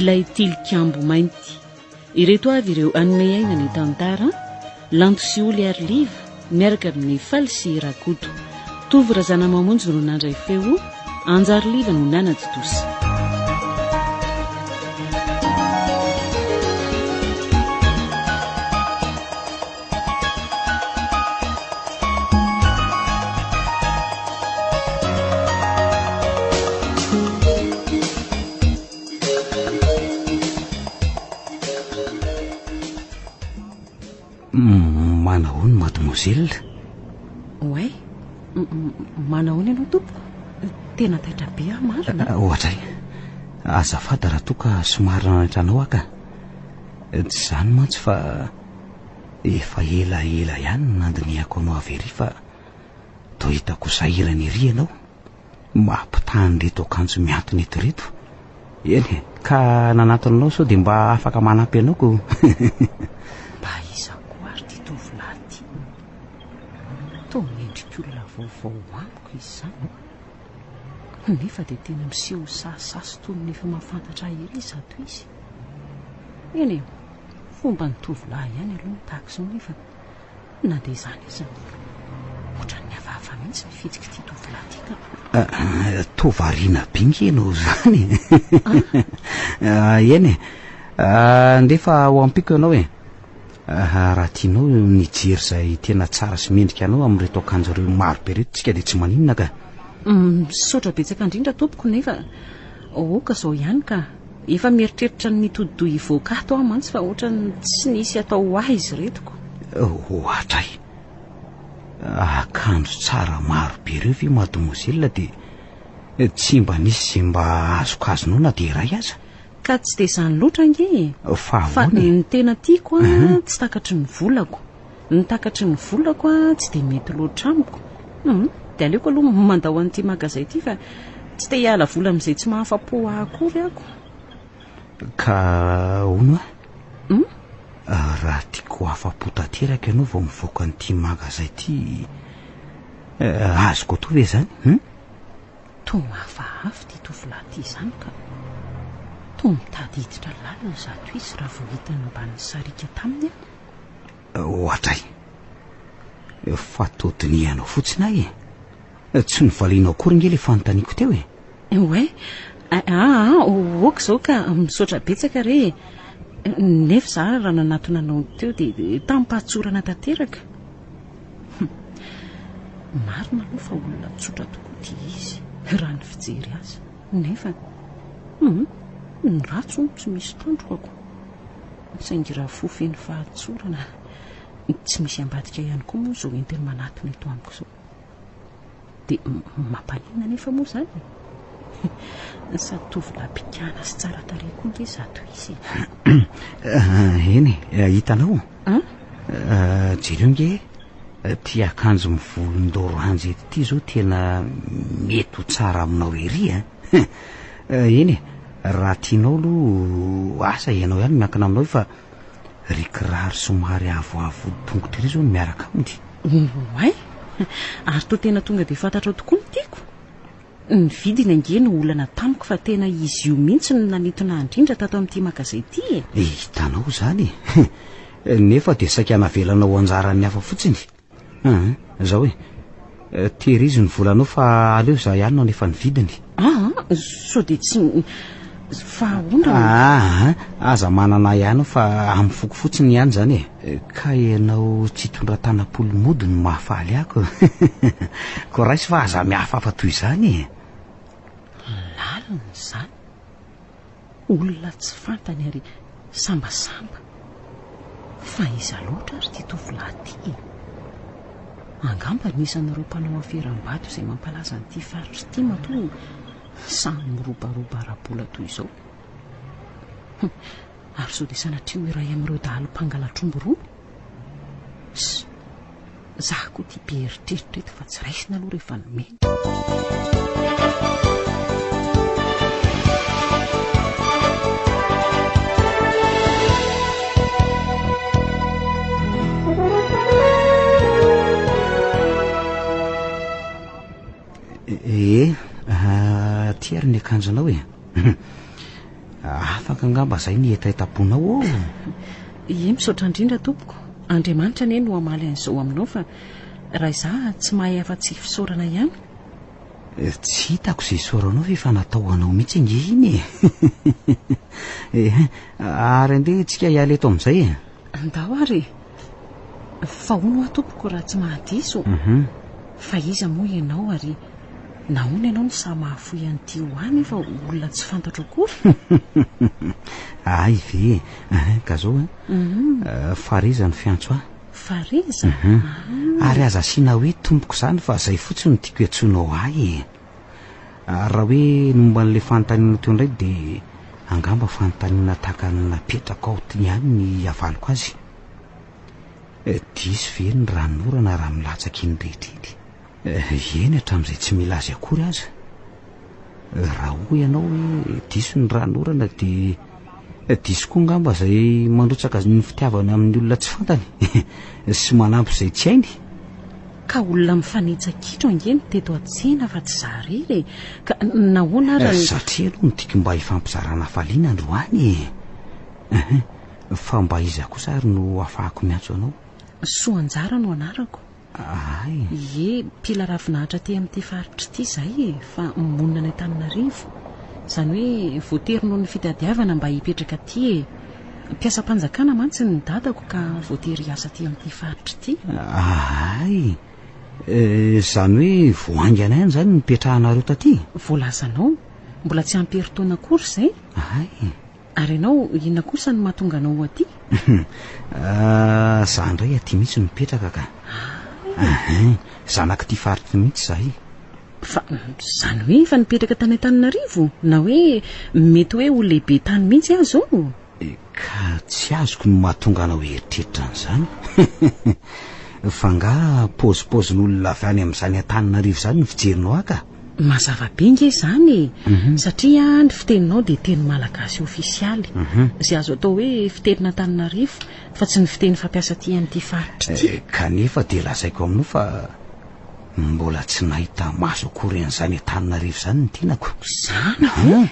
ilay tilikambo mainty. Ireto avy ireo anome aina ny tantara lanto sy oly ariliva miaraka amin'ny faly sy rakoto. Tovy razana mamonjy no nandray feo anjariliva no nanatitosa. Manahoana mademoiselle? Ouais, manahoana ianao tompoko? Tena taitra be marina. Ohatray, azafady raha toa ka somary nanatranao aka. Tsy izany mantsy fa efa ela ihany nandiniako anao avery fa toa hitako sahirana ery ianao. Mampitany reto akanjo miantona eto reto. Eny, ka nanatona anao sao dia mba afaka manampy anaoko. Mba izako ary ty tovolahy ty. Toa miendrik'olona vaovao amiko izy izany. Nefa dia tena miseho sasasy toy ny efa mahafantatra ery zato izy. Eny, fomba ny tovolahy ihany aloha tahaka izao nefa na dia izany izy ohatran'ny hafahafa mihitsy ny fitsika ty tovolahy ty ka. Tovariana bingy ianao izany. Eny, nefa ho ampiko ianao e. Raha tianao nijery izay tena tsara sy mendrika anao amin'reto akanjo ireo maro be reto tsika dia tsy maninona ka. Misaotra betsaka indrindra tompoko nefa oka izao ihany ka efa mieritreritra ny mitodidoha ivoakato aho mantsy fa ohatrany tsy nisy atao ho ahy izy retoko. Ohatray, akanjo tsara maro be ireo ve mademoiselle dia tsy mba nisy izay mba azokazonao na dia iray aza? Ka tsy dia izany loatra nge. Fa ny tena tiako tsy takatry ny volako. Ny takatry ny volako tsy dia mety loatra amiko. Dia aleoko aloha mandao an'ity magazay ity fa tsy dia hiala vola amin'izay tsy mahafa-po akory ako. Ka hono raha tiako afa-po tanteraka ianao vao mivoaka an'ity magazay ity, azoko atao ve izany? Toa mahafahavy ty tovolahy ty izany ka toa mitady hiditra lalina zato izy raha vao hitany mba ny sarika taminy aho. Ohatray, fatotonianao fotsiny ahy e. Tsy novalianao akory nge ilay fanontaniako teo e. Ouais, oka izao ka misaotra betsaka re. Nefa za raha nanatona anao teo dia tampatsorana tanteraka. Marina aloha fa olona tsotra tokoa ty izy raha ny fijery azy. Nefa ny ratso tsy misy tandroko ako. Saingy raha fofeny fahatsorana tsy misy ambadika ihany koa moa izao entiny manatona eto amiko izao. Dia mampaniana nefa moa izany. Sady tovolahy pikana sy tsara tarehy koa nge zato izy. Eny, hitanao? Jereo nge ty akanjo mivolondoroanjy ety zao tena mety ho tsara aminao ery. Eny, raha tianao aloha asa ianao ihany miankina aminao fa ry kiraro somary avoavo tongotra iry zao no miaraka aminy. Ouais, ary toa tena tonga dia fantatrao tokoa ny tiako. Ny vidiny ange no olana tamiko fa tena izy io mihitsy no nanitona andrindra tato amin'ity magazay ity. Hitanao izany nefa dia saika navelanao anjaran'ny hafa fotsiny. Zao hoe tehirizy ny volanao fa aleo za ihany no nefa ny vidiny. So dia tsy fahaonda. Aza manana ihany fa amin'ny foko fotsiny ihany izany e. Ka ianao tsy tondra tanam-polomody no mahafaly ako. Koa raisy fa aza mihafafa toy izany e. Lalina izany. Olona tsy fantany ary sambasamba. Fa iza loatra ary ty tovolahy ty. Angamba nisan'ireo mpanao aferam-bato izay mampalaza an'ity faritra ity matoa samy mirobaroba ara-bola toy izao. Ary sao dia sanatria iray amin'ireo dahalo mpangalatrombo roa. Zaho koa tia be eritreritra eto fa tsy raisina aloha rehefa nomeny. Ty ary ny akanjonao e. fakangamba zay ny etaitaponao misaotra indrindra tompoko. Andriamanitra anie no amaly an'izao aminao fa raha izaho tsy mahay afa-tsy fisaorana ihany. Tsy hitako izay soranao fa natao anao mihitsy nge iny ary andeha tsika hiala eto amin'izay andao ary fa hono tompoko raha tsy mahadiso fa iza moa ianao ary nahoana ianao ny sa mahafoy an'ity hoany fa olona tsy fantatro akory. ay ve ka zao fariza ny fiantso fariza ary aza asiana hoe tompoko izany fa zay fotsiny tiako iantsonao ay raha hoe momba n'lay fanontaniana teo indray dia angamba fanontaniana tahaka napetraka ao ty ihany ny avaliko azy. Diso ve ny ranorana raha milatsaka iny rehetriny eny hatramin'izay tsy mila azy akory aza. Raha ho ianao hoe diso ny ranorana dia diso koa ngamba zay mandrotsaka ny fitiavana amin'ny olona tsy fantany sy manampy izay tsy hainy. Ka olona mifanitsakitro angeny teto an-tsena fa tsy zarery ka nahoana ary satria aloha ny tiako mba hifampizarana faliana androany fa mba iza kosa ary no afahako miantso anao. Soanjara no anarako. ay mpila ravinahitra ty amin'ity faritra ity zay fa monina ny Antananarivo izany hoe voatery noho ny fitadiavana mba hipetraka aty mpiasa-panjakana mantsy ny dadako ka voatery hiasa aty amin'ity faritra ity. ay izany hoe voaingana ihany izany nipetrahanareo taty. Voalazanao mbola tsy amperi-taona akory izay. ay ary ianao inona kosa ny mahatonga anao aty? Za indray aty mihitsy mipetraka ka zanaka ty faritra mihitsy zahay. Fa izany hoe fa nipetraka tany Antananarivo na hoe mety hoe ho lehibe tany mihitsy azy zao? Ka tsy azoko no mahatonga anao heritreritra an'izany fa nga pôzipozin'olona avy any amin'izany Antananarivo izany ny fijerinao aka. Mazava be nge izany satria ny fiteninao dia teny malagasy ofisialy izay azo atao hoe fitenina Antananarivo fa tsy ny fiteny fampiasa aty amin'ity faritra ity. Kanefa dia lazaiko aminao fa mbola tsy nahita maso akory an'izany Antananarivo izany ny tianako. Izany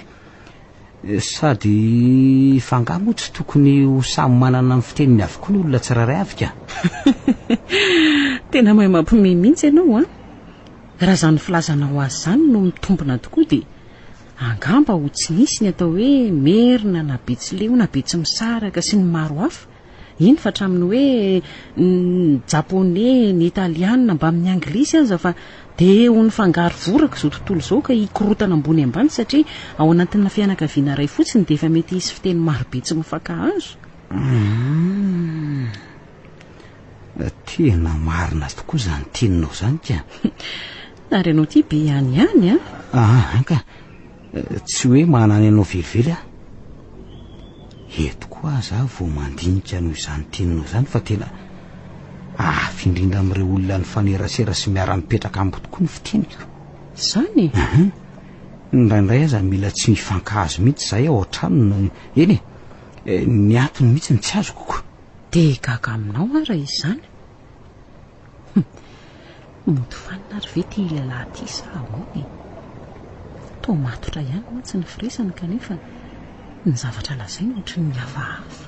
sady fanga moa tsy tokony ho samy manana ny fiteniny avokoa ny olona tsiraray avy ka. Tena mahay mampiomehy mihitsy ianao raha izany filazanao azy izany no mitombona tokoa dia angamba ho tsy nisy ny atao hoe merina na betsileo na betsimisaraka sy ny maro hafa. Iny fa hatraminy hoe ny japoney ny italiana mba amin'ny anglisy aza fa dia ho ny fangaro voraka izao tontolo izao ka hikorotana ambony ambany satria ao anatina fianakaviana iray fotsiny dia efa mety hisy fiteny maro be tsy mifankahazo. Tena marina tokoa izany teninao izany ka. Ary ianao ty be ihany ka tsy hoe manany anao velively eto koa za vao mandinika noho izany teninao izany fa tena indrindra amin'ireo olona ny fanerasera sy miara-mipetraka amiko tokoa ny fiteniko. Izany indraindray aza mila tsy mifankahazo mihitsy izay ao an-trano eny ny atony mihitsy ny tsy azoko koa. dia gaga aminao raha izany moto fanina ary ve ty lehilahy ty sa ahoany? Toa matotra ihany mantsy ny firesany kanefa ny zavatra lazainy ohatry ny hafahafa.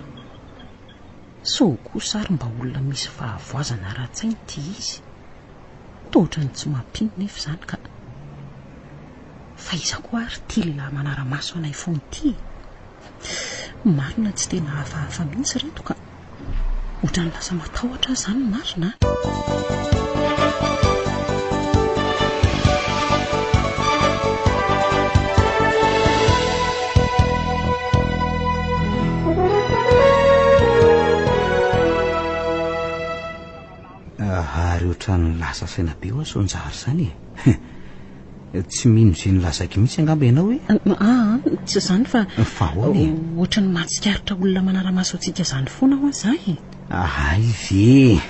So kosa ary mba olona misy fahavoazana ara-tsainy ty izy. Toa ohatran'ny tsy mampino nefa izany ka fa iza koa ary ty lehilahy manara-maso anay foana ity. Marina tsy tena hafahafa mihitsy reto ka ohatran'ny lasa matahotra izany marina. Ary ohatran'ny lasa saina be ho sonjary izany tsy mino izay nilazaiko mihitsy angamba ianao hoe tsy izany fa ahoana ohatran'ny mahatsikaritra olona manara-maso antsika izany foana ho azahy. ay ve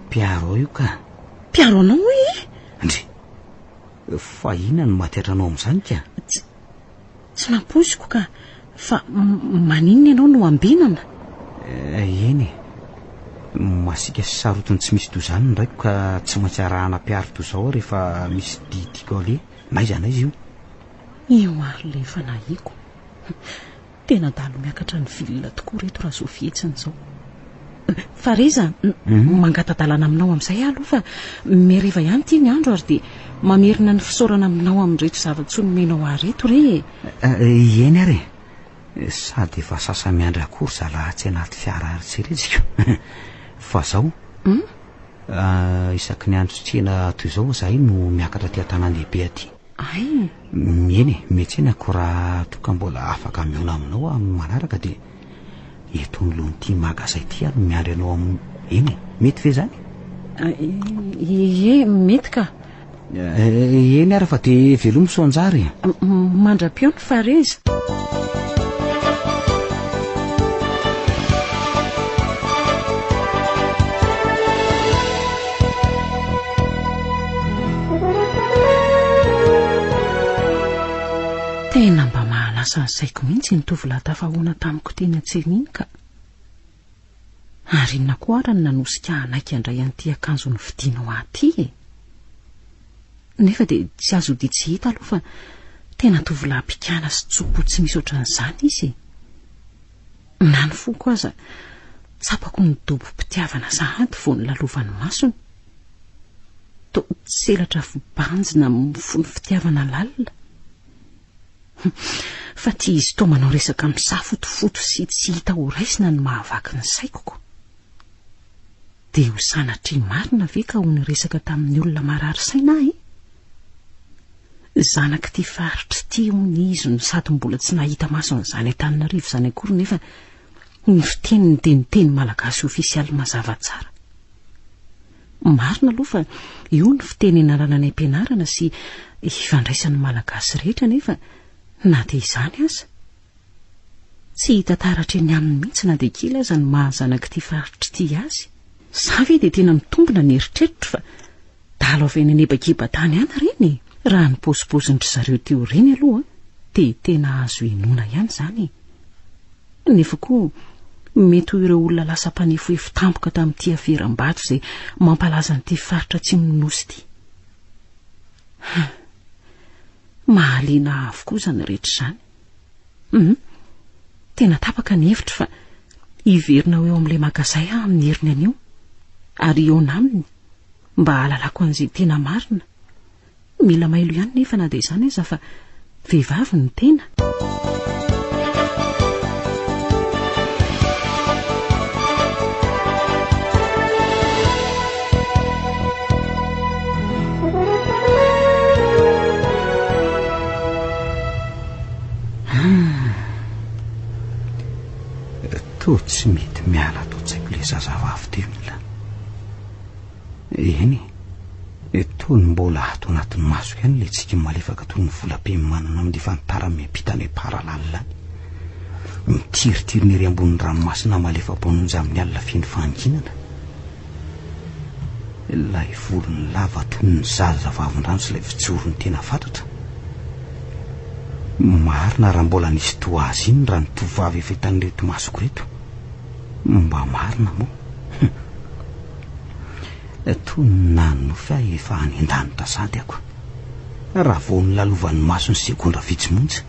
mpiaro io ka. Mpiaro anao hoe ndre fa inona no matiatra anao amin'izany ka? Tsy nampoiziko ka fa maninona ianao no ambinana? Eny masika sy sarotiny tsy misy toy izany ndraiko ka tsy maintsy arahana mpiaro toy izao rehefa misy didiako ale na iza na izy io. Io ary le efa nahiko tena dalo miakatra ny vilona tokoa reto raha zo fihetsiny zao. Fa reza mangatadalana aminao amin'izay aloha fa mereva ihany tia ny andro ary dia mamerina ny fisaorana aminao amin'rehetra zava-tsy nomenao areto re. Eny ary sady efa sasa miandry akory zalahatsy anaty fiara arytseretsika fa zao isaky ny andro tsena toy izao zahay no miakatra ty an-tanàn-dehibe aty. Ay eny mety eny ako raha toka mbola afaka miona aminao amin'ny manaraka dia eto ny lohan'ity magazay ty no miandry anao eny mety ve zany? Mety ka. Eny ary fa dia velomy soanjary mandra-peo ny fareza. Tena mba mahalasa ny saiko mihitsy ny tovolahy tafahoana tamiko teny an-tseniny ka. Ary inona koa ary ny nanosika anaiky andray an'ity akanjo ny vidianao aty e. Nefa dia tsy azo dia tsy hita aloha fa tena tovolahy pikana sy tsopo tsy misy ohatran'izany izy. Na ny foko aza tsapako ny dobo mpitiavana sahady vao ny lalovan'ny masony. To tselatra fibanjina mifony fitiavana lalina. Fa ty izy to manao resaka misaha fotofoto sy tsy hita ho raisina ny mahavaky ny saikoko. Dia ho sanatry marina ve ka ho ny resaka tamin'ny olona marary saina e? Zanaka ty faritra ty ny izy no sady mbola tsy nahita maso an'izany Antananarivo zany akory nefa ny fiteniny dia ny teny malagasy ofisialy mazava tsara. Marina aloha fa io ny fiteny analana any am-pianarana sy ifandraisan'ny malagasy rehetra nefa na dia izany aza tsy hita taratra eny aminy mihitsy na dia kely aza ny mahazanaka ty faritra ty azy. Sa ve dia tena mitombona ny eritreritro fa dalo avy any anebakeba-tany any reny. Raha ny pozipozin'ry zareo teo reny aloha dia tena azo inoana ihany zany. Nefa koa mety ho ireo olona lasa mpanefoefo tampoka tamin'ity aferam-bato izay mampalaza n'ity faritra tsy minosy ity. Mahaliana avokoa zany rehetra izany. Tena tapaka ny hevitra fa hiverina eo amin'ilay magazay amin'ny heriny anio ary eo naminy mba hahalalako an'izay tena marina. Mila mailo ihany nefa na dia izany aza fa vehivavy ny tena. To tsy mety miala to tsaiko le zazavavy teo mila. Eny to ny mbola ato anatin'ny maso ihany le tsika malefaka toy ny volam-pimanana amin'ny fantara miampitany paralalina mitiritiro ny ery ambon'ny ranomasina malefa-bononja amin'ny alina feno fanginana. Ilay volony lava toy ny zazavavin-drano sy ilay fijorony tena fantatra. Marina raha mbola nisy toa azy iny raha ny tovavy efa hitany reto masoko reto. Mba marina moa. Toy ny nanno fa efa any an-danitra sady ako. Raha vao ny lalovan'ny maso ny segondra vitsy monja.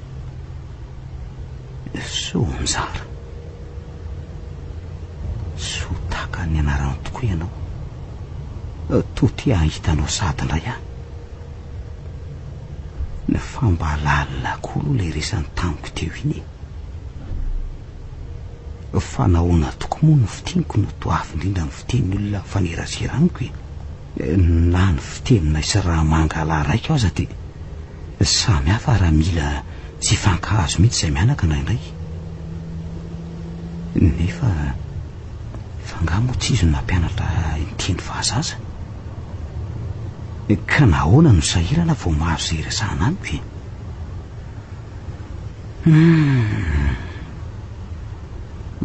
Sonjara. Sotaka ny anarano tokoa ianao. To ty ahitanao sady indray aho. Ny famba lalina koa ilay resany tamiko teo iny. Fa nahoana toko moa no fiteniko no toafy indrindra ny fiteny olona faneraseragniko na ny fitenina isy raha mangala raika aza dia samy hafa raha mila tsy fankahazo mihitsy izay mianaka indraindray. Nefa fangamo tsy izy no nampianatra nyteny fahazaza ka nahoana no sahirana vao mahazo izay resahana amiko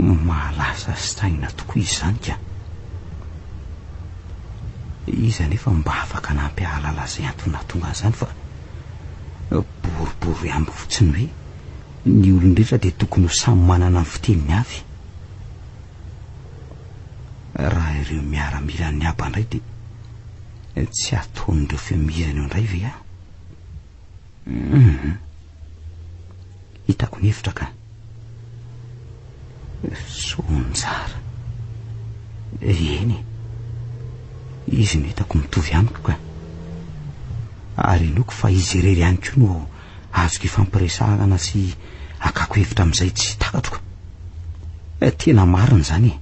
mahalasa saina tokoa izy zany ka izy anefa mba afaka nampy ahalala izay antonatonga zany fa boribory amby fotsiny hoe ny olon-drehetra dia tokony ho samy manana ny fiteniny avy. Raha ireo miaramila ny aba indray dia tsy ataon'ireo femihizana eo indray ve hitako ny hevitra ka Sonjara. Eny, izy no hitako mitovy amiko ka. Ary noko fa izy irery ihany koa no azoko ifampiresahana sy akako hevitra amin'izay tsy takatro ka. Tena marina zany.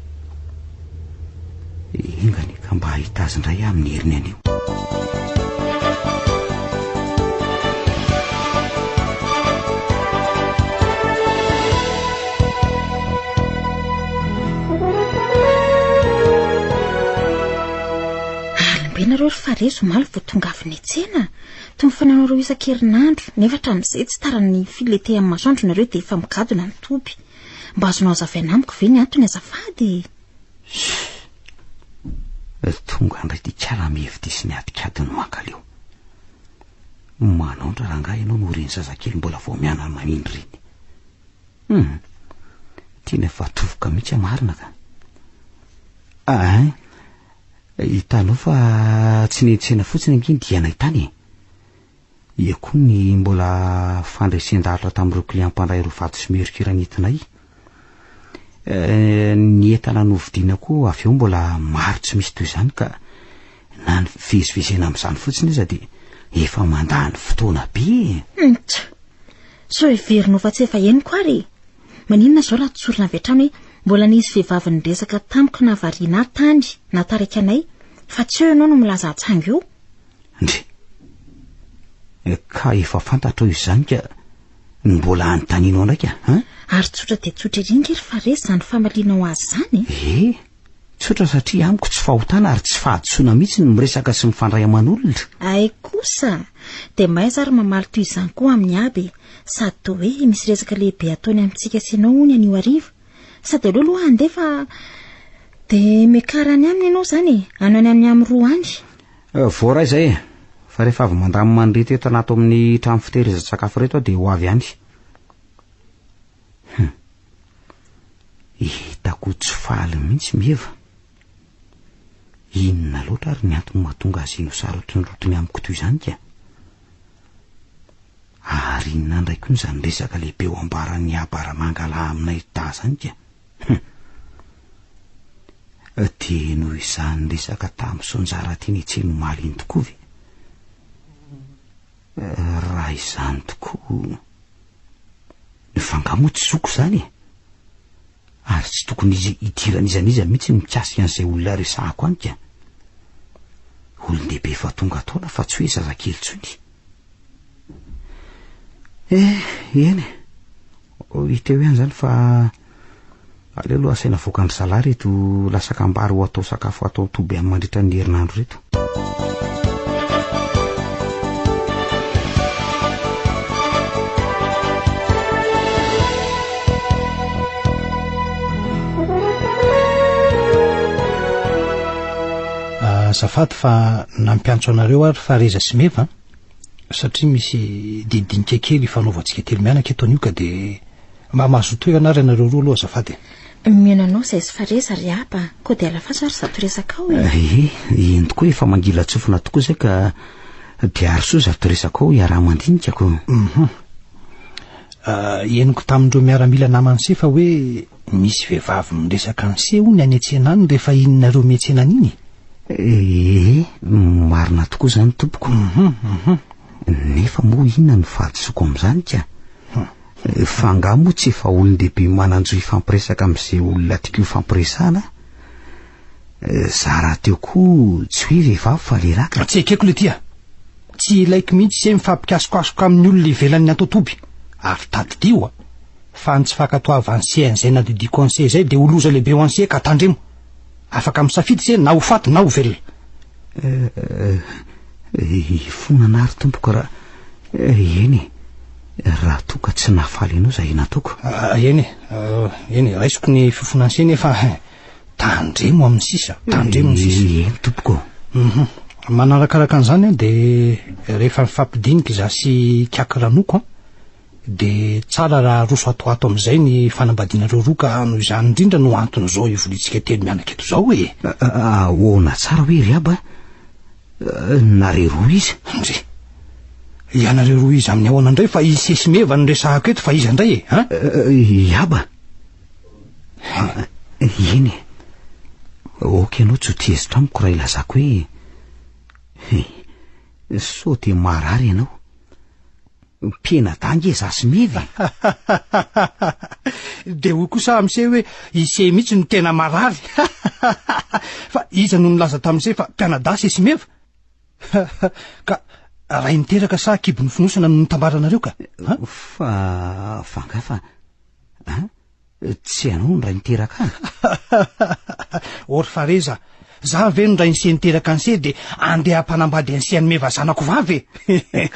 Ingany ka mba hahita azy indray amin'ny heriny anio. Nareo ry farezo maly vao tonga avy ny tsena toy ny fananareo isan-kerinandro nefa hatramin'izay tsy tarany filete amin'ny masoandro nareo dia efa migadona ny toby. Mba azonao azavaina amiko ve ny antony azafady? Tonga indray ty kalamevity sy ny atikadiny mankaleo. Manaondra rangahy ianao no reny zazakely mbola vao mianana manindry reny. Tiana efa tovoka mihitsy marina ka. Hitanao fa tsy nentsena fotsiny anginy dia nahitany. Ia koa ny mbola fandresen-dalitra tamin'ireo kliam-pandray ro vato sy mercuran'itinay. Ny entana novidiana koa avy eo mbola maro tsy misy toy izany ka na ny fivezivezena amin'izany fotsiny izy dia efa mandany fotoana be. So heverinao fa tsy efa eny koa ary. Maninona zao raha tsorina avy hatrany hoe mbola nisy vehivavy niresaka tamiko na variana tany na tarika anay fa tsy eo ianao no milaza atsango eo. Ndre ka efa fantatrao izany ka mbola anontanianao ndraika Ary tsotra dia tsotra ringa ry fa resy izany famalianao azy izany. Tsotra satria amiko tsy fahotana ary tsy fahadisoana mihitsy no miresaka sy mifandray aman'olona. Ay kosa dia mahay ary mamaly toy izany koa amin'ny aby sady toa hoe misy resaka lehibe ataony amintsika sy ianao hony anio arivo sady aleo aloha handefa dia mekarany aminy ianao izany hanao any amin'ny roa any. Voaray izay fa rehefa avy mandamy manreto eto anato amin'ny trano fitehirizan-tsakafo reto dia ho avy ihany. Hitako tsy faly mihitsy meva. Inona loatra ary ny antony mahatonga azy ino sarotriny amiko toy izany ka. Ary inona indray koa izany resaka lehibe ho ambaran'ny abaramangala aminay ta izany ka. Dia noho izany resaka tamin'ny sonjara tiany etseno maliny tokoa ve. Raha izany tokoa ny fangamo tsy zoko izany ary tsy tokony izy idiran'izaniza mihitsy mikasika an'izay olona resahako any ka. Olon-dehibe efa tonga taona fa tsy hoe zazakely tsony. Eny hiteo ihany izany fa aleo aloha asaina voakandry zalahy reto lasakambary ho atao sakafo atao toby amin'ny mandritra ny herinandro reto. Azafady fa nampiantso anareo ary fa reza sy meva satria misy didinika kely fanaovantsika telo mianaka eto anio ka dia mba mahazo toerana ary anareo roa aloha azafady. Miananao izay sy fareza ry apa koa dia alafaso ary zato resaka ao eny tokoa efa mangila tsofina tokoa izay ka dia ary soa zato resaka ao iaraha-mandinikako. Eniko tamindreo miaramila namany se fa hoe misy vehivavy miresaka an'se ho ny any an-tsena any rehefa inonareo miantsena an'iny. Marina tokoa izany tompoko. Nefa moa inona no fahadisoko amin'izany ka. Fa nga moa tsy efa olon-dehibe mananjo ifampiresaka amin'izay olona tiako ifampiresahana. Zara teo koa tsy hoe vehivavy fa lehilahy ka. Tsy ekeko le tia. Tsy ilaiko mihitsy se mifampikasokasoka amin'ny olona ivelany atao toby. Avy tadidio fa tsy fankatoava an'se an'izay nadidiko an'se izay dia oloza lehibe ho an'se ka tandremo. Afaka misafidy se na ho faty na ho velona. Fonana ary tompoko raha eny raha toka tsy nafaly ianao izay nataoko. Eny raisiko ny fifonan'se nefa tandremo amin'ny sisa tandremo amin'ny sisa. Eny tompoko. Manarakaraka an'izany dia rehefa mifampidinika izaho sy kiaky ranoko dia tsara raha roso ato amin'izay ny fanambadianareo roa ka noho izany indrindra no anton'izao ivolintsika telo mianaka eto izao hoe. Ahoana tsara hoe ry aba nareo roa izy. Ndre ianareo roa izy amin'ny ahoana indray fa isesy meva ny resahako eto fa izy indray aba. eny oka ianao tsy ho tezitra amiko raha ilazako hoe so de marary ianao mpiena dangy zasy mevy de hoy kosa am'se hoe ise mihitsy no tena marary fa iza no nilaza tam'izay fa mpianadasy sy meva ka raha niteraka sa kibony finosana no nitambaranareo ka fa fangafa tsy ianao no ray niteraka ory fareza za ve no ray nise niteraka anse de andeha ampanambady anseany meva zanako vavy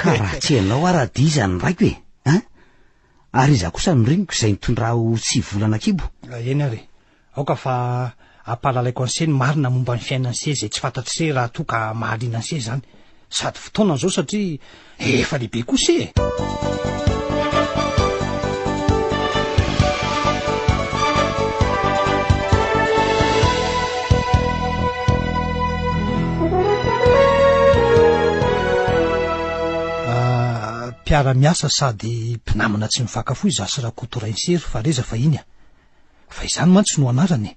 ka raha tsy ianao ara-diza ny raiko ary iza kosa noriniko izay nitondraho tsy volana kibo eny ary aoka fa ampalalaiko anse ny marina momba ny fiainanse zay tsy fantatry se raha toa ka mahaliana anse zany sady fotoana zao satria efa lehibe kosa mpiara-miasa sady mpinamana tsy mifakafo izasy raha kotoraisery fa reza fa iny fa izany mantsy no anarany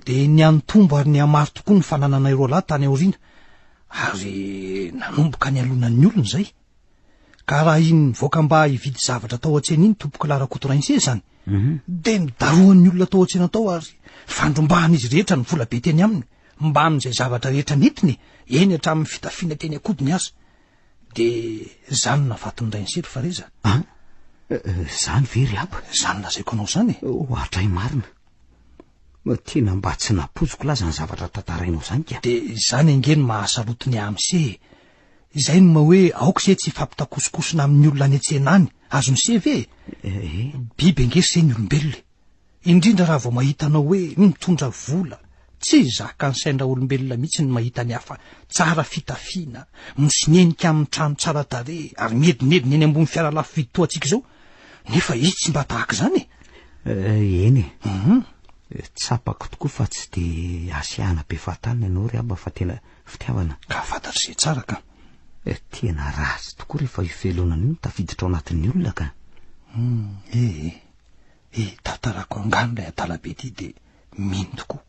de ny antombo ary ny amaro tokoa ny fananana ireo lahy tany aoriana ary nanomboka ny alonan'ny olona zay ka raha iny voaka mba hividy zavatra tao an-tsena iny tompoka lara kotoraisery zany de midaroan'ny olona tao an-tsena tao ary fandrombahan'izy rehetra ny vola be teny aminy mba amin'izay zavatra rehetra netiny eny hatramin'ny fitafiana teny akodiny azy de zany nafatony raisery fa reza zany very aby zany nazaiko anao zany ohatray marina tena mba tsy napoziko laza ny zavatra tantarainao zany ka de zany angeny mahasarotiny amse izay no ma hoe aoka se tsy fampitakosokosona amin'ny olona any an-tsena any azony se ve biby angery se ny olombelona indrindra raha vao mahita anao hoe mitondra vola tsy zaka ny saindra olombelona mihitsy ny mahita ny hafa tsara fitafiana mosinenika amin'ny trano tsara tare ary miedinediny eny ambony fiara lafo vidy toatsika zao nefa izy tsy mba tahaka zany eny tsapako tokoa fa tsy de asiana be fahatanina ianao ry aba fa tena fitiavana ka fantatry zay tsara ka tena ratsy tokoa rehefa ivelonana io tafiditra ao anatin'ny olona ka tantarako angano lay atalabe ty de mino tokoa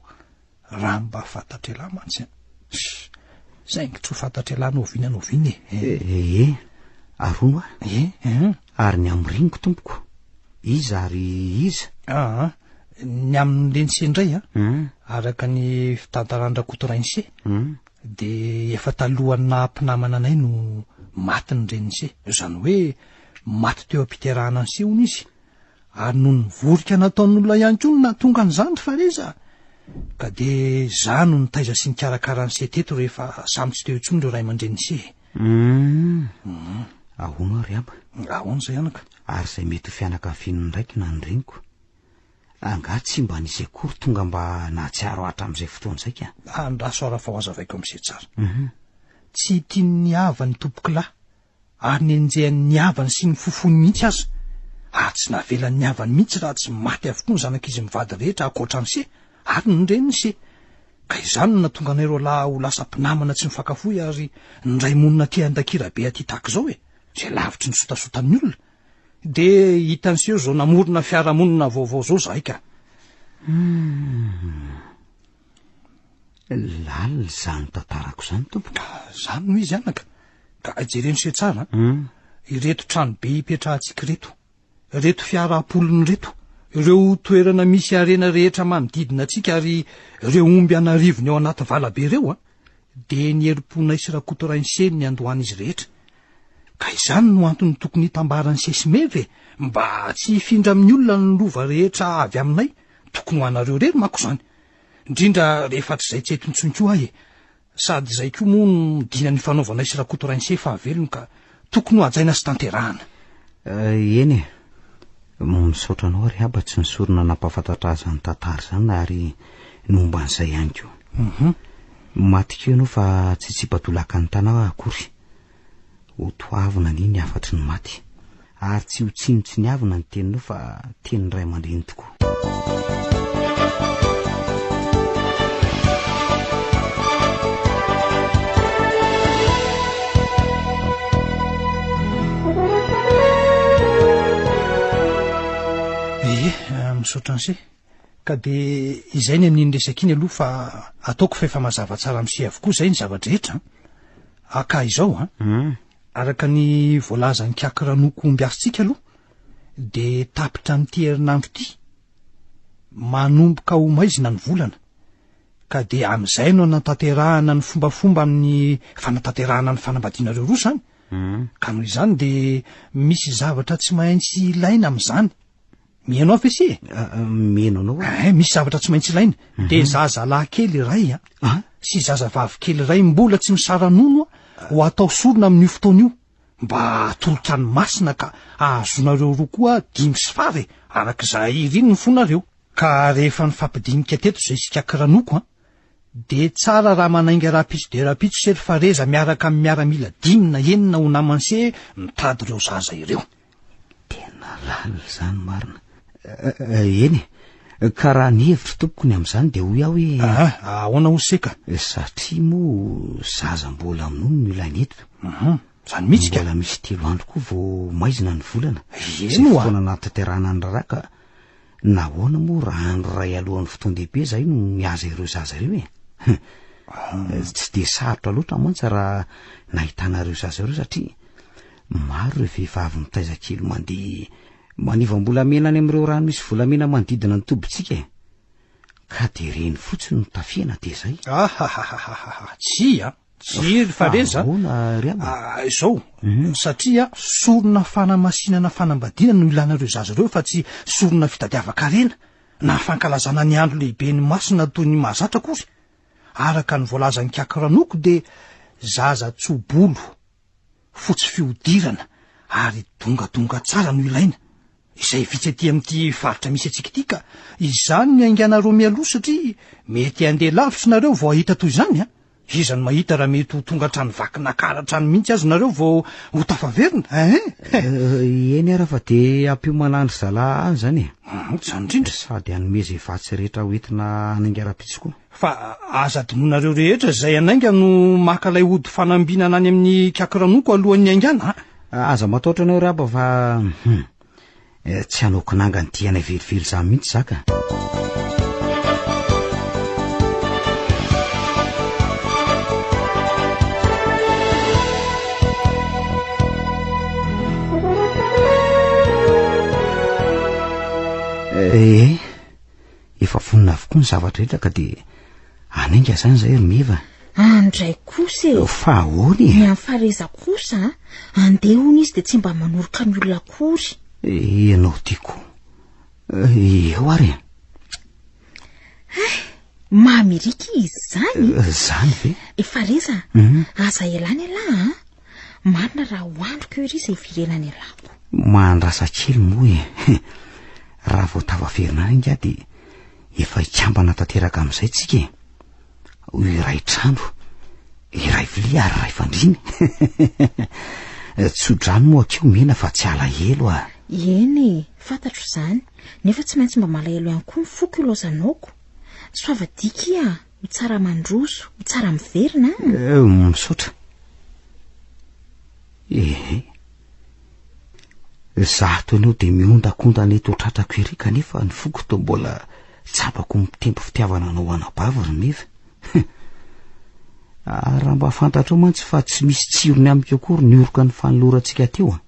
raha mba fantatry elahy mantsy zaingy tsy ho fantatry elahy noviny anoviny arono ary ny amriniko tompoko iza ary iza ny amin'ny lenise indray araka ny fitantarandrakotorainyse de efa talohan'ny nahampinamana anay no maty ny renise zany hoe maty teo ampiterahana anse hony izy ary no nivorika nataon'olona ihany ko na tonga ny zandry fa reza ka de za no nitaiza sy nikarakara anse teto rehefa samy tsy teo intsony reo ray aman-drenise ahoana ry aba ahoana zay anaka ary zay mety ho fianakaviany ndraiky na nyrengiko anga tsy mba nisy akory tonga mba nahatsiaro hatra am'izay fotoana zay ka andraso ara fa ho azavaiko am'izay tsara tsy tiany niava ny tompoky lahy ary ny enjehan'ny niavany sy ny fofony mihitsy aza ary tsy navelan'ny niavany mihitsy raha tsy maty avokoa ny zanak'izy mivady rehetra akoatra ny se ary nyreny ny se ka izany no natonga anareo lahy ho lasa mpinamana tsy mifakafoy ary nyray monina ty andakira be aty tahaka zao zay lavitry ny sotasotan'ny olona de hitan'seo zao namorona fiaramonina vaovao zao zahay ka lalina zany tantarako zany tompoka zany no izy anaka ka jereny se tsara ireto trano be hipetrahantsika reto fiara-polony reto ireo toerana misy arena rehetra manodidina atsika ary ireo omby anarivony ao anaty valabe ireo de ny herim-ponay sy rakotorainseny ny andohan'izy rehetra ka izany no antony tokony hitambarany sesimeve mba tsy hifindra amin'ny olona ny lova rehetra avy aminay tokony ho anareo rery mako zany indrindra rehefa tsy zay tsy etontsonko ahy sady zay koa moa no dina ny fanaovanay sy rakotorainsy fa avelony ka tokony ho ajaina sy tanterahana eny misaotra anao ry aba tsy nisorona nampafantatra azy ny tantara zany ary nomba an'izay ihany ko maty keo ianao fa tsy tsipadolaka ny tanao akory ho toavina ny afatry ny maty ary tsy ho tsinitsy ny avina ny teninao fa teny ray aman-dreny tokoa misaotran'se ka de izay ny amin'iny resakiny aloha fa ataoko fa efa mazava tsara am'se avokoa zay ny zavatra rehetra aka izao araka ny voalazany kiakiranoko mbiasitsika aloha de tapitra am'ty herinandro ty manomboka ho maizina ny volana ka de am'izay no natanterahana ny fombafomba amin'ny fanatanterahana ny fanambadianareo roa zany ka noho izany de misy zavatra tsy maintsy ilaina am'izany mihainao fe sy mino anao misy zavatra tsy maintsy ilaina de zazalahy kely iray sy zazavavy kely iray mbola tsy misaranono ho atao sorona amin'io fotoana io mba atolotra ny masina ka ahazonareo roa koa 5 sy fary arak'izay iriny ny fonareo ka rehefa nifampidinika teto zay sikakiranoko de tsara raha manainga rapitso de rapitso sery fareza miaraka amin'ny miaramila 5 na 9 ho namanse mitady ireo zaza ireo tena lala zany marina eny ka raha ny hevitry tompoko ny am'izany de hoy aho hoe ahoana ho seka satria moa zaza mbola aminono no ilainy eto zany mihitsy ka mbola misy 3 andro koa vao maizina ny volana eno fotoana natanterahana ny raraka nahoana moa raha andro ray alohan'ny fotoan-dehibe zay no miaza ireo zaza ireo tsy de sarotra loatra mantsy raha nahitanareo zaza ireo satria maro re vehivavy mitaizakely mandeha manivambolamena any am'ireo rano misy volamena manodidina ny tobitsika ka de reny fotsiny no tafiana de zay tsy fa reza izao satria sorona fanamasinana fanambadiana no ilanareo zaza reo fa tsy sorona fitadiavaka rena na fankalazana ny andro lehibe ny masina toy ny mahazatra kozy araka ny voalazany kiakiranoko de zaza tsobolo fotsy fiodirana ary dongadonga tsara no ilaina izay vitsy aty am'ty faritra misy atsika ity ka izany ny ainganareo mialoha satria mety andeha lavitsy nareo vao ahita toy izany izany mahita raha mety ho tonga trany vakinakaratrany mihitsy azy nareo vao ho tafaverina eny ara fa de ampiomanandry zalahy any zany zany indrindra sady anomeza efatsy rehetra hoentina anainga rapitsy koa fa aza dinonareo rehetra zay anainga no maka lay ody fanambinana any amin'ny kiakiranoko alohan'ny aingana aza mataotra anao raba fa tsy hanaoko nanga ny tiana velively za mihitsy zaka efa vonina avokoa ny zavatra rehetra ka de anainga zany zay romeva andray kosa fa ahoany ny amin'ny fareza kosa andeha hony izy de tsy mba manoroka ny olona akory ianao tiako eo ary mamirika izy zany ve efa reza aza elany alahy marina raha hoandroko eo iry izay virenany alako mandrasa kely moa raha vao tavaferina inga de efa ikambana tanteraka am'izay tsika iray trano iray vilia ary ray fandriny tsodrano moa akeo mena fa tsy alahelo eny fantatro izany nefa tsy maintsy mba malahelo ihany koa mifoko ilozanaoko tsy favadika ho tsara mandroso ho tsara miverina misaotra za toanao de miondakonda ny totratrako ery kanefa ny foko to mbola tsapako mitempo fitiavana anao anabava romeva raha mba fantatrao mantsy fa tsy misy tsirony amiko akory ny oroka ny fanolorantsika teo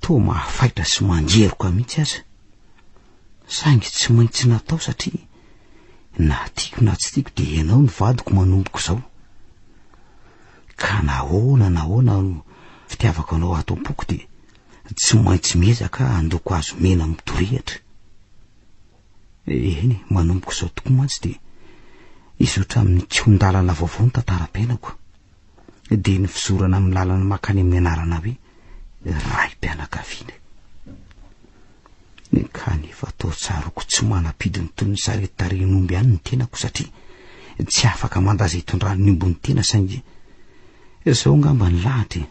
to mahafaitra sy manjeroka mihitsy aza saingy tsy maintsy natao satria na tiako na tsy tiako de ianao ny vadiko manomboko zao ka nahoana no fitiavako anao ato-poko de tsy maintsy miezaka andoko azo mena mitorehatra eny manomboko zao tokoa mantsy de izotra amin'ny kiondalana vaovao ny tantara-piainako de ny fizorana amin'ny lalana makany amin'ny anarana hoe raim-pianakaviana ka nefa atao tsaroko tsy manapidiny toy ny sarety-tarenomby ihany ny tenako satria tsy afaka mandaza hitondrany ombony tena saingy zao ngamba ny lahatra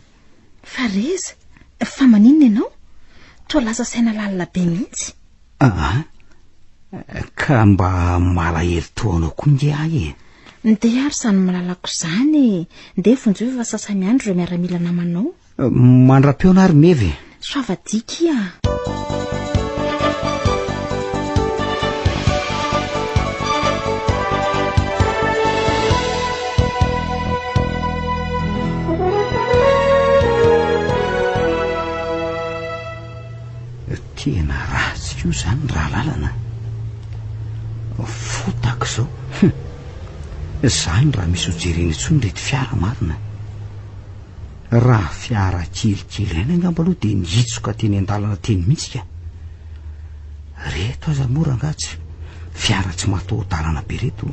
fa reza fa maninona ianao toa lasa saina lalina be mihitsy ka mba malahelo toanao koa nge ahy ndeha ary sany malalako zany ndeha vonjeo efa sasany andro reo miaramila namanao mandra-peona ary mevy soavadikia. tena ratsy io zany raha lalana fotako zao zany raha misy hojereny intsony rety fiara marina raha fiara kelikely ainy angamba aloha dia nitsoka teny an-dalana teny mihitsika reto aza mora angatsy fiara tsy mataho-dalana be reto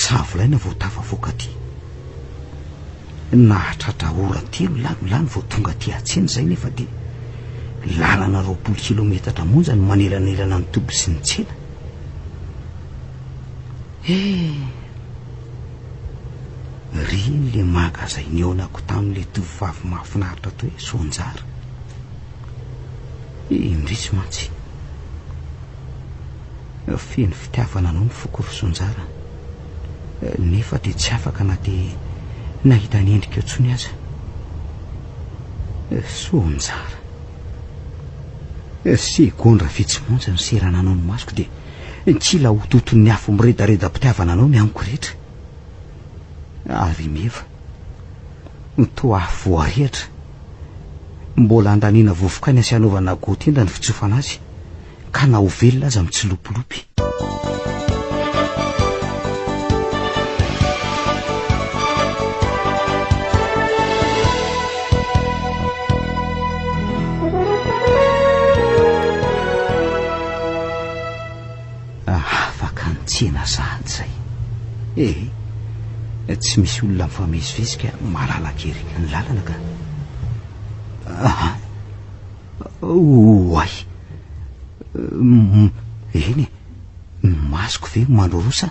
savolaina vao tafavoaka aty nahatratra ora telo lany vao tonga aty atseny zay nefa dia lalana 20 kilometatra monja ny manelanelana ny toby sy ny tsena riny le magazay neonako tamin'le tovovavy mahafinaritra toy hoe Sonjara indrisy mantsy feno fitiavana anao ny foko ry Sonjara nefa dia tsy afaka na dia nahita ny endrika ntsony aza Sonjara segondra fitsimonja ny serana anao ny masoko dia ntsila ho toton'ny afo miredaredam-pitiavana anao ny amiko rehetra ary meva toa afo voarehatra mbola andaniana vovoka ny asianaovana gotenda ny fitsofana azy ka na ho velona aza mitsilopolopy tsena sahady zay tsy misy olona mifamezivezika malalakery ny lalana ka oay eny masoko ve mandrorosa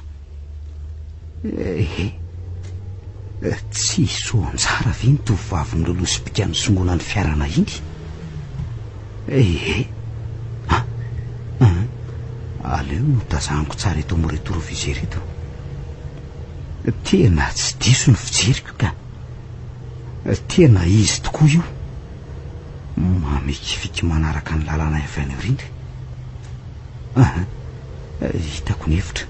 tsy Sonjara ve ny tovovavy nilolosipika ny songona ny fiarana iny aleo no tazaniko tsara eto moretorovisy reto tena tsy diso ny fijeriko ka tena izy tokoa io mamekifiky manaraka ny lalana avy any rindry hitako ny hevitra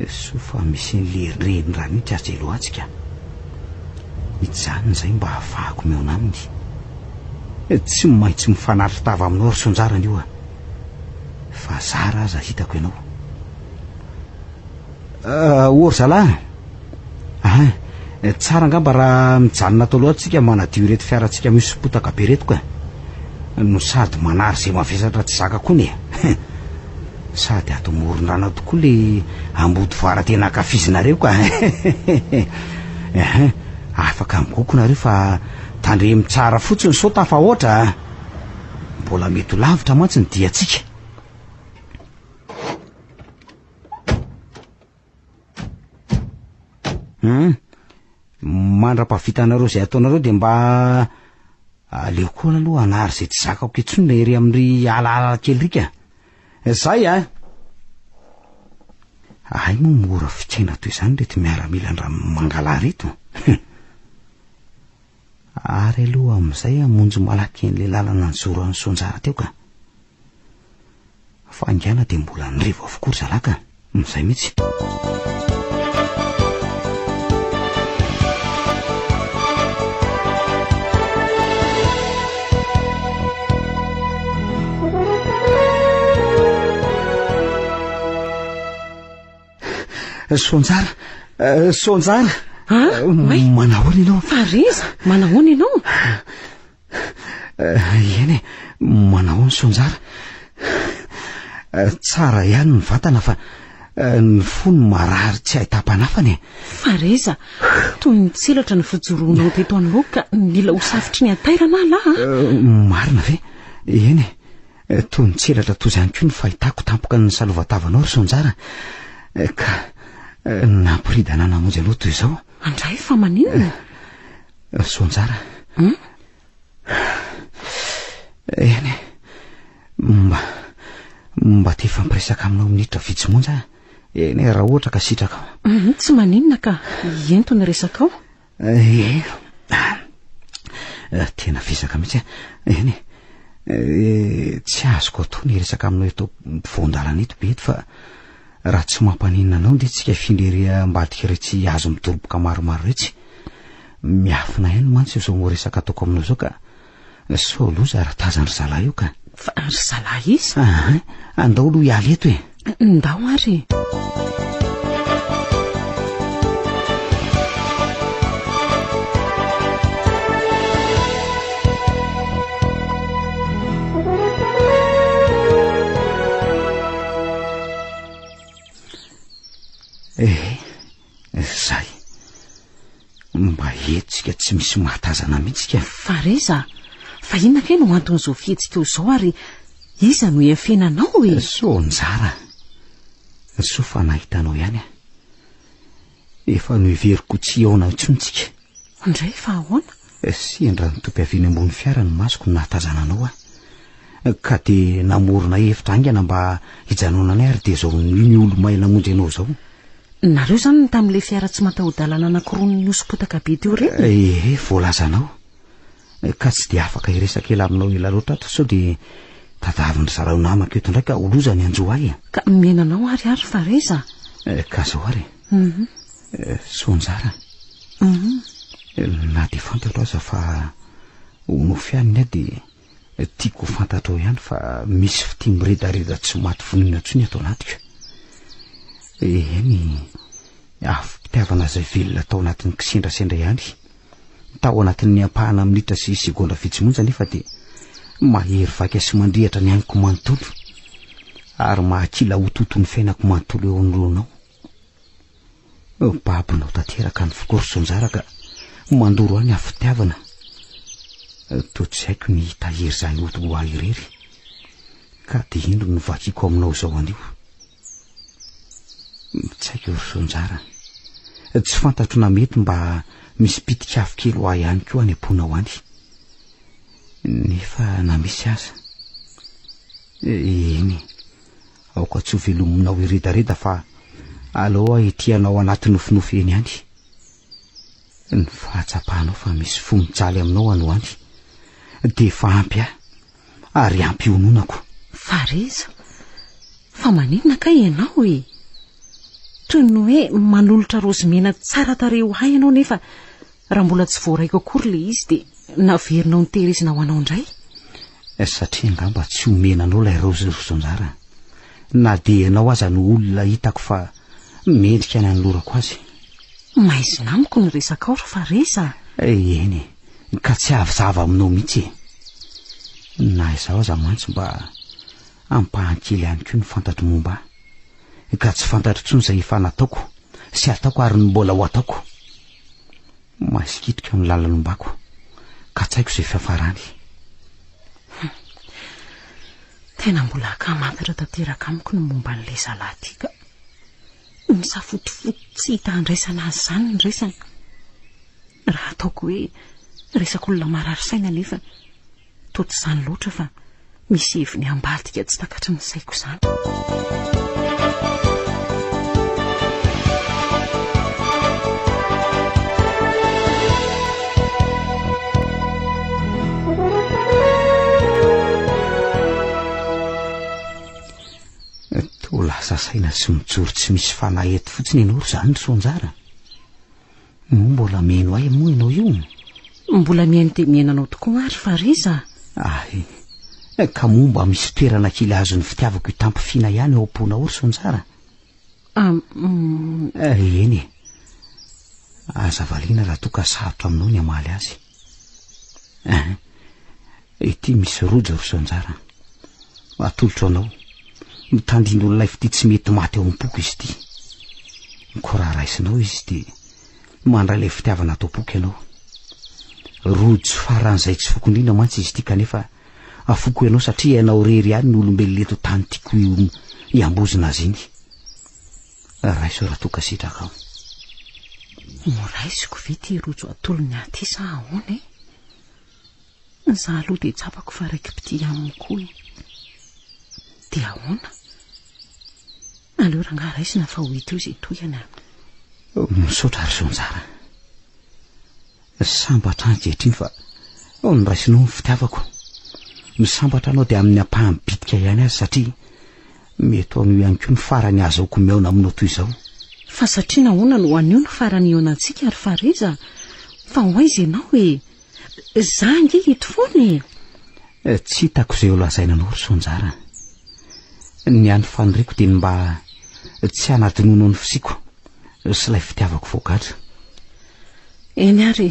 so fa misy n'le reny raha mihitsy aza elohantsika hijanona zay mba hahafahako meona aminy tsy maintsy mifanaritra tava aminao ry Sonjara io fa zara aza hitako ianao ory zalahy tsara angamba raha mijanona atao lohatsika manadio reto fiarantsika misy potaka be reto ka no sady manary zay mavesatra tsy zaka koa ny sady ato moron-drano tokoa le ambody vara tena akafizinareo ka afaka migoko nareo fa tandremy tsara fotsiny so tafa ohatra mbola mety ho lavitra mantsy ny diatsika mandra-pahavitanareo zay ataonareo dia mba aleo koa aloha anary zay tsy zakako itsony le ery amin'ry alaala kely rika zay ay moa mora fikaina toy izany reto miaramila ny raha mangala reto ary aloha amin'izay amonjo malaky n'le lalana ny zoro ny Sonjara teo ka fa angana dia mbola nyrevo avokoa ry zalaka amin'izay mihitsy Sonjara manahoana ianao fareza manahoana ianao eny manahoana Sonjara tsara ihany ny vatana fa ny fony marary tsy ahita-panafany fareza toy ny tselatra ny fijoroanao teto anao ka mila ho safitry ny atairana laha marina ve eny toy ny tselatra toy izany koa ny fahitako tampoka ny salovatavanao ry Sonjara ka nampiridana namonjy aloha toy izao andray fa maninona Sonjara eny mba te fampiresaka aminao minitra vitsimonja eny raha ohatra ka sitraka tsy maninona ka ento ny resakao tena fisaka mihitsy eny tsy azoko atao ny resaka aminao eto mpivoandalana eto be eto fa raha tsy mampaninina anao de tsika filery ambadika retsy azo midoroboka maromaro retsy miafina ihany mantsy zao resaka ataoko aminao zao ka so loza raha tazany zalahy io ka fa ry zalahy izy andao aloha hialy eto ndao ary zay mba etsika tsy misy mahatazana mihitsika fa reza fa inona ke no anton'izao fihetsika eo zao ary iza no efenanao so njara so fa nahitanao ihany efa no iveriko tsy eona intsontsika ndray fa ahoana sendra ny tompy aviny ambony fiara ny masoko nahatazananao ka de namorona hevitra angana mba hijanonanay ary de zao ny olo mahay namonjy anao zao nareo zany ny tamin'le fiara tsy mataho-dalana anankiroa ny osopotaka be teo reny voalazanao ka tsy de afaka iresaka ela aminao ela loatra ato sao de tadaviny zarao namako eto ndraika olozany anjo ahy ka menanao ary fa reza ka zao ary sonjara na de fantatro aza fa nofianiny de tiako fantatrao ihany fa misy fity miredareda tsy maty vonina ntsony atao anatika eny afim-pitiavana zay velona tao anatin'ny kisendrasendra ihany tao anatin'ny ampahana minitra sy segondra fitsimonja nefa de mahery vaika sy mandrehatra ny aniko manontolo ary mahakila hototo ny fiainako manontolo eo anoloanao babinao tanteraka ny fikorsonjara ka mandoro any afitiavana to tsy haiko ny tahery zany oto ahirery ka de ino ny vakiko aminao zao anio tsy haiko rosonjara tsy fantatro na mety mba misy pitikafo kely ho ahy ihany koa any amponao any nefa na misy aza eny aoka tsy ho velominao iredareda fa alao ahitianao anaty nofinofy eny any ny fahatsapahanao fa misy fomijaly aminao ano any de fa ampy ary ampy ononako fa reza fa maninona ka ianao toy ny hoe manolotra rozimena tsara tare ho hay ianao nefa raha mbola tsy voaraiko akory le izy de naverinao ny tehirizina ho anao indray satria angamba tsy omenanao lay rozonjara na de ianao aza no olona hitako fa mendrika any anolorako azy maizina amiko ny resaka aora fa reza eny ka tsy avizava aminao mihitsy na izao aza mantsy mba ampahankely ihany koa ny fantatro momba ka tsy fantatro tsony zay efa nataoko sy ataoko ary ny mbola ho ataoko masikitrika ny lalanombako ka tsy haiko zay fiafarany tena mbola akamantatra tanteraka amiko ny momba n'le zalahy ty ka misafotofoto tsy hita andraisana azy zany ny resany raha ataoko hoe resaka olona marary saina nefa toty zany loatra fa misy heviny ambadika tsy takatry ny saiko zany lasa saina sy mijoro tsy misy fanahety fotsiny ianao ry zany ry sonjara mbola meno ahy moa ianao io mbola mihaino de miainanao tokoa ary fa reza ka momba misy toerana kely azony fitiavako io tampifina ihany ao ampona ao ry sonjara eny aza valiana raha toka sarotra aminao ny amaly azy ety misy rojo ry sonjara atolotro anao mitandrina olonay fity tsy mety maty eo am-poko izy ty koraha raisinao izy de mandray lay fitiavana atao poky ianao rojo faran'izay tsy fokondrina mantsy izy ty kanefa afoko ianao satria ianao rery ihany ny olombelona eto tany tiako iambozina azy iny raiso raha toka sitraka ao moraisiko ve ty rojo atolony aty sa ahoana za aloha de tsapako fa raiky pity aminy koa de ahoana aleo ranga raisina fa ho hita eo zay toyana misaotra ry sonjara sambatra ankehitriny fa ny raisinao ny fitiavako. Misambatra anao dia amin'ny ampahany bitika ihany azy satria mety an'io ihany koa ny farany azaoko meona aminao toy izao. Fa satria nahoana no anio ny farany eo anantsika ary fareza fa ho aiza ianao hoe zangy eto foana e. Tsy hitako izay ho lazainanao ry Sonjara. Ny any faniriako dia mba tsy hanadinono ny fisiako sy ilay fitiavako voagatra. Eny ary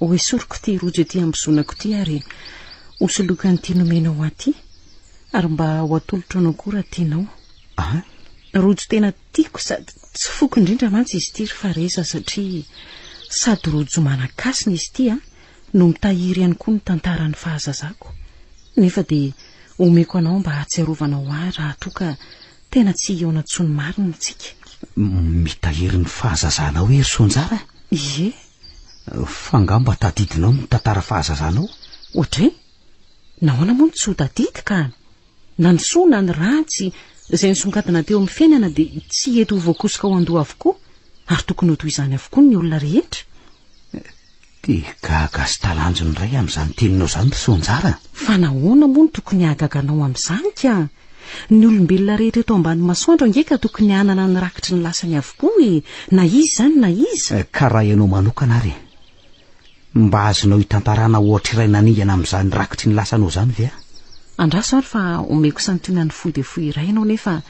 ho esoriko ty rojo ety ambizonako ty ary hosoloka nyty nomenao aty ary mba ho atolotra anao koa raha tianao. Rojo tena tiako sady tsy foko indrindra mantsy izy ty ry fareza satria sady rojo manakasina izy ty no mitahiry ihany koa ny tantaran'ny fahazazako. Nefa dia omeko anao mba hatsiarovanao ahy raha toa ka tena tsy eo anatsony marina tsika. Mitahiry ny fahazazanao ry Sonjara? Ie. Fa ngamba tadidinao ny tantara fahazazanao? Ohatray? Nahoana moa tsy ho tadidy ka? Na ny soa na ny ratsy izay nisongadina teo amin'ny fiainana dia tsy eto ho voakosika ao andoha avokoa ary tokony ho toy izany avokoa ny olona rehetra. Dia gaga sy talanjony iray amin'izany teninao izany ry Sonjara. Fa nahoana moa no tokony hagaganao amin'izany ka? Ny olombelona rehetra eto ambany masoandro angeka tokony hanana ny rakitry ny lasany avokoa na izy izany na izy. Ka raha ianao manokana ary mba azonao hitantarana ohatra iray naningana amin'izany rakitry ny lasanao izany ve? Andraso ary fa omeko santionany fohy dia fohy iray ianao nefa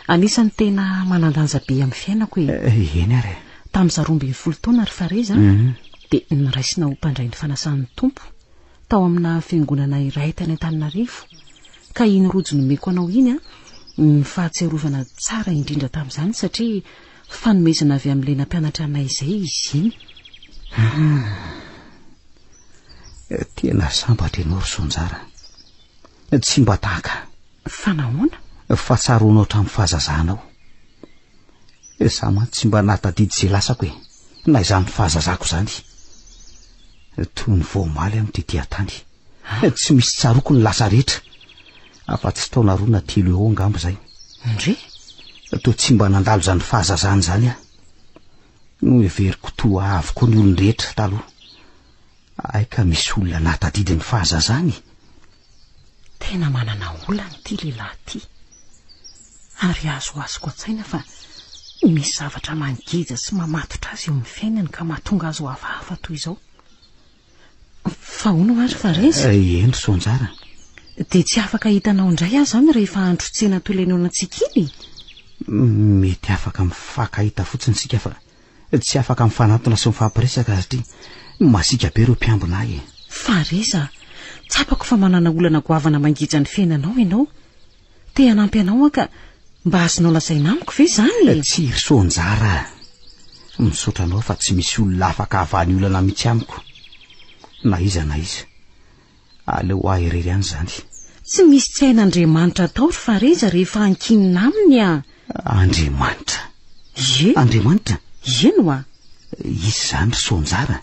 anisan'ny tena manandanja be amin'ny fiainako Eny ary. Tamin'izaho 12 taona ry fareza dia niraisina ho mpandray ny fanasan'ny tompo tao amina fiangonana iray tany Antananarivo. Ka iny rojo nomeko anao iny ny fahatsiarovana tsara indrindra tamin'izany satria fanomezana avy amin'ilay nampianatra anay izay izy iny. Tena sambatra ianao ry Sonjara. Tsy mba tahaka. Fa nahoana? Fa tsaroanao hatramin'ny fahazazanao. Izaho mantsy tsy mba natadidy izay lasako na izany fahazazako izany. Toy ny voamaly amin'ny tety-tany. Tsy misy tsaroko ny lasa rehetra. Afa-tsy taona 2 na 3 eo angamba izay. Ndre? Toa tsy mba nandalo izany fahazazana izany no heveriko toa avokoa ny olon rehetra taloha. Aika misy olona natadidy ny fahazazany. Tena manana olana ty lehilahy ty. Ary azo an-tsaina fa misy zavatra mangija sy mamatotra azy eo amin'ny fiainany ka mahatonga azy ho hafahafa toy izao. Fa hono ary fareza? Eny Sonjara. Dia tsy afaka hitanao indray azy zany rehefa andro tsena tolena antsika iny? Mety afaka mifankahita fotsiny sika fa tsy afaka mifanatona sy mifampiresaka satria masika be ireo mpiambina ahy. Fareza, tsapako fa manana olana goavana mangija ny fiainanao ianao. Te hanampy anao ka mba azonao lazaina amiko ve izany? Tsy ry Sonjara. Misaotra anao fa tsy misy olona afaka havany olana mihitsy amiko. Na iza na iza. Aleo ahy irery ihany izany. Tsy misy tsy hain'Andriamanitra atao ry fareza rehefa ankinina aminy Andriamanitra? Ie. Andriamanitra? Ino Izy izany ry Sonjara.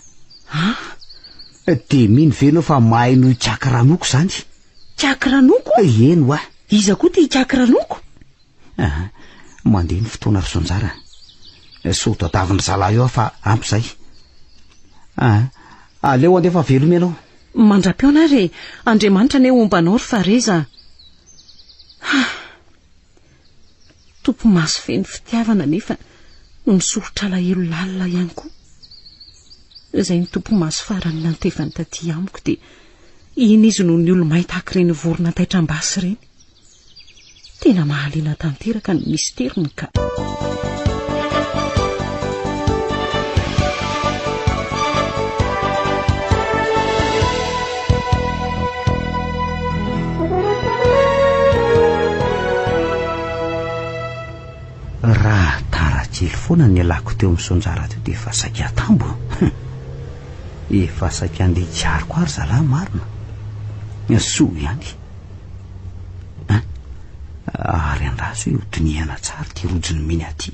Dia mino ve ianao fa mahay no hikiaka ranoko izany? Kiaka ranoko? Eno aho. Iza koa tia hikiaka ranoko? Mandeha ny fotoana ry Sonjara. So tadaviny zalahy eo fa ampy izay. Aleo andefa veloma ianao. Mandra-piona ary Andriamanitra ne ombanao ry fareza. Tompo maso feno fitiavana nefa misorotra alahelo lalina ihany koa. Izay ny tompo maso farany nantefany taty amiko dia iny izy no ny olomay tahaka ireny vorona taitram-basy ireny. Tena mahaliana tanteraka ny misteriny ka. Raha tarakely foana ny alako teo amin'ny Sonjara teo dia efa saika tambo. Efa saika andeha hiariko ary zalahy marina. Soa ihany. Ary andraso io dinihana tsara ty rojony miny aty.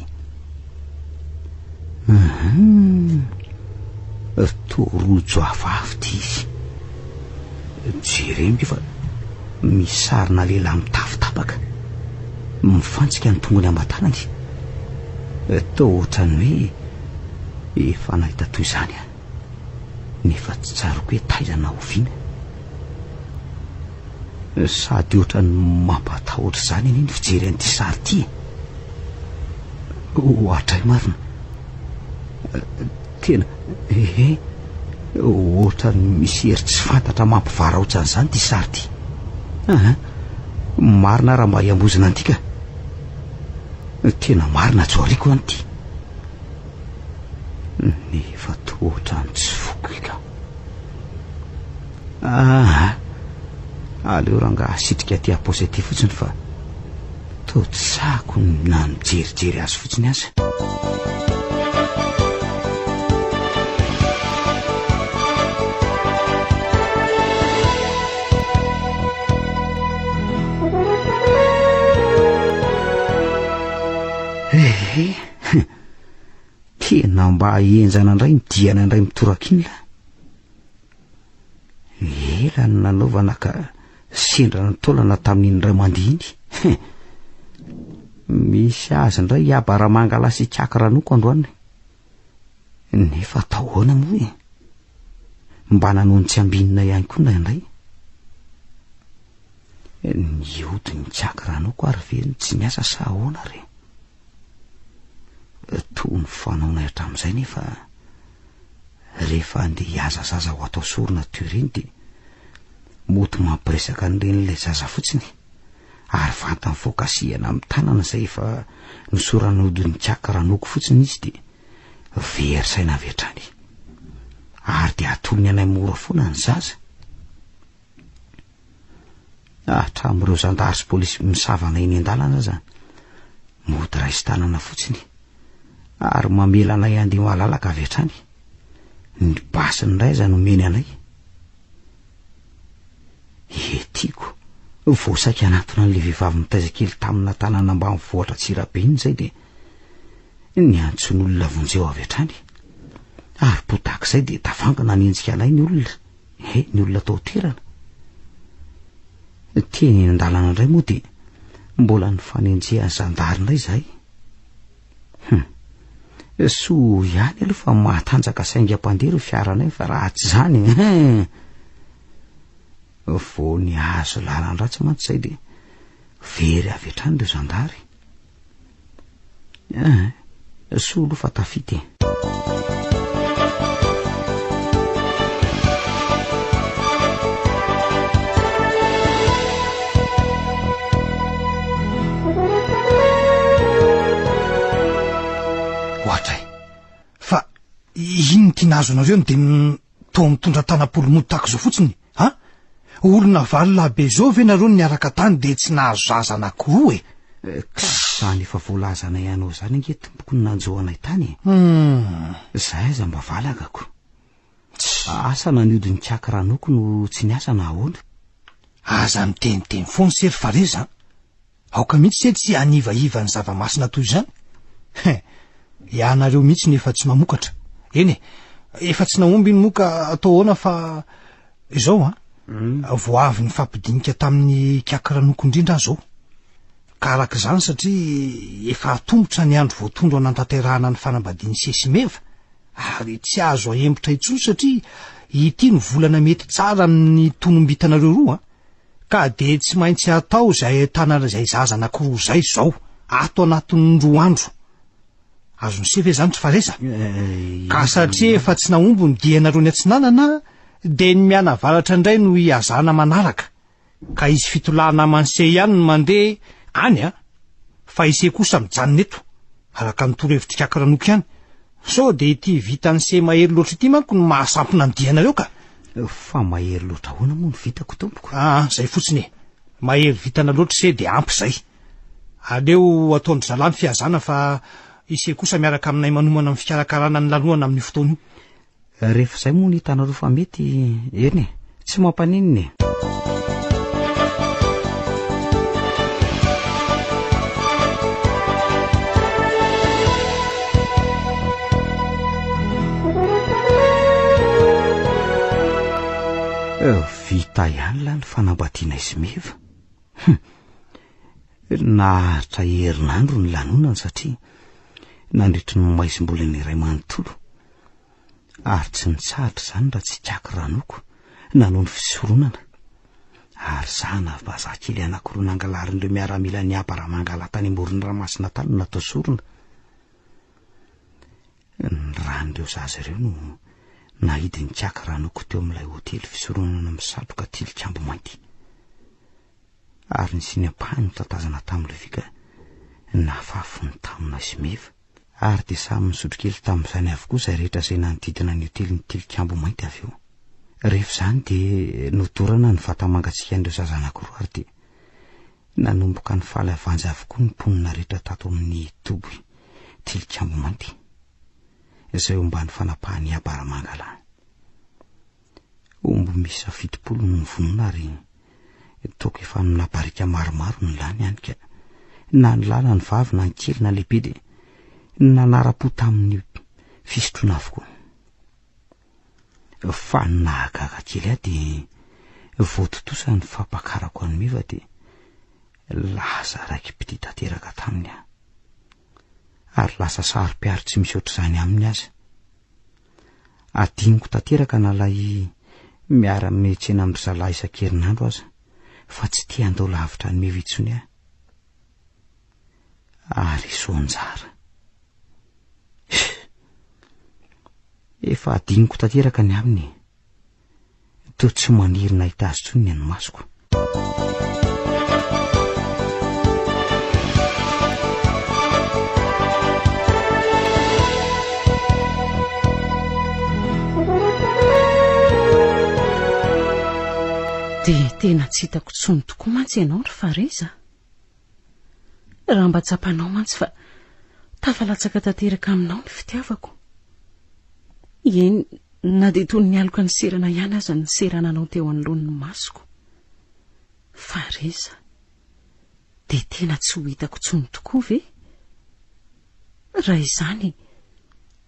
To rojo hafahafa ty izy. Jeremby fa misy sarina lehilahy mitafitapaka mifantsika ny tongony ambatanany. Tao ohatrany hoe efa nahita toy izany. nefa tsy tsaroko hoe taizana oviana sady ohatrany mampatahotra izany eny ny fijery an'ity sary ity ohatray marina tena ohatrany misy hery tsy fantatra mampivara ohatran'izany ty sary ity marina raha mba hiambozina antika tena marina joariko an'ity nefa tohatrany tsy fokika aleo raha nga sitrika ty aposity fotsiny fa to tsako na mijerijery azy fotsiny azy tena mba enjana indray midiana indray mitorakinla ela ny nanaovana ka sendrana ny taolana tamin'indray mandihiny misy azy indray iabara mangala sy kiaka ranoko androany nefa atahoana moa mba nanony tsy ambinina ihany koa indray niody ny kiaka ranoko ary velony tsy niasa sa ahoana re toy ny fanaona hatramin'izay nefa rehefa andeha hiaza zaza ho atao sorona teo ireny dia moty mampiresaka n'ireny zaza fotsiny ary vantany fokasihana amin'ny tanana izay efa nosoran'odiny kiaka ranoko fotsiny izy dia very saina avy hatrany ary dia atolony anay mora foana ny zaza hatramin'ireo zandary sy polisy misavana eny an-dalana aza mody raisy tanana fotsiny ary mamela anay andeha mahalalaka avy hatrany ny basiny indray aza nomeny anay tiako voasaika anatona an'le vehivavy mitaizakely tamina tanàna mba mivoatra tsirabe iny izay dia ny antson'olona vonjeo avy hatrany ary potak'izay dia tavangana nyenjika anay ny olona ny olona tao toerana teny eny an-dalana indray moa dia mbola ny fanenjehan'ny zandary indray izahay so ihany aloha fa mahatanjaka saingam-pandeha fiaranay fa raha tsy izany vo ny azo lalan-dratsy mantsy izay dia very avy hatrany ireo zandary so aloha fa tafity ohatray fa iny tiana azo anareo dia toa mitondra tanapolo mody tako zao fotsiny olona valona be zao ve nareo niaraka tany dia tsy nahazo zaza anankiroa zany efa voalazana ianao zany ange tompoko ny nanjoanay tany zay aza mba valakako asa naniody ny kiaka ranoko no tsy niasa na ahoana aza miteniteny foany sery fareza aoka mihitsy se tsy anivaiva ny zava-masina toy izany ianareo mihitsy nefa tsy mamokatra eny efa tsy naomby ny moka atao ahoana fa izao vo avy ny fampidinika tamin'ny kiaka ranoko indrindra zao ka arak'izany satria efa atombotra ny andro voatondro anantanterahana ny fanambadiany sesimeva ary tsy azo ahembotra intsony satria ity ny volana mety tsara amin'ny tonombitanareo roa ka de tsy maintsy atao izay tanana izay zaza anankiroa zay zao ato anatin'ny 2 andro azony se ve zany tsy fareza ka satria efa tsy naombo ny dianareo ny atsinanana de ny miana valatra indray no iazana manaraka ka izy fitolahana manse ihany ny mandeha any fa ise kosa mijanona eto araka nytorohevitra kiaka ranoko ihany so de ity vitany se mahery loatra ity manko no mahasampona ny dianareo ka fa mahery loatra ahoana moa ny vitako tompoko zay fotsiny mahery vitana loatra se de ampy zay aleo ataondry zalany fiazana fa ise kosa miaraka aminay manomana amin'ny fikarakarana ny lanoana amin'ny fotoana io rehefa izay moa ny hitanareo fa mety eny tsy mampanininy vita ihany la ny fanambadiana izy meva naharitra herinandro ny lanonana satria nandritry ny maizim-bolana iray manontolo ary tsy nitsahatra izany raha tsy kiaky ranoko nanao ny fisoronana. Ary zana vazaha kely anankiroa nangalarin'ireo miaramila ny Abaramangala tany amoron-dranomasina tany no natao sorona. Ny ran'ireo zaza ireo no nahidy ny kiaky ranoko teo amin'ilay hotely fisoronana misatroka tilikambo mainty. Ary ny siny-apahany no tatazana tamin'ilay vika nafafy ny tamina sy meva. Ary dia samy misotro kely tamin'izany avokoa izay rehetra izay nanodidina ny hotely ny tilikambo mainty avy eo. Rehefa izany dia nodorana ny vata mangatsiaka an'ireo zaza anankiroa ary dia nanomboka ny faly avanjy avokoa ny mponina rehetra tato amin'ny toby tilikambo mainty izay ombany fanapahan'ny Abaramangala. Omby misy 70 no vonona ary toka efa nabarika maromaro ny lany ihany ka na ny lala ny vavy na ny kely na lehibe dia nanara-po tamin'ny fisotroana avokoa. Fa nahagaga kely aho dia voatotosa ny fampakarako any meva dia lasa raiky piti tanteraka taminy aho ary lasa sary-piary tsy misy ohatr'izany aminy aza. Adiniko tanteraka nalay miara-mietsena amin'ny zalahy isan-kerinandro aza fa tsy tia andao lavitra ny meva intsony aho. Ary sonjara efa adiniko tanteraka ny aminy toa tsy maniry nahita azy tsony ny anymasoko. dia tena tsy hitako tsony tokoa mantsy ianao ry Fareza. Raha mba tsapanao mantsy fa tafalatsaka tanteraka aminao ny fitiavako. Eny, na dia toy ny aloka ny serana ihany aza ny serananao teo anoloan'ny masoko. Fareza, dia tena tsy ho hitako tsony tokoa ve? Raha izany,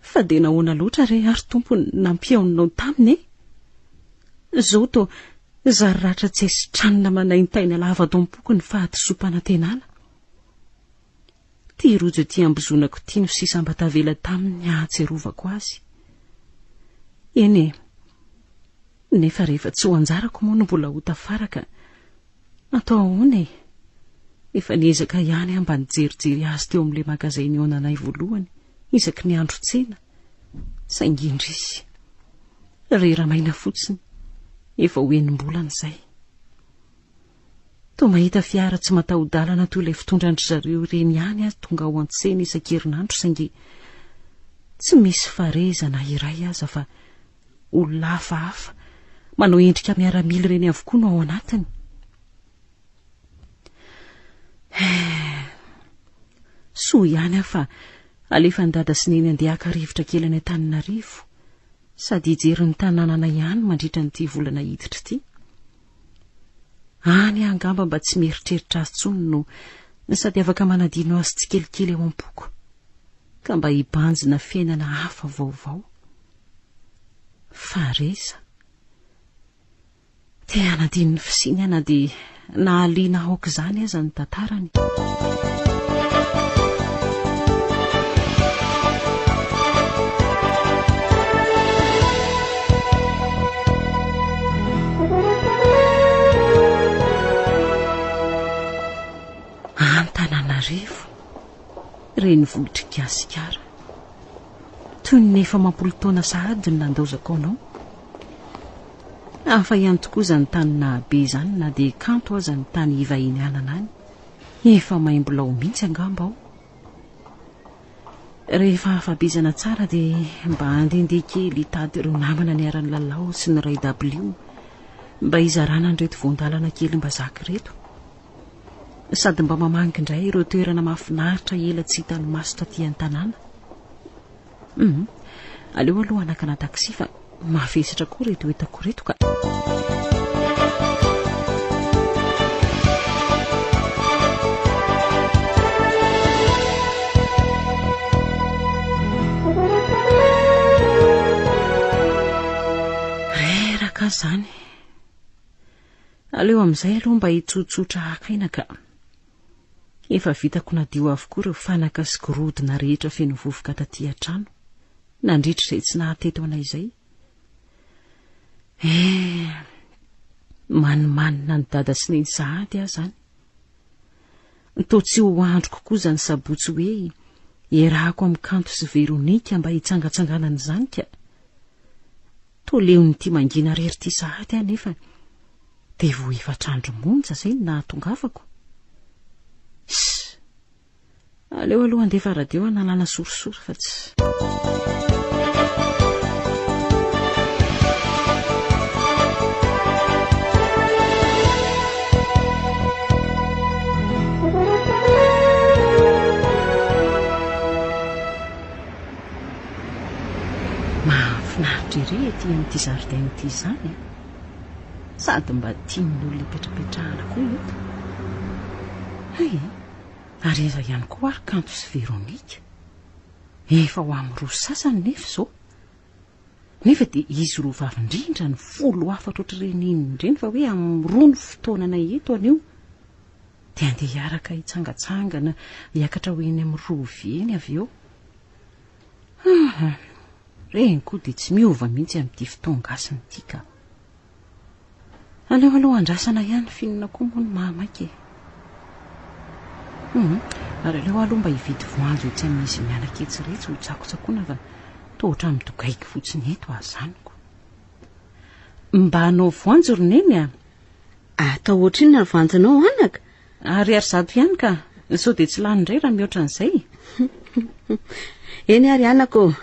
fa dia nahoana loatra re ary tompony nampiaoninao taminy e? Zao to zararatra tsy haisitranina manaintaina lava dompoky ny fahatosopana tenala. Ty rojo ty ambozonako ty no sisa mba tavela taminy ahatserovako azy. Eny, nefa rehefa tsy ho anjarako moa no mbola ho tafaraka. Atao ahoana e? Efa niezaka ihany aho mba nijerijery azy teo amin'ilay magazay ny onanay voalohany, isaky ny andro tsena. Saingy indrisy. Rera maina fotsiny, efa ho enim-bolana izay. Toa mahita fiara tsy mataho-dalana toy ilay fitondran'ry zareo ireny ihany aho tonga ao an-tsena isan-kerinandro saingy tsy misy farezana iray aza fa olona hafahafa manao endrika miaramila ireny avokoa no ao anatiny. Soa ihany aho fa alefa ny dada sy neny andeha haka-rivotra kely any Antananarivo sady hijery ny tanànana ihany mandritra nyity volana hiditra ity. Any angamba mba tsy mieritreritra azy tsony no sady afaka manadino azy tsikelikely eo am-poko ka mba hibanjina fiainana hafa vaovao. Fareza, te hanadino ny fisiny ana dia nahaliana aoka izany aza ny tantarany. Antananarivo, reny vohitra gasikara. Toy ny efa mampolo taona sahady ny nandaozako anao. Hafa ihany tokoa izany tany nahabe izany na dia kanto aza ny tany ivahiny anana any. Efa maimbolao mihitsy angamba aho. Rehefa afabezana tsara dia mba handehandeha kely hitady ireo namana ny aran'ny lalao sy ny Ray W mba hizarana an'ireto voandalana kely mba zaka reto. Sady mba mamangy indray ireo toerana mahafinaritra ela tsy hitan'ny maso taty an-tanàna. Aleo aloha anakana taksi fa mavesatra koa reto entako reto ka. Reraka izany. Aleo amin'izay aloha mba hitsotsotra hakaina ka. Efa vitako nadio avokoa ireo fanaka sy gorodona rehetra feno vovoka taty an-trano. nandritra izay tsy nahateto anay izay. Manimanina ny dada sy ny sahady aho zany. Toa tsy ho andro kokoa zany sabotsy hoe iarahako amin'ny Kanto sy Veronika mba hitsangatsanganana izany ka. Toa leon'ny ity mangina rery ity sahady aho nefa dia vo efatr'andro monja izay no nahatongavako. Aleo aloha andefa radio analana sorisory fa tsy. Mahafinaritra ery ety amin'ity zaridaina ity izany. Sady mba tian'ny olona ipetrapetrahana koa eto. Ary eza ihany koa ary Kanto sy Veronika. Efa ho amin'ny roa sasany nefa izao. Nefa dia izy roa vavindrindra ny 14 ohatr'ireny indreny fa hoe amin'ny roa ny fotoanana eto anio. Dia andeha hiaraka hitsangatsangana hiakatra ho eny amin'ny Rovy eny avy eo. Reny koa dia tsy miova mihitsy amin'ity fotoangasiny ity ka. Aleo aloha andrasana ihany finina koa moa ny mamaiky. Ary aleo aloha mba hividy voanjo etsy amin'izy mianaketsiretsy ho tsakotsakoana fa toa ohatran'ny dogaiky fotsiny eto ahazaniko. Mba hanao voanjo roneny a? Atao ohatrinona ny voanjonao anaka? Ary zato ihany ka, sao dia tsy lany indray raha mihoatra an'izay. Eny ary anako,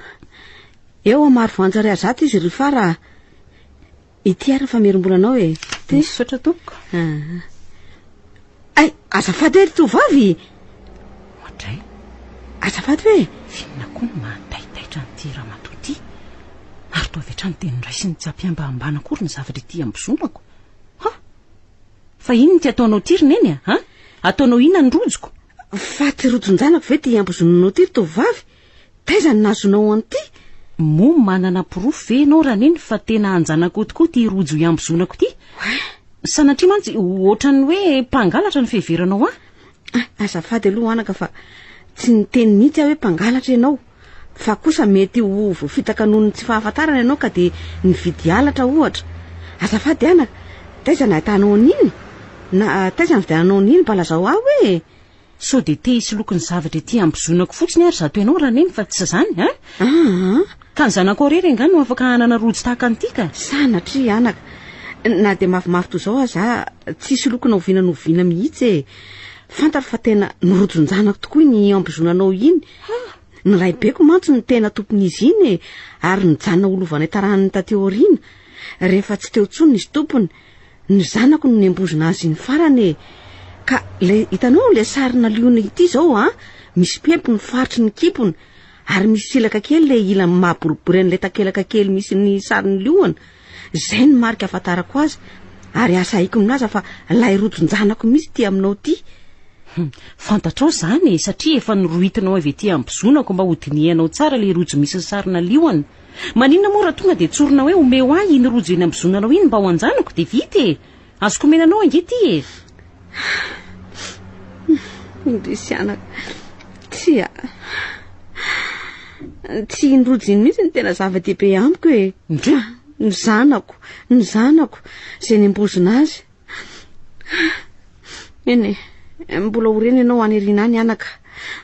eo amaro voanjo ary zato izy rehefa raha ity ary famerim-bolanao e. Misaotra tompoko. Ay, azafady ery tovavy. Ohatray. Azafady hoe finina koa no mahataitaitra n'ity ramatoa ity. Ary toa avy hatrany teny indray sy ny tsy ampiambambana akory ny zavatra ity ambozonako. Fa ino ty ataonao ty roneny a? Ataonao ina ny rojoko? Fa ty rojonjanako ve ty ambozonanao ty tovavy? Taiza ny nazonao an'ity? Mo manana pirofo ve ianao raneny fa tena anjanako tokoa ty rojo iambozonako ty? Sanatria mantsy ohatran'ny hoe mpangalatra ny fiheveranao azafady aloha anaka fa tsy niteny mihitsy aho hoe mpangalatra ianao. Fa kosa mety ho voafitaka noho ny tsy fahafantarana ianao ka dia nividy halatra ohatra. Azafady anaka, taiza nahitanao an'iny? Na taiza nividiananao an'iny mba lazao aho hoe? Sao dia te hisy lokon'ny zavatra ety ambozonako fotsiny ary zato ianao raneny fa tsy zany Ka ny zanako rery angano no afaka hanana rojo tahaka an'ity ka. Sanatria anaka, na dia mafimafy toy izao aza tsisy lokona oviana mihitsy fantatra fa tena nirojonjanako tokoa ny ambozonanao iny. Ny raibeko mantsy ny tena tompon'izy iny ary nijanona olovanay taranany taty aoriana. Rehefa tsy teo tsony izy tompony, ny zanako no niambozona azy ny farany ka hitanao le sarina liona ity izao misy pempo ny faritry ny kipony ary misy silaka kely le ilany mahaboribory an'ilay takelaka kely misy ny sariny liona. Zay ny marika afantarako azy ary asa haiko minazy fa lay rojonjanako misy ty aminao ty. Fantatrao zany satria efa nirohitinao avy ety ambozonako mba ho dinihanao tsara le rojo misy sarina liona. Maninona moa raha tonga dia tsorina hoe omeo ahy iny rojo eny ambozonanao iny mba ho anjanako dia vita azoko menanao angety Indrisy anaka, tsy iny rojo iny mihitsy ny tena zava-dehibe amiko Ny zanako izay niambozona azy. Eny, mbola horeny ianao anirina any anaka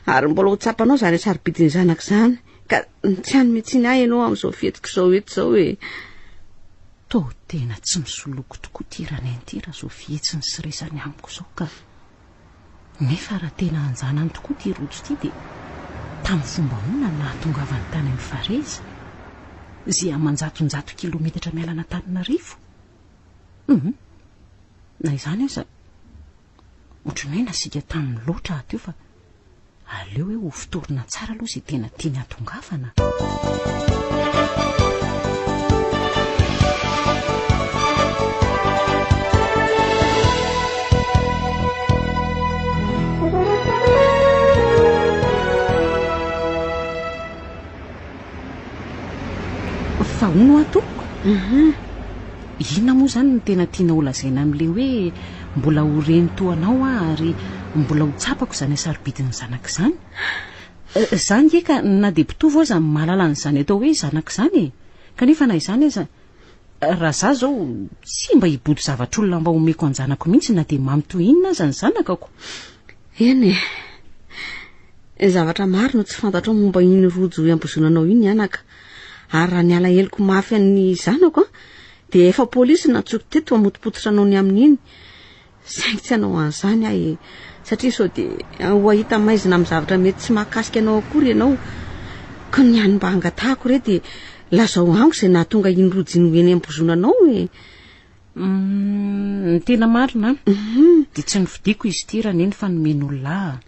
ary mbola ho tsapanao zany sarobidiny zanaka izany ka tsy hanymetsiny ahy ianao amin'izao fetiko izao eto izao Toa tena tsy misoloko tokoa ty ranenty raha zao fihetsiny sy resany amiko izao ka. Nefa raha tena anjanany tokoa ty rojo ty dia tamin'ny fomba hoana nahatongavany tany amin'ny Fareza izay amanjatonjato kilometatra mialana Antananarivo. Na izany aza ohatrany hoe nasiaka tamin'ny loatra ato fa aleo hoe ho fitorina tsara aloha izay tena tiany hatongavana. Fa hono atoko. Inona moa zany no tena tiana ho lazaina amin'ilay hoe mbola ho reny toanao ary mbola ho tsapako izany sarobidiny zanaka izany? Zany eka na de mpitovy ao zany mahalala an'izany atao hoe zanaka izany kanefa na izany aza raha za zao tsy mba hibodo zavatr'olona mba homeko anjanako mihitsy na de mamitoy inona aza ny zanakako. Eny zavatra maro no tsy fantatro momba iny rojo iambozonanao iny anaka ary raha ny ala heliko mafy an'ny zanako de efa polisy natsoky teto amotipototra anao ny amin'iny saingy tsy anao an'izany ahy satria sao de ho ahita maizina amin'ny zavatra mety tsy mahakasika anao akory ianao ka ny any mba angatahako re de lazao amiko izay nahatonga iny rojo iny eny ambozonanao ny tena marina de tsy nividiko izy ty raha neny fa nomen'olona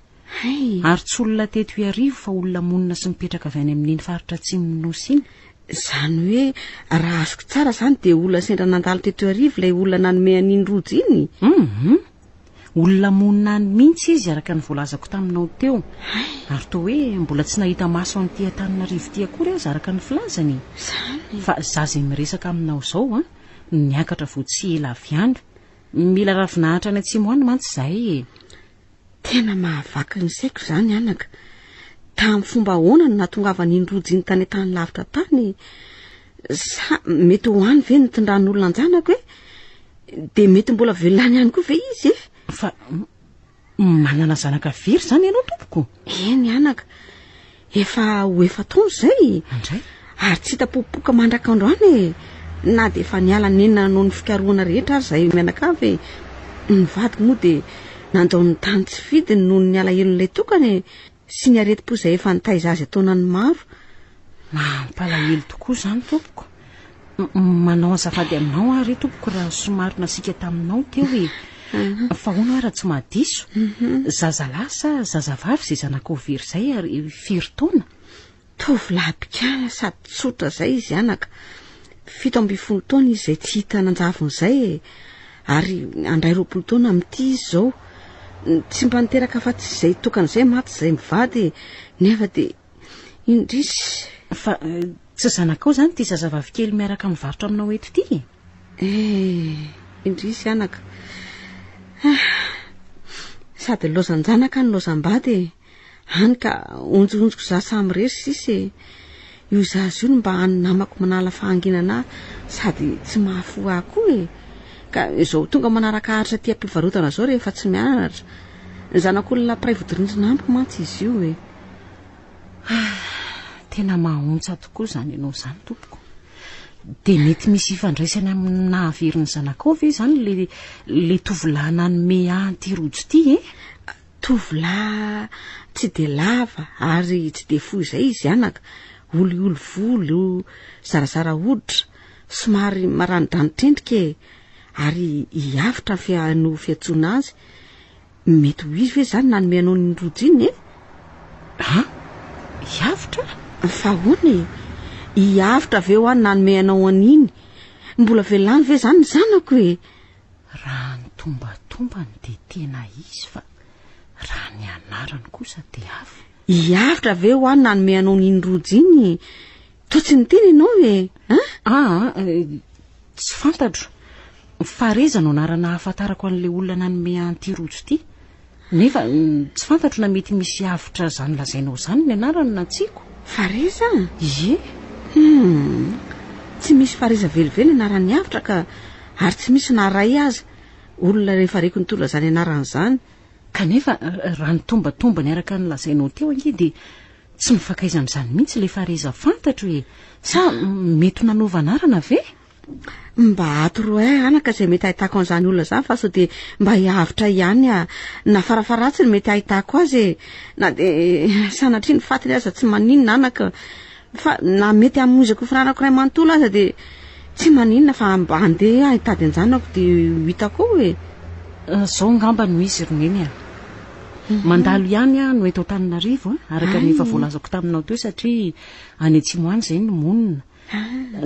ary tsy olona teto iarivo fa olona monina sy mipetraka avy any amin'iny faritra Atsimon'Nosy iny. Zany hoe raha azoko tsara zany de olona sendra nandalo teto arivo ilay olona nanome an'iny rojo iny. Olona monina any mihitsy izy araka ny voalazako taminao teo ary toa hoe mbola tsy nahita maso an'ity Antananarivo ty akory aza araka ny filazany fa za zay miresaka aminao zao niakatra vao tsy ela avy andro mila ravinahitra any Atsimo any mantsy zahay. Tena mahavaky ny saiko zany anaka tamin'ny fomba ahoana no nahatongavany iny rojo iny tany tany lavitra tany sa mety ho any ve nitondran'olona anjanako de mety mbola velany ihany koa ve izy fa manana zanaka very zany ianao tompoko. Eny anaka efa ho efa taona zay ary tsy hita popoka mandraka androany na de efa niala nenina noho ny fikarohana rehetra azy zay mianakavy ny vadiko moa de nandao ny tany tsy vidiny noho ny alahelo tokany sy ny areti-po izay efa nitaiza azy ataonany maro. Mampalahelo tokoa zany tompoko. Manao azafady aminao ary tompoko raha somary nasika taminao teo fa hono raha tsy mahadiso zazalahy sa zazavavy izay zanako very zay ary firy taona. Tovolahy bikana sady tsotra zay izy anaka 17 taona izy zay tsy hita nanjavin'izay ary andray 20 taona amin'ity izy zao tsy mba niteraka fa tsy izay tokan'izay maty izay mivady nefa de indrisy fa tsy zanakao zany ty zazavavy kely miaraka mivarotra aminao eto ty. Indrisy anaka sady lozanjanaka ny lozambady hany ka onjonjoko za samy resy sisy io zazy io no mba hany namako manala fahanginana sady tsy mahafo ahy koa ka izao tonga manaraka ahatra ty ampivarotana zao rehefa tsy mianatra zanak'olona piray vodirindrina amiko mantsy izy io tena mahontsa tokoa zany ianao zany tompoko. De mety misy ifandraisany amin'ny nahaverin'ny zanakao ve zany le tovolahy nanome anty rojo ty tovolahy tsy de lava ary tsy de fohy izay izy anaka oliolo volo zarazara hoditra somary maranidranitendrika ary hiavitra no fiantsoana azy mety ho izy ve zany nanome anao ny rojo iny hiavitra fa hoany hiavitra ve ho any nanome anao an'iny mbola velany ve zany ny zanako raha ny tombatombany de tena izy fa raha ny anarany kosa de hafa hiavitra ve ho any nanome anao n'iny rojo iny to tsy niteny ianao tsy fantatro fareza no anarana hahafantarako an'le olona nanome anty rojo ty nefa tsy fantatro na mety misy havitra zany lazainao zany ny anarany na tsiko. Fareza tsy misy fareza velively anarany havitra ka ary tsy misy naray aza olona rehefa reko nitondra zany anarany zany kanefa raha ny tombatomba ny araka ny lazainao teo ange de tsy mifakaiza amin'izany mihitsy le fareza fantatro sa mety nanova anarana ve mba atoro anaka izay mety ahitako an'izany olona zany fa sao de mba hiavitra ihany na farafaratsy ny mety ahitako azy na de sanatria ny fatiny aza tsy maninona anaka fa na mety hamonjako firanako ray manontolo aza de tsy maninona fa mba andeha ahitady anjanako de hitako zao ngamba no izy roneny mandalo ihany no eto Antananarivo araka ny efa voalazako taminao teo satria any Atsimo any zay no monina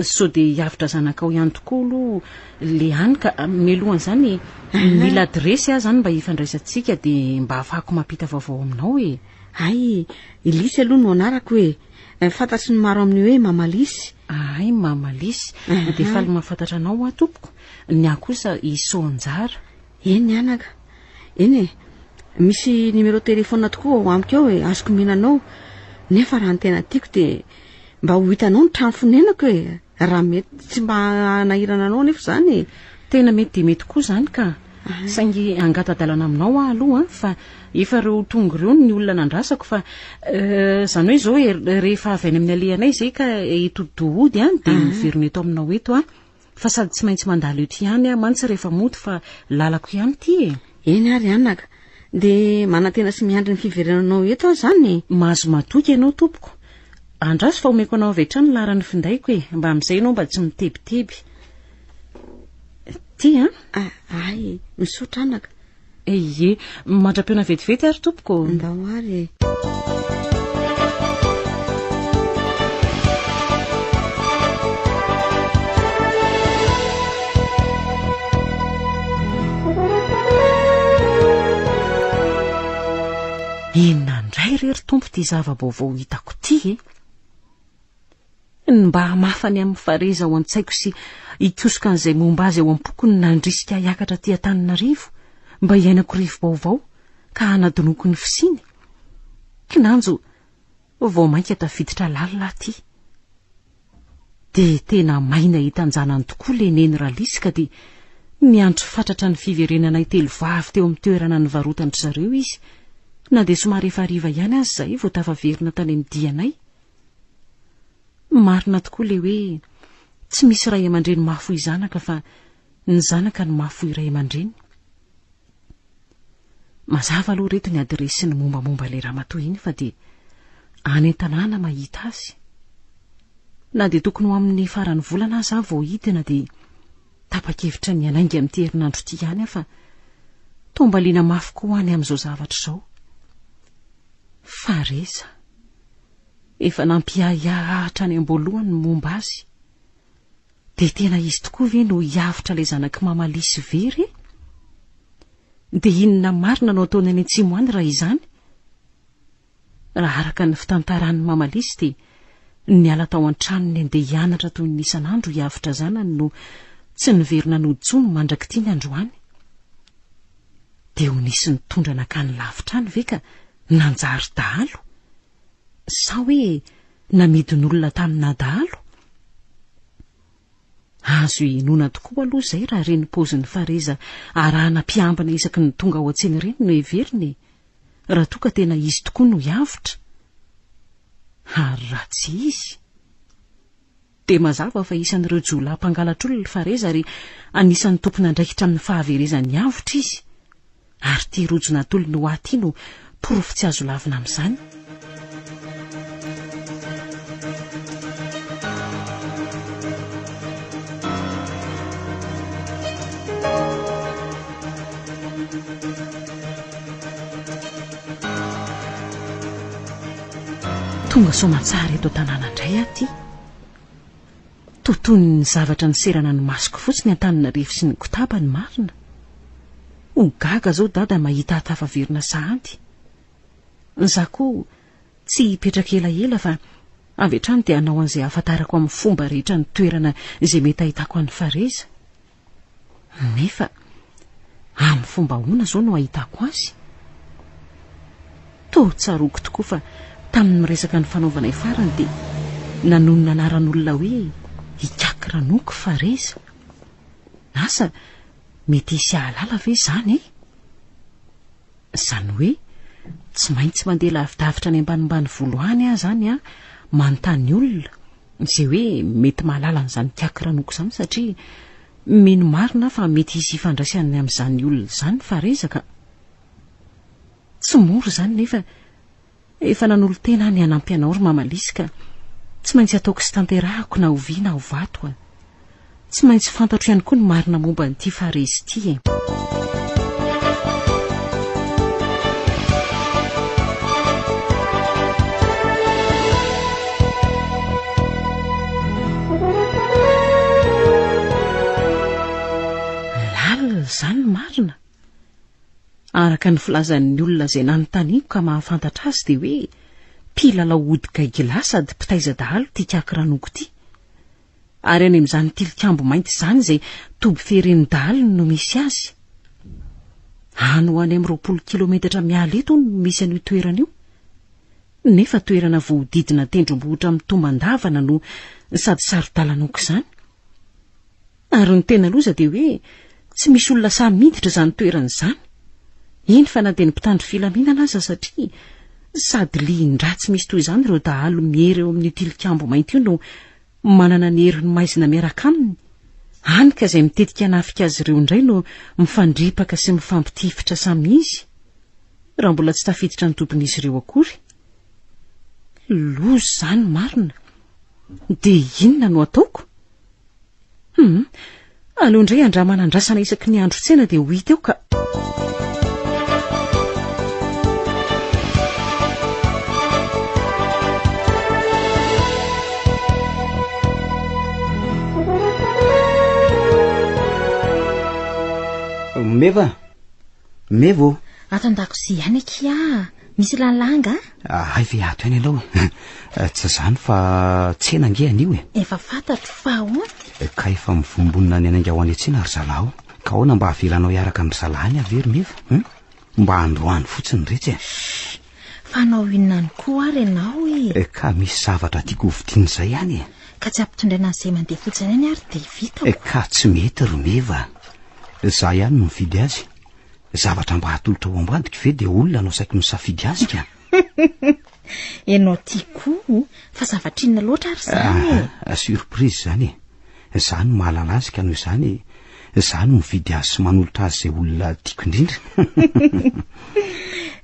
so de hiavitra zanakao ihany tokoa aloha le any ka melohan'izany mila adresy ahy zany mba hifandraisantsika de mba ahafahako mampita vaovao aminao ay Elisy aloha no anarako fantatry ny maro amin'ny hoe Mamalisy Mamalisy de faly mahafantatra anao tompoko ny akosa Isonjara eny anaka misy numéro téléphone tokoa amiko ao azoko menanao nefa raha ny tena tiako de mba ho hitanao ny trano fonenako hoe raha mety tsy mba nahirana anao nefa zany. Tena mety mety koa zany ka saingy angatadalana aminao aloha fa efa reo tonga reo ny olona nandrasako fa zany hoe zao rehefa avy any amin'ny alehanay zay ka etodohody de miverina eto aminao eto fa sady tsy maintsy mandalo eto ihany mantsy rehefa moto fa lalako ihany ty eny ary anaka de manantena sy miandry ny fiverenanao eto zany mahazo matoky ianao tompoko andraso fa omeko anao avy hatrany laran'ny findaiko mba amin'izay ianao mba tsy mitebiteby ty ay misotra anaka ye mandra-piona vetivety ary tompoko ndao ary inona ndray rery tompo ty zava-baovao hitako ty mba mafany amin'ny fareza ao an-tsaiko sy ikosoka an'izay momba azy ao am-pokony nandrisika hiakatra ty Antananarivo mba hiainako rivo vaovao ka hanadinoko ny fisiny kinanjo vao mainka tafiditra lalina ty de tena maina hitanjanany tokoa le neny ralisika de niantro fatratra ny fiverenanay telo vavy teo amin'ny toerana ny varotandry zareo izy na de somary efa hariva ihany azy zay vao tafaverina tany amin'ny dianay marina tokoa le hoe tsy misy ray aman-dreny mahafoy zanaka fa ny zanaka ny mahafoy ray aman-dreny mazava aloha reto ny adresy ny mombamomba le ramatoa iny fa de any an-tanàna mahita azy na de tokony ho amin'ny farany volana azy vao hitana de tapa-kevitra ny anaingy amin'ity herinandro ty ihany fa tombaliana mafy koa any amin'izao zavatra izao fareza efa nampiahiahy hatrany am-boalohany momba azy de tena izy tokoa ve no hiavitra le zanaky mamalisy very de inona marina no ataony any an-tsimo any raha izany raha araka ny fitantarany mamalisy de niala tao an-tranony andeha hianatra toy ny isan'andro hiavitra zanany no tsy niverina noditsony mandraky tiany androany de ho nisy nitondra nakany lavitra any ve ka nanjary dahalo sa hoe namidin'olona tamina dahalo azo inona tokoa aloha zay raha reny poziny fareza arahana mpiambana isaky ny tonga ao an-tsena reny no heveriny raha toa ka tena izy tokoa no hiavitra ary raha tsy izy de mazava fa isan'ireo jola mpangalatra olona fareza ary anisan'ny tompona andraikitra amin'ny fahaverezan'ny avitra izy ary ty rojona tolo no aty no porofo tsy azo lavina amin'izany tonga soamantsara eto tanàna indray aty tontony ny zavatra ny serana ny masoko fotsiny Antananarivo sy ny Kotaba ny marina ho gaga zao dada mahita hatafaverina sahanty nzako tsy hipetraka elaela fa avy hatrany dia hanao an'izay ahafantarako amin'ny fomba rehetra ny toerana izay mety ahitako an'ny fareza nefa amin'ny fomba hoana zao no ahitako azy to tsaroko tokoa fa tamin'ny miresaka ny fanaovanay farany dia nanonona anaran'olona hoe hikakranoko fareza asa mety hisy ahalala ve zany zany hoe tsy maintsy mandeha lavidavitra any ambanimbany voalohany zany manontany olona izay hoe mety mahalala n'izany kakranoko zany satria mino marina fa mety hisy ifandraisany amin'izany olona zany farezaka tsy moro zany nefa efa nanolo tena ny anampy anao ry mamalisy ka tsy maintsy ataoko sy tanterahako na oviana ho vato tsy maintsy fantatro ihany koa ny marina momba n'ity farezy ity lalina zany marina araka ny filazan'ny olona izay nanontaniako ka mahafantatra azy dia hoe mpilalao odika gila sady mpitaiza dahalo tia kakranoko ity ary any amin'izany tilikambo mainty izany izay toby feren'ny dahalo no misy azy any ho any amin'ny 20 kilometatra miala eto no misy an'io toerana io nefa toerana voadidina tendrombohitra mitomban-davana no sady sarotalanoko izany. Ary ny tena loza dia hoe tsy misy olona samy miditra izany toerana izany. Iny fa na dia ny mpitandro filaminana aza satria sady lian-dratsy misy toy izany ireo dahalo miery eo amin'ny tilikambo mainty io no manana ny herin'ny maizina miaraka aminy. Anika izay mitetika nafika azy ireo indray no mifandripaka sy mifampitifitra samy izy, raha mbola tsy tafiditra ny tompon'izy ireo akory. Loza izany marina. Dia inona no ataoko? Aleo indray andramana andrasana isaky ny andro tsena dia ho hita eo ka. Mevo ato an-dakozia ihany akia misy lalanga ay ve ato any ianao tsy zany fa tsena ange anio efa fantatro fa ahoana ka efa mivombonina ny anainga ho any an-tsena ry zalaho ka ahoana mba havelanao iaraka amin'ny zalahany avery Mevo mba androany fotsiny rehetra fanao inona ny koa ary ianao ka misy zavatra tiako hovidiana izay ihany ka tsy ampitondraina an'izay mandeha fotsiny any ary dia vita ka tsy mety ry Meva. Za ihany no mividy azy. Zavatra mba hatolotra ao ambadika ve dia olona no saiko misafidy azy ka. Ianao tiako fa zavatra inona loatra ary izany surprise izany. Za no mahalala azy ka noho izany za no mividy azy sy manolotra azy izay olona tiako indrindra.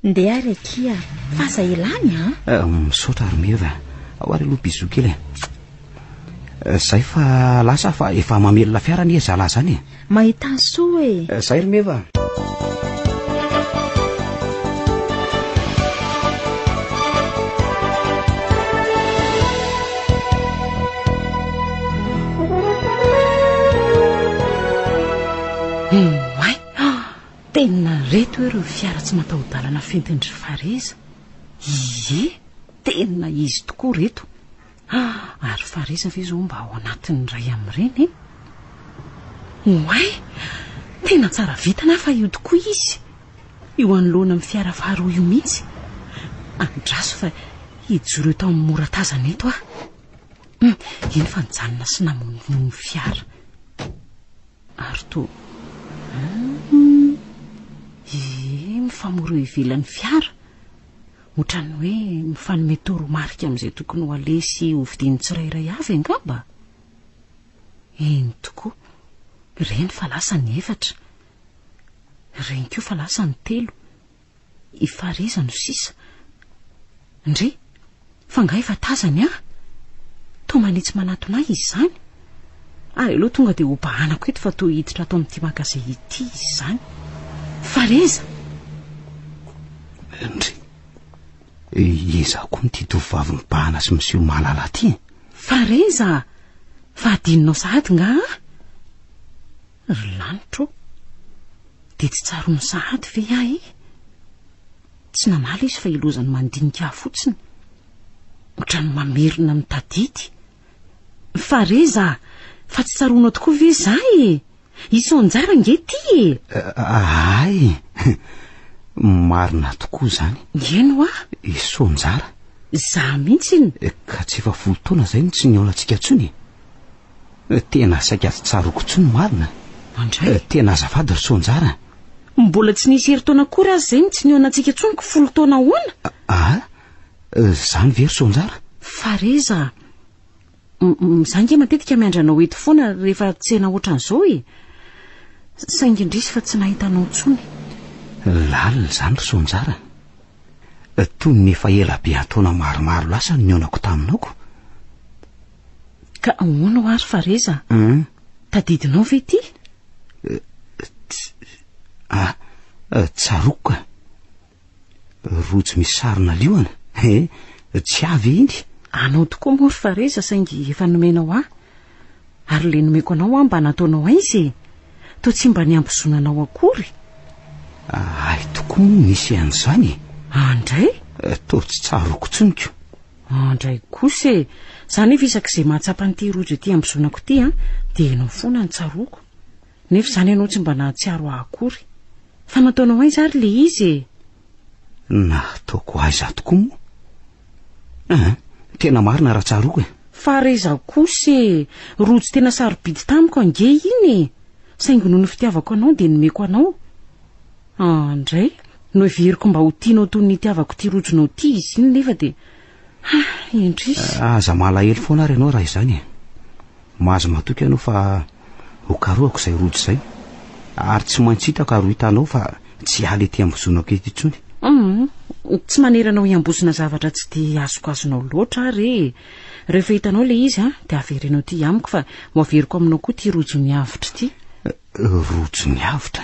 Ndeha ary akia fa za ilany misaotra ry Meva. Ao ary aloha bizo kely zay fa lasa fa efa mamelona fiara ny zala zany mahita ny soa zay ry Meva. Tena reto ireo fiara tsy mataho-dalana fentindry Fareza. Ie, tena izy tokoa reto. Ary Fareza ve zao mba ao anatin'ny ray amin'ireny Oay, tena tsara vitana fa io tokoa izy. Io anoloana amin'ny fiara faharoa io mihitsy. Andraso fa hijoro tao amin'ny moratazana eto iny fa nijanona sy namonony fiara. Ary to mifamoro ivelan'ny fiara. Ohatrany hoe mifanome toromarika amin'izay tokony ho alesy hovidiany tsirairay avy angamba. Eny tokoa. Ireny fa lasa ny 4. Ireny koa fa lasa ny 3. I Fareza no sisa. Ndre, fa nga efa tazany to manitsy manatona izy izany. Ary aloha tonga dia ho bahanako eto fa to hiditra ato amin'ity magazay ity izy izany. Fareza. Ndre, ezako n'ity tovovavy mibahana sy miseho mahalala ty. Fareza, fa adinonao sahady nga ry lanitro. Dia tsy tsaro ny sahady ve tsy namala izy fa ilozany mandinika fotsiny. Ohatrany mamerina mitadidy. Fareza, fa tsy tsaronao tokoa ve zay isonjara nge ty ay marina tokoa zany. Eno isonjara za mihitsy ka tsy efa 10 taona zay no tsy niaonantsika tsony. Tena saika tsy tsaroko tsony marina. Andray tena azafady ry sonjara. Mbola tsy nisy herintaona akory azy zay tsy niaonantsika tsony ko 10 taona ahoana. Zany ve ry sonjara? Fareza, zange matetika miandranao eto foana rehefa tsena ohatran'izao saingy indrisy fa tsy nahitanao tsony. Lalina zany ry sonjara. Toy ny efa ela be ataona maromaro lasa niaonako taminao. Ka ahoana ho ary Fareza? Tadidinao ve ty? Tsaroko rojo misy sarina liona. Tsy avy iny. Anao tokoa moa ry Fareza saingy efa nomenao ary le nomeko anao mba nataonao aizy to tsy mba niambozonanao akory. Ay tokoa moa nisy an'izany. Andray to tsy tsaroko tsoniko. Andray kosa zany efa isak'izay mahatsapa n'ity rojo ity ambozonako ity dia enao foana ny tsaroko. Nefa zany ianao tsy mba nahatsiaro akory. Fa nataonao aiza ary le izy nataoko aiza tokoa moa. tena marina raha tsaroko e. Fa reza kosa rojo tena sarobidy tamiko ange iny saingy noho ny fitiavako anao dia nomeko anao. Andray no veriko mba ho tianao toy ny tiavako ty rojonao ty izy iny nefa dia indrisy aza malahelo foana ary ianao raha izany e. Mahazo matoky ianao fa hokaroako izay rojo izay ary tsy maintsy hitako ary ho hitanao fa tsy haly ety ambozonako eto intsony. Tsy maneranao hiambozona zavatra tsy dia azoko azonao loatra ary rehefa hitanao le izy dia averenao ty amiko fa ho averiko aminao koa ty rojo ny avitra ty. Rojo ny avitra?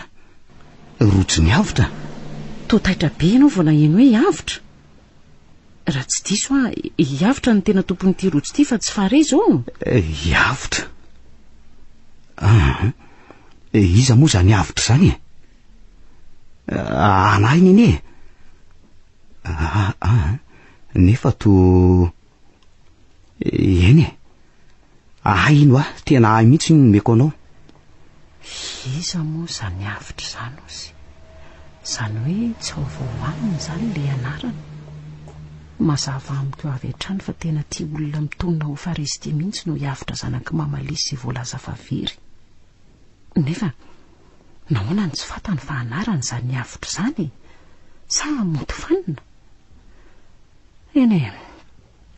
Rojo ny avitra? Totaitra be ianao vao naheno hoe avitra. Raha tsy diso avitra ny tena tompon'ity rojo ty fa tsy fareza o. Avitra? Iza moa zany avitra zany e? Anahy nini e? Nefa to eny e, ino tena ahy mihitsy ny nomeko anao. Iza moa zany avitra zany ozy? Zany hoe tsy ao voaniny zany le anarana. Mazava amiko avy hatrany fa tena tia olona mitonona ho farezy ty mihitsy no hiavitra zanaky mamalisy voalaza fa very. Nefa nahoana ny tsy fantany fa anarany zany avitra zany sa moto fanina? Eny e,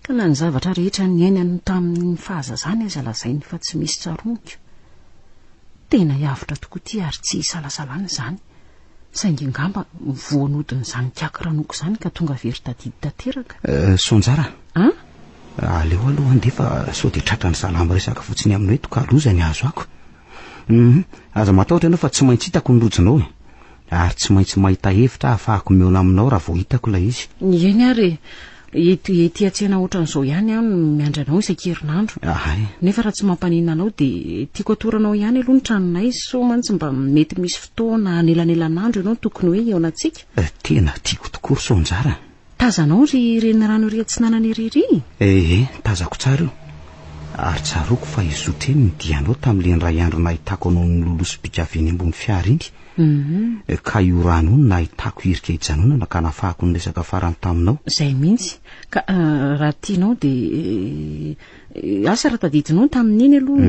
ka na ny zavatra rehetra ny ainany tamin'ny fahazazany aza lazainy fa tsy misy tsaronika. Tena hiavitra tokoa ty ary tsy isalasalana zany. Saingy ngamba voanodin'izany kiakiranoko zany ka tonga very tadidy tanteraka. Sonjara aleo aloha andefa sao dia tratrany salama resaka fotsiny aminao eto ka loza ny azo ako. Aza matahotra ianao fa tsy maintsy hitako ny rojonao e, ary tsy maintsy mahita hevitra ahafahako meona aminao raha vao hitako ilay izy. Eny ary ety atsena ohatran'izao ihany miandranao isan-kerinandro. Nefa raha tsy mampanina anao dia tiako atoranao ihany aloha ny tranonay so mantsy mba mety misy fotoana anelanelanandro ianao tokony hoe eo anatsika. Tena tiako tokoa ry Sonjara. Tazanao ry reny rano ry atsinanany iry? Tazako tsara io. Ary tsaroko fa izotra eny nidianao tamin'ile ray andro nahitako anao ny lolosy-bika avy eny ambony fiara iny. Ka io rano iny nahitako irika hijanonana ka nafahako ny resaka farany taminao. Izay mihitsy. Ka raha tianao dia asa raha tadidinao tamin'iny aloha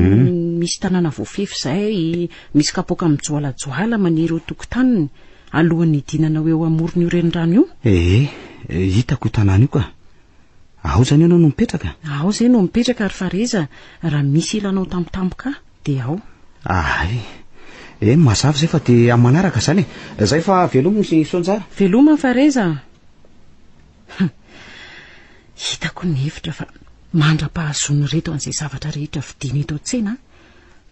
misy tanàna voafefy izay misy kapoaka mijoalajoala maniry eo tokotaniny alohan'ny hidinanao eo amoron'io renirano io. Hitako io tanàna io ka. Ao zany ianao no mipetraka? Ao zay no mipetraka ary fareza raha misy ilanao tampotampoka dia ao. Mazava zay fa dia amin'ny manaraka zany e. Zay fa veloma sy Sonjara. Veloma fareza. Hitako ny hevitra fa mandra-pahazony reto an'izay zavatra rehetra vidiana eto an-tsena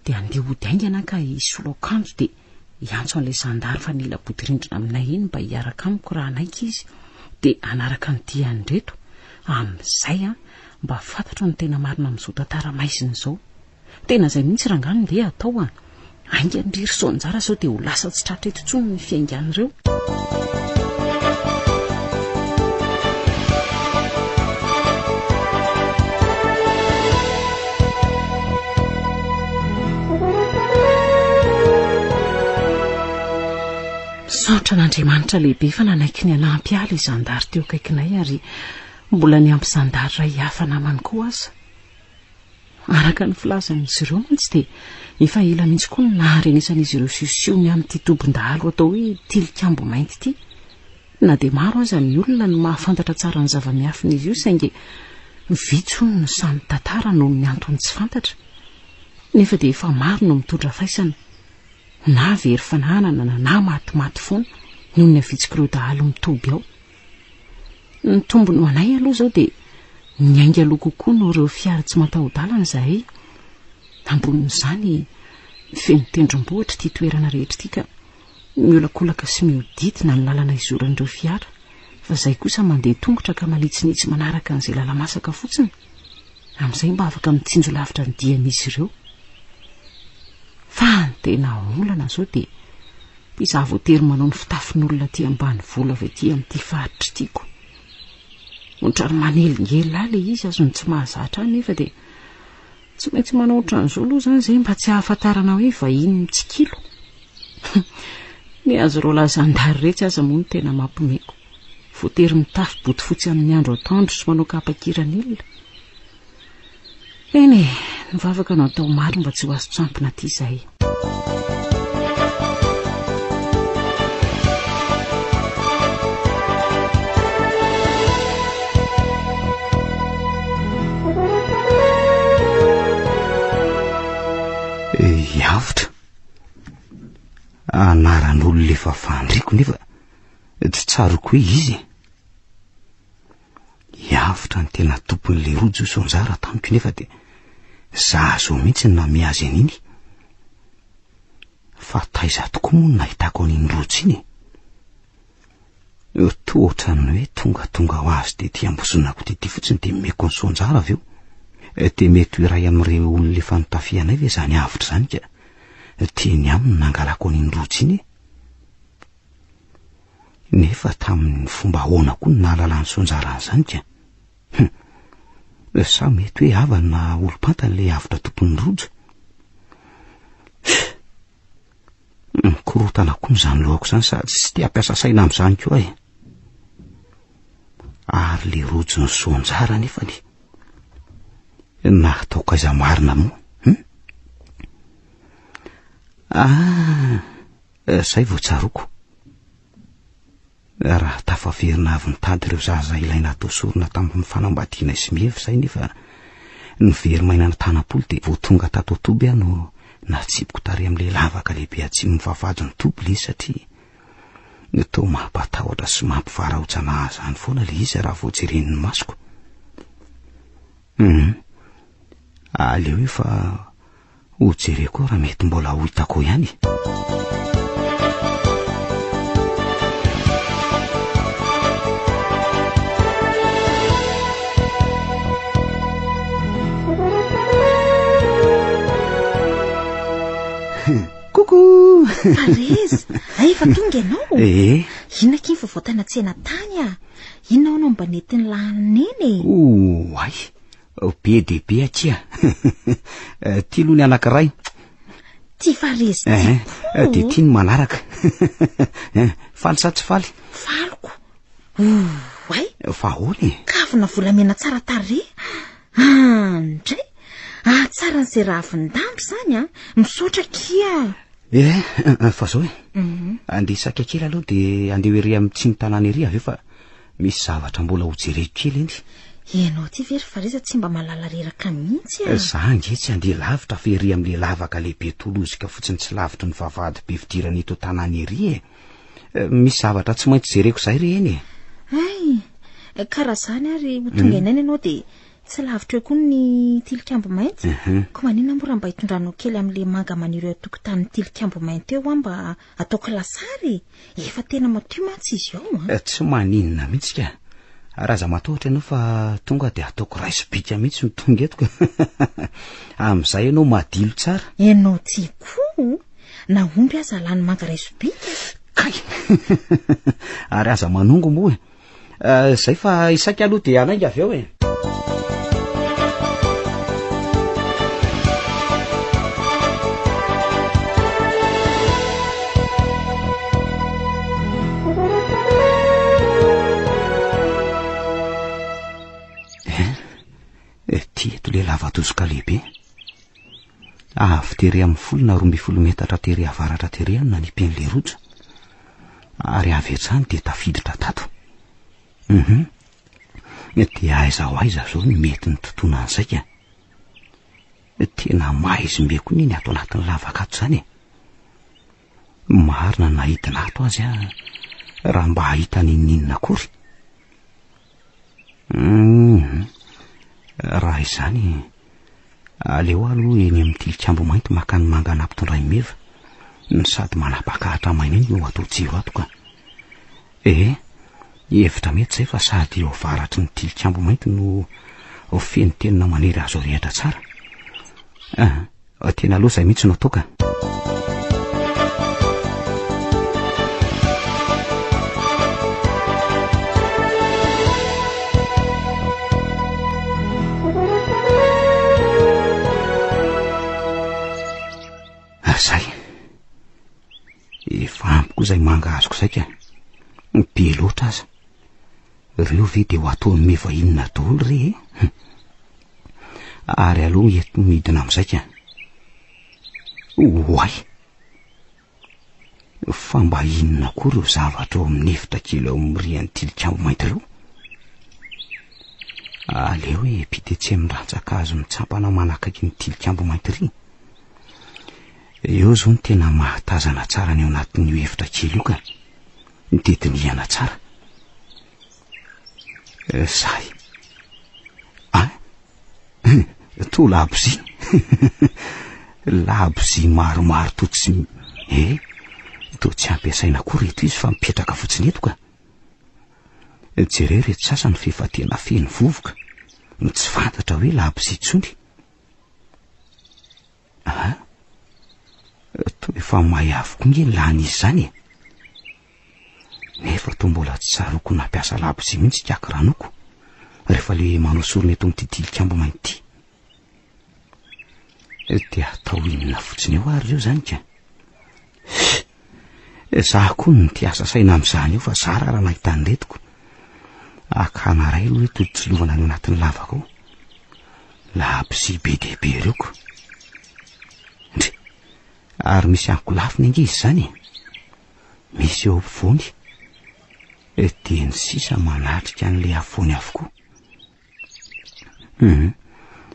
dia andeha hody aingana ka hisolo akanjo dia hiantso an'ilay zandary fa nila bodirindrina aminay iny mba hiaraka amiko raha naika izy dia anaraka ny diany reto amin'izay mba fantatro ny tena marina amin'izao tantara maizina izao. Tena izay mihitsy rangano dia atao aingany ry Sonjara sao dia ho lasa tsy tratra eto intsony ny fiaingan'ireo. Saotra n'Andriamanitra lehibe fa nanaiky ny anampy ala izandary teo akaikinay ary mbola ny ampy zandary ray hafa namany koa aza. Araka ny filazan'izy ireo mantsy dia efa ela mihitsy koa ny naharenesan'izy ireo siosiony amin'ity tombon-dahalo atao hoe tilikambo mainty ity. Na dia maro aza ny olona no mahafantatra tsara ny zava-miafin'izy io saingy vitsy hono ny samy tantara noho ny antony tsy fantatra. Nefa dia efa maro no mitondra faisana na very fananana na matimaty foana noho ny avitsiko ireo dahalo mitoby ao. Ny tombony ho anay aloha izao dia niainga aloha kokoa no ireo fiara tsy mataho-dalana izahay. Ambonin'izany feno tendrombohitra ity toerana rehetra ity ka miolakolaka sy miodidina ny lalana izoran'ireo fiara fa izay kosa mandeha tongotra ka malitsinitsy manaraka an'izay lala-masaka fotsiny. Amin'izay mba afaka mitsinjo lavitra ny dian'izy ireo. Fa ny tena olana izao dia izaho voatery manao ny fitafin'olona aty ambany vola avy aty amin'ity faritra tiako. Ontrany manelingely ilay izy azony tsy mahazatra nefa dia tsy maintsy manao ohatran'izao aloha izany izay mba tsy hahafantarana hoe vahiny ny tsikilo. Ny azo ireo lazandary rehetra aza moa ny tena mampimeko. voatery mitafy boty fotsy amin'ny andro atoandro sy manao kapakiranyolona. Eny nivavaka anao tao maro mba tsy ho azo tsampina ty izay. Yavitra anaran'olo le fafandriko nefa tsy tsaroko hoe izy. Yavitra ny tena tompon'le rojo sonjara tamiko nefa de zazo mihitsy na miazy an'iny. Fa taiza tokoa moa nahitako an'iny rojo iny. Tohatra ny hoe tonga ho azy de ty ambosonako ty fotsiny de meko ny sonjara aveo. De mety iray amin'ireo olona efa notafianay ve zany Yavitra zany ka tiany aminy nangalako an'iny rojo iny. Nefa tamin'ny fomba ahoana koa ny nahalala ny sonjara an'izany ka. Sa mety hoe avana na olo-pantany le Yavitra tompon'ny rojo. Korotana koa n'izany lohako zany sady tsy te hampiasa saina amin'izany koa ahy. Ary le rojo ny sonjara nefa ny natao kaiza marina moa. Zay vao tsaroko. Raha tafaverina avy nitady ireo zaza ilay natao sorona tamin'ny fanambadiana Smiev zay nefa nivery mainana tanam-polo de vao tonga tato Toby aho no natsipiko tary amin'le lavaka lehibe atsimo mivavahady ny Toby le satra to mampatahotra sy mampivarahontsana zany foana le izy raha vao jeren'ny masoko. Aleo efa ho jereko raha mety mbola ho hitako ihany. Coucou Arez, efa tonga ianao? Inona kiny fa voatana tsena tany a? Inona ao mba netiny laneny? Ay, be de be atsia. Ty lo ny anankiray. Ty Farez de ty ny manaraka. Faly sa tsy faly? Faloko. Ay, fa ahoana? Kavina volamena tsara tare. Ndray. Tsara n'izay raha avindamby zany a, misaotra kia. Fa zao andeha saka kely aloha de andeha ery amin'ny tsiny tanàna ery aveo fa misy zavatra mbola ho jereko kely eny. Ianao ty very Fareza tsy mba malala reraka mihitsy a. Za nge tsy andeha lavitra fa ery amin'le lavaka lehibe tolozika fotsiny tsy lavitra ny vavahady be fidirana eto tanàna ery misy zavatra tsy maintsy jereko zay re eny. Karaha zany ary ho tonga inany ianao de tsy lavitra eo koa ny tilikambo mainty. Ko manina mora mba hitondranao kely amin'le manga maniry eo tokotanin'ny tilikambo mainty eo mba ataoko lasary. Efa tena matio mantsy izy ao. Tsy maninona mihitsy ka. Raza matahotra ianao fa tonga de ataoko raisibika mihitsy mitonga eto ka. Amin'izay ianao madilo tsara. Ianao ty koa na omby aza lany manga raisibika. Kay. Ary aza manongo moa. Zay fa isaka aloha de anainga avy eo Tieto le lava-tozoka lehibe. Avy tery amin'ny 10 metatra tery avaratra tery any nanipen'le rojo. Ary avy hatrany de tafiditra tato. De aiza ho aiza zao ny mety ny tontona an'izay ka. Tena maizy mbe koa ny ato anatin'ny lavaka ato zany. Marina nahidina ato azy raha mba hahita ninninona akory. Raha izany aleo aloha eny amin'ny tilikambo mainty makany manga nampitondray meva ny sady manapakahatra maina iny no atao jiro ato ka. Hevitra mety zay fa sady eo avaratry ny tilikambo mainty no feno tenina maniry azo rehatra tsara. Tena aloha zay mihitsy no toka. Zay efa ampy koa zay manga azoko zay ka. Be loatra aza reo ve de ho ataony mevahinona daholo re ary aloha eto midina amin'izay ka oay fa mba inona koa reo zavatra ao amin'ny efitra kely ao mirian'ny tilikambo mainty reo aleo hoe pitetsy amin'ndratsakazo mitsampana manakaiky ny tilikambo mainty ry eo zao ny tena mahatazana tsara ny ao anatin'io efitra kely io ka nitetiniana tsara say to labozy labozy maromaro to tsy to tsy ampiasaina koa reto izy fa mipetraka fotsiny eto ka jereo reto sasany fefa tena feno vovoka no tsy fantatra hoe labozy tsony to efa mahay avokoa nge lany izy zany nefa to mbola tsy saroko nampiasa labozy mihitsy kaky ranoko rehefa le manao sorona eto amin'ny tilikambo mainty dia atao inona fotsiny eo ary reo zany ka za koa ny ty asa saina amin'izany eo fa zara raha nahita nyretiko akana ray aloha hoe tolotsolovana ny anatin'ny lavaka ao labozy be dehibe reoko ndre ary misy ankolafiny ange izy zany misy eo ampovoany dia ny sisa manatrika an'le afovoany avokoa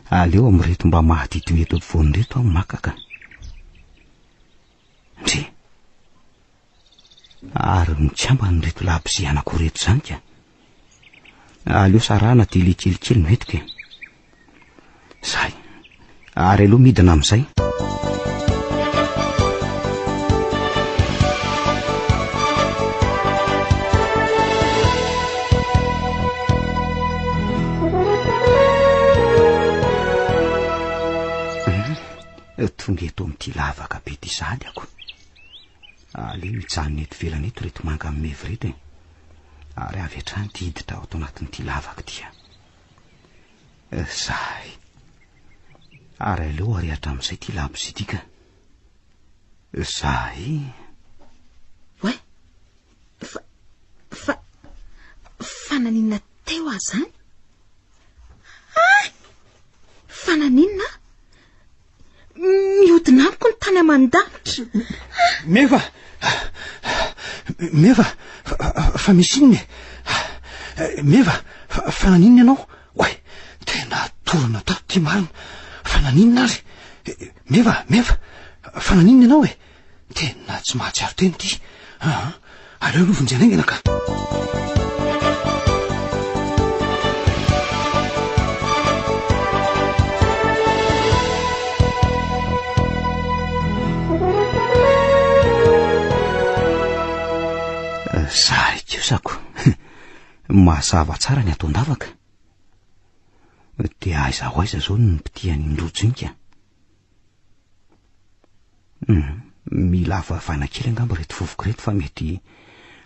aleo amin'reto mba mahadidi eto ampovoany reto amin'ny makaka ndre ary mitsamba ny reto labozy anako reto zany ka aleo sarana dia le kelikely metiko zay ary aloha midina amin'izay tonga eto amin'ity lavaka be ty sady ako aleo hijanona eto velana eto reto manga amin'ny mevy reto ary avy hatrany ty hiditra ao ato anatin'ity lavaka dia zay ary aleo arehatra amin'izay ty labozy ity ka zay oe fananinona teo azy zany fananinona mihodina amiko ny tany aman-davitra meva fa misy inony meva fananinona ianao oe tena torana tato ty marina fananinona ary meva fananinona ianao e tena tsy mahatsiaro teny ty aleo lovonjanaingana ka zay kiosako mahazava tsara ny ataon-davaka dia aiza ho aiza zao ny mpitiany ndrojo iny ka mila avavana kely angamba reto vovoka reto fa mety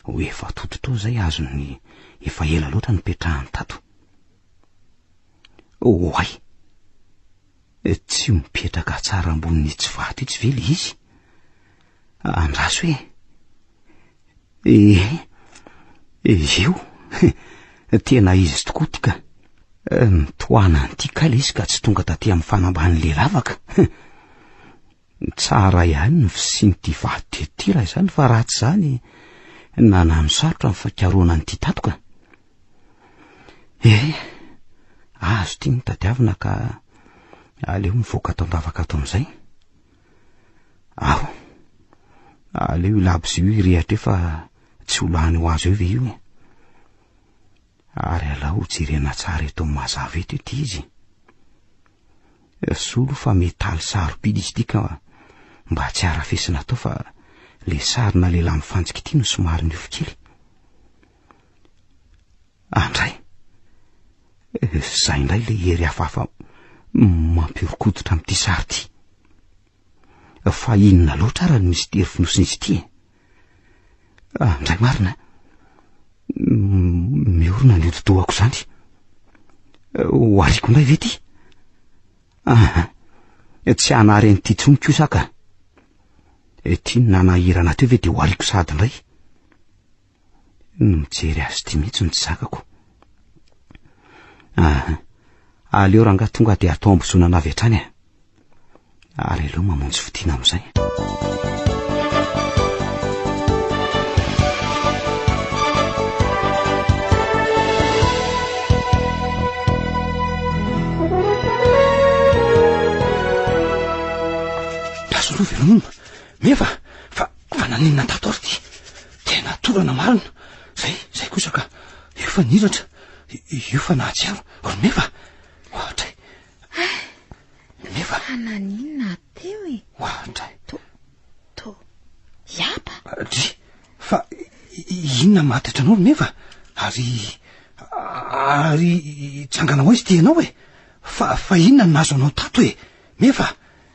ho efa tototrao zay azony efa ela loatra nipetrahany tato oay tsy mipetraka tsara amboniny tsy vato itsy vely izy andraso hoe eo tena izy tokoa ty ka nitoanany ty kala izy ka tsy tonga taty amin'ny fanamban'le lavaka tsara ihany ny fisiny ty vato ty raha izany fa ratsy zany nanano sarotra ny fakaroana ny ty tato ka azo ty nitadiavina ka aleo mivoaka ataon-davaka ato amin'izay aleo labozy io irehatra efa tsy olany ho azo eo ve io ary alao jerena tsara eto amin'ny mazava eto ity izy solo fa metaly sarobidy izy ity ka mba tsy arafesina atao fa le sarina lehilahy mifanjika ity no somary niofo kely andray zay indray le hery hafahafa mampiorokototra amin'ity sary ty fa inona loatra ara ny misy tery finosiny izy ity andray marina miorona ny ododohako zany ho ariko indray ve ty tsy hanary an'ity tsony kiosaka ty nanahirana teo ve de ho ariko sady indray no mijery azy ty mihitsy ny tsy zakako aleo ranga tonga dia atao ambosonana avy hatrany ary aleo mamonjy fotiana amin'izay. Tasoloha velomoma mefa fa naninona tato ary ty tena torana marina zay kosa ka efa niratra io fa nahatsiaro ary mefa ohatray mefa naninona teo e ohatray to iapa ry fa inona matatra anao ry mefa ary tsanganao izy ty ianao e fa inona no nazo anao tato e mefa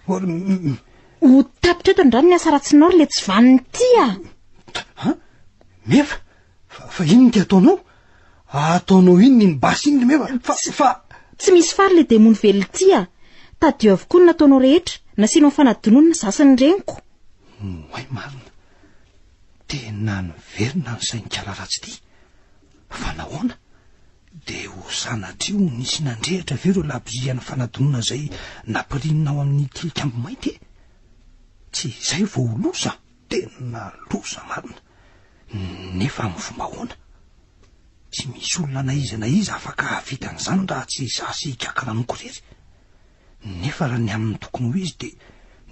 ho tapitra eto ndrano ny asaratsinao ry le tsy vaniny ty mefa fa inony ty ataonao iny ny basy iny le mefa fa tsy misy fary le demony vely ty tadio avokoa ny nataonao rehetra nasianao fanadinonina zasany reniko hay marina tena niverina ny sainykala ratsy ty fa nahoana de ho sanatrio nisy nandrehatra vereo labozihany fanadinona zay nampirinonao amin'ny tilikambo mainty tsy izay vo ho losa tena losa marina nefa amin'ny fomba hoana tsy misy olona na iza afaka havitan'izany raha tsy zasy ikakiranoko rery nefa raha ny amin'ny tokony ho izy de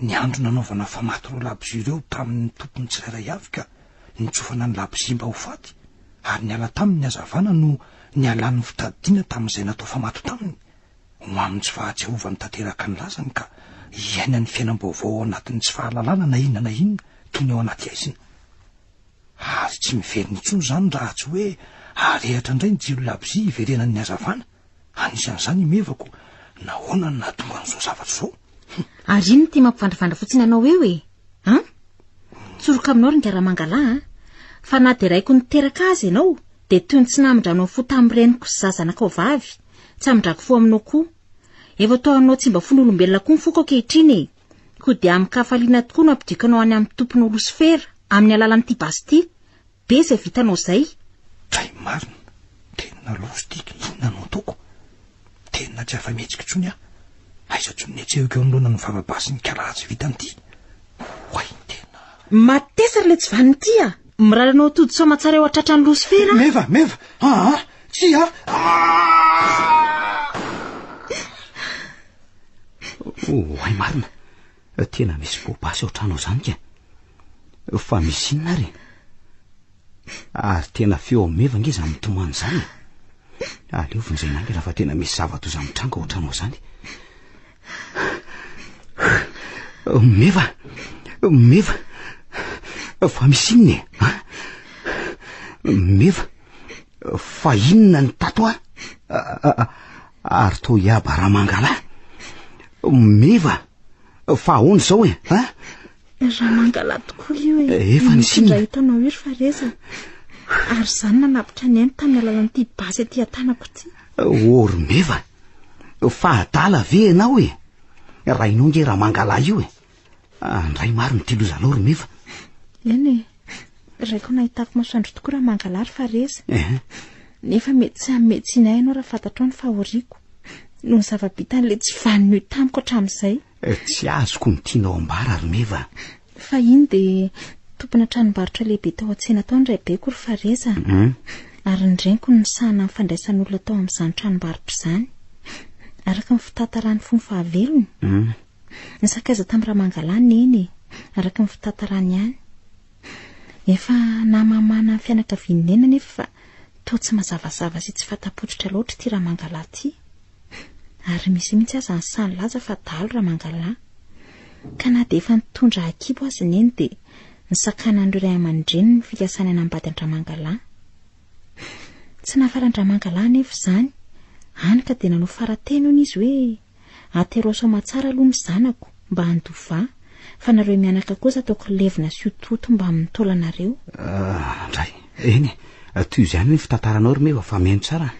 ny andro nanaovana famaty ro labozy ireo tamin'ny tompony tsirairay avy ka nitsofana ny labozy mba ho faty ary niala tamin'ny azavana no nialan'ny fitadidiana tamin'izay natao famato taminy ho amin'ny tsy fahatsiarovany tanteraka ny lazany ka iaina ny fiainam-baovao anatin'ny tsy fahalalana na inona toy ny ao anaty aizina ary tsy miveriny intsony zany raha tsy hoe arehatra indray ny jiro labozy iverenan'ny azavana anisan'izany mevako nahoana ny nahatonga n'izao zavatra zao ary iny ty mampivandravandra fotsiny anao eo tsoroka aminao ry ngiara-mangalahy fa na de raiko niteraka azy ianao de toy ny tsy namindranao fo tamin'ireniko sy zazanakao vavy tsy amindrako fo aminao koa efa taonao tsy mba fon'olombelona koa nyfoko ankehitriny ko dia amin'ny kafaliana tokoa no ampidikanao any amin'ny tomponao Losifera amin'ny alalan'ity basy ity be izay vitanao zay dray marina tena loso tika inona no ataoko tena tsy afa-mihetsika intsony aiza tsony ny atsehoko eo anoloana ny vavabasy ny kalahatsy vitan'ity hoay tena matesary le tsy vaniny ty miraranao tody sao matsara eo atratra ny Losifera meva tsy hay marina tena misy bobasy ao trano zany ka fa misy inona ary tena feo meva nge za mitomany zany aleoviny zay nange raha fa tena misy zavatra za mitranga ao trano zany meva fa misy inona meva fa inona ny tato ary to iaba raha mangala meva fa ahoana zao raha mangala tokoa io efa nisy inona hitanao io ry fareza ary zany nanapitra ny ainy tamin'ny alalan'ity basy aty atanako ty ory meva fa adala ve ianao raha inao nge raha mangala io andray mariny ty lozanao ry meva eny raiko nahitako masoandro tokoa raha mangala ry fareza nefa mety sy ammetsinay ianao raha fantatrao ny fahoriako no ny zava-bitan'le tsy vaniny tamiko hatramin'izay tsy azoko ny tianao ambara ry meva fa iny de tompona tranombarotra lehibe tao an-tsena tao ny raibeko ry fareza ary ny reniko ny sahana amin'ny fandraisan'olona tao amin'izany tranombarotra izany araka ny fitantarany fony fahavelony ny sakaiza tamin'ny raha mangalany eny araka ny fitantarany ihany efa namamana ny fianakavianena nefa fa to tsy mazavazava sy tsy fatapotritra loatra ty raha mangala ty ary misy mihitsy aza ny sany laza fa dalo raha mangala ka na de efa nitondra akibo azy neny de ny sakanan'ireo ray aman-dreny ny fikasany anambady Andramangala tsy nafarandramangala nefa izany any ka de nanao farateny hono izy hoe ateroso matsara aloha ny zanako mba handova fa nareo mianaka kosa ataoko levina sy ototo mba amin'ny taolanareo ndray eny toy izany ny fitantaranao ry meva fa meno tsara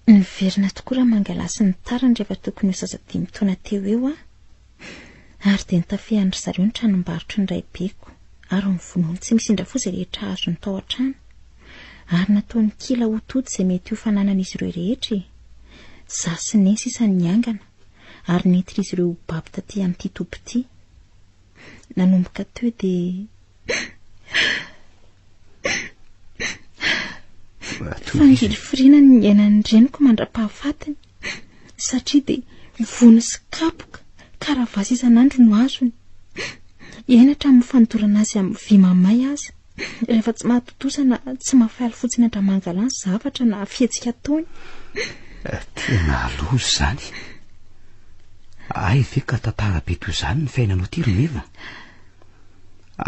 niverina tokoa raha mangala sy ny tarany rehefa tokony ho sazadimy taona teo eo ary de nitafehan'ry zareo ny tranombarotra ny raibeko ary ny vonoany tsy misy indra fo izay rehetra azony tao an-trano ary nataony kila hotody izay mety ho fananan'izy ireo rehetra za sy nesy isany niangana ary netry izy ireo baby taty amin'ity topo ity nanomboka teo dia fangilifirina ny iainan'ny reniko mandra-pahafatiny satria dia vony sy kapoka karavasy isan'andro no azony iainatra amin'ny fanodorana azy amin'ny vy mamay azy rehefa tsy mahatotosana tsy mahafaly fotsiny Andramangala ny zavatra na fihetsika taony tena alozy izany ay ve ka tantara be toy izany ny fiainanao ty Romeva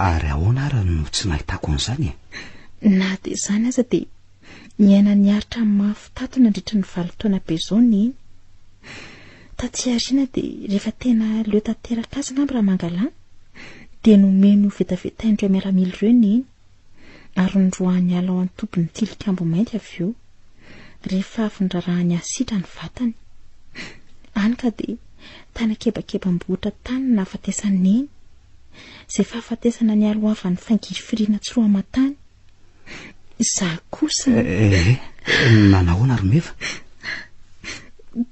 ary ahoana ary no tsy nahitako an'izany na dia izany aza dia niaina niaritra mafy tato nandritra ny 7 taona be izao iny taty aoriana dia rehefa tena leo tanteraka azy ngamba Ramangala dia nomeny ho vetavetain'ireo miaramila ireo iny ary nydroahany ala ao an-tobiny tilikambo mainty avy eo rehefa avy nyrarahany asitra ny vatany any ka dia tany akebakebam-bohitra tany na afatesana eny izay fahafatesana ny alohavan'ny fangilifiriana tsy roa aman-tany za kosa nanahoana Romeva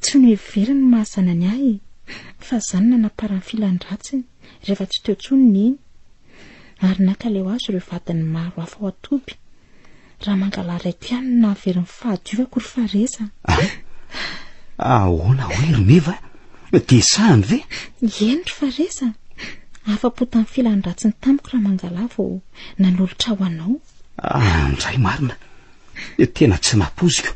tsy no heveriny mahazanany ahy fa zany nanaparany filan-dratsiny rehefa tsy teo tsoniny iny ary nakaleo azy ireo vadiny maro hafa ao atoby Ramangala raiko ihany no nahaverin'ny fahadiovako ry Fareza ahoana hoe Romeva dia sahany ve eny ry Fareza afa-po tamin'ny filan-dratsiny tamiko Ramangala vao nanolotra ho anao andray marina tena tsy napoziko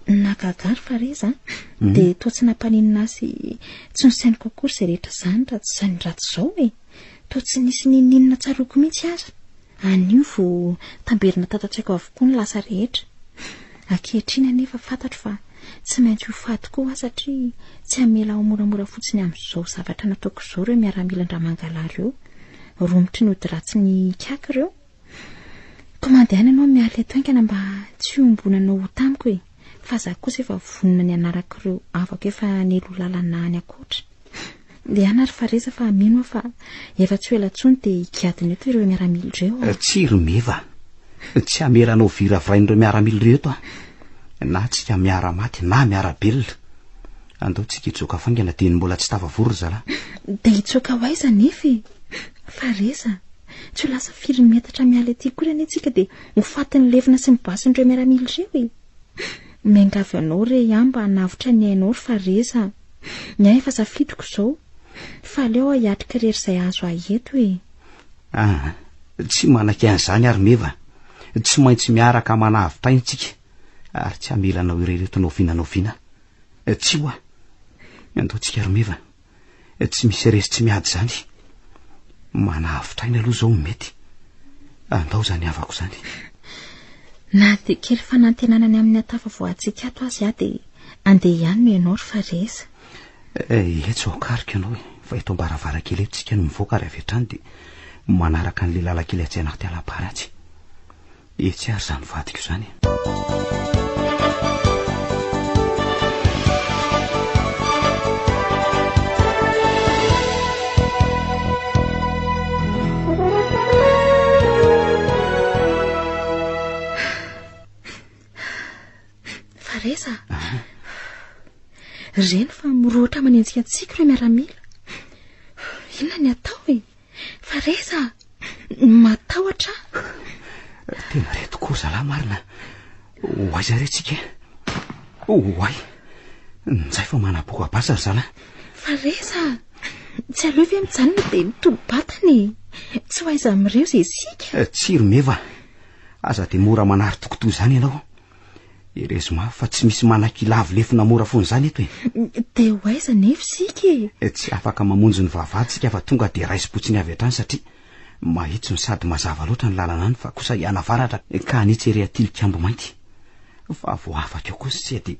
nakagary Fareza dia toa tsy nampaninina azy tsy nosainiko akory izay rehetra izany raha tsy izany ratsy izao toa tsy nisy nininina tsaroko mihitsy aza anio vao tamberina tatatsaiko avokoa ny lasa rehetra ankehitriny anefa fantatro fa tsy maintsy ho faty koa aho satria tsy hamela ao moramora fotsiny amin'izao zavatra nataoko izao ireo miaramila Andramangala ireo romotry ny ody ratsy ny kaka ireo komandehana ianao miala eto haingana mba tsy ombonanao ho tamiko fa za kosa efa vonona ny anarako ireo avako efa nelo lalana any akoatra dia ana ry Fareza fa mino fa efa tsy ela tsony dia higadiny eto ireo miaramila ireo tsy Romeva tsy hamelanao virafirain'ireo miaramila ireo eto na tsika miara-maty na miara-belona andao tsika hitsoka faingana dia mbola tsy tafavory zalahy dia hitsoka ho aiza nefa Fareza tsy ho lasa firy metatra miala ety kory anie tsika dia ho fatiny levina sy mibasin'ireo miaramila ireo miangavy anao re ihamba navitra ny ainao ry Fareza ny ahy efa safidiko izao fa aleo aho hiatrika rery izay azo aheto tsy manak an'izany ary Meva tsy maintsy miaraka manavitainy tsika ary tsy hamelanao ireretonao vinanao vina tsy hoa andao tsika ary Meva tsy misy resy tsy miady zany manavitainy aloha zao mety andao zany avako zany na dia kely fanantenanany amin'ny atafa voatsika ato azy aho dia andeha ihany no ianao ry Fareza etsy aokarika ianao fa eto ambaravarakely etsika no mivoaka ary avy hatrany dia manaraka n'le lalakely atsy anaty alaparatsy etsy ary zany vadiko izany Fareza reny fa miroatra manenjika antsika ireo miaramila inona ny atao Fareza matahotra tena re tokoa zalahy marina hoaiza re tsika hoay nizay fa manaboka basary zalahy Fareza tsy aleo ve mijanona dia mitobo-batany tsy hoaiza amin'ireo izay isika tsy Romeva aza dia mora manary tokotoy izany ianao erezoma fa tsy misy manan-kilavo lefina mora foana izany eto dia hoaiza nefa isika tsy afaka mamonjy ny vavahadysika fa tonga dia raisy-potsiny avy hatrany satria mahitsy ny sady mazava loatra ny lalana any fa kosa ianavaratra ka anitsy ery tilikambo mainty fa vo afaka eo kosa tsy dia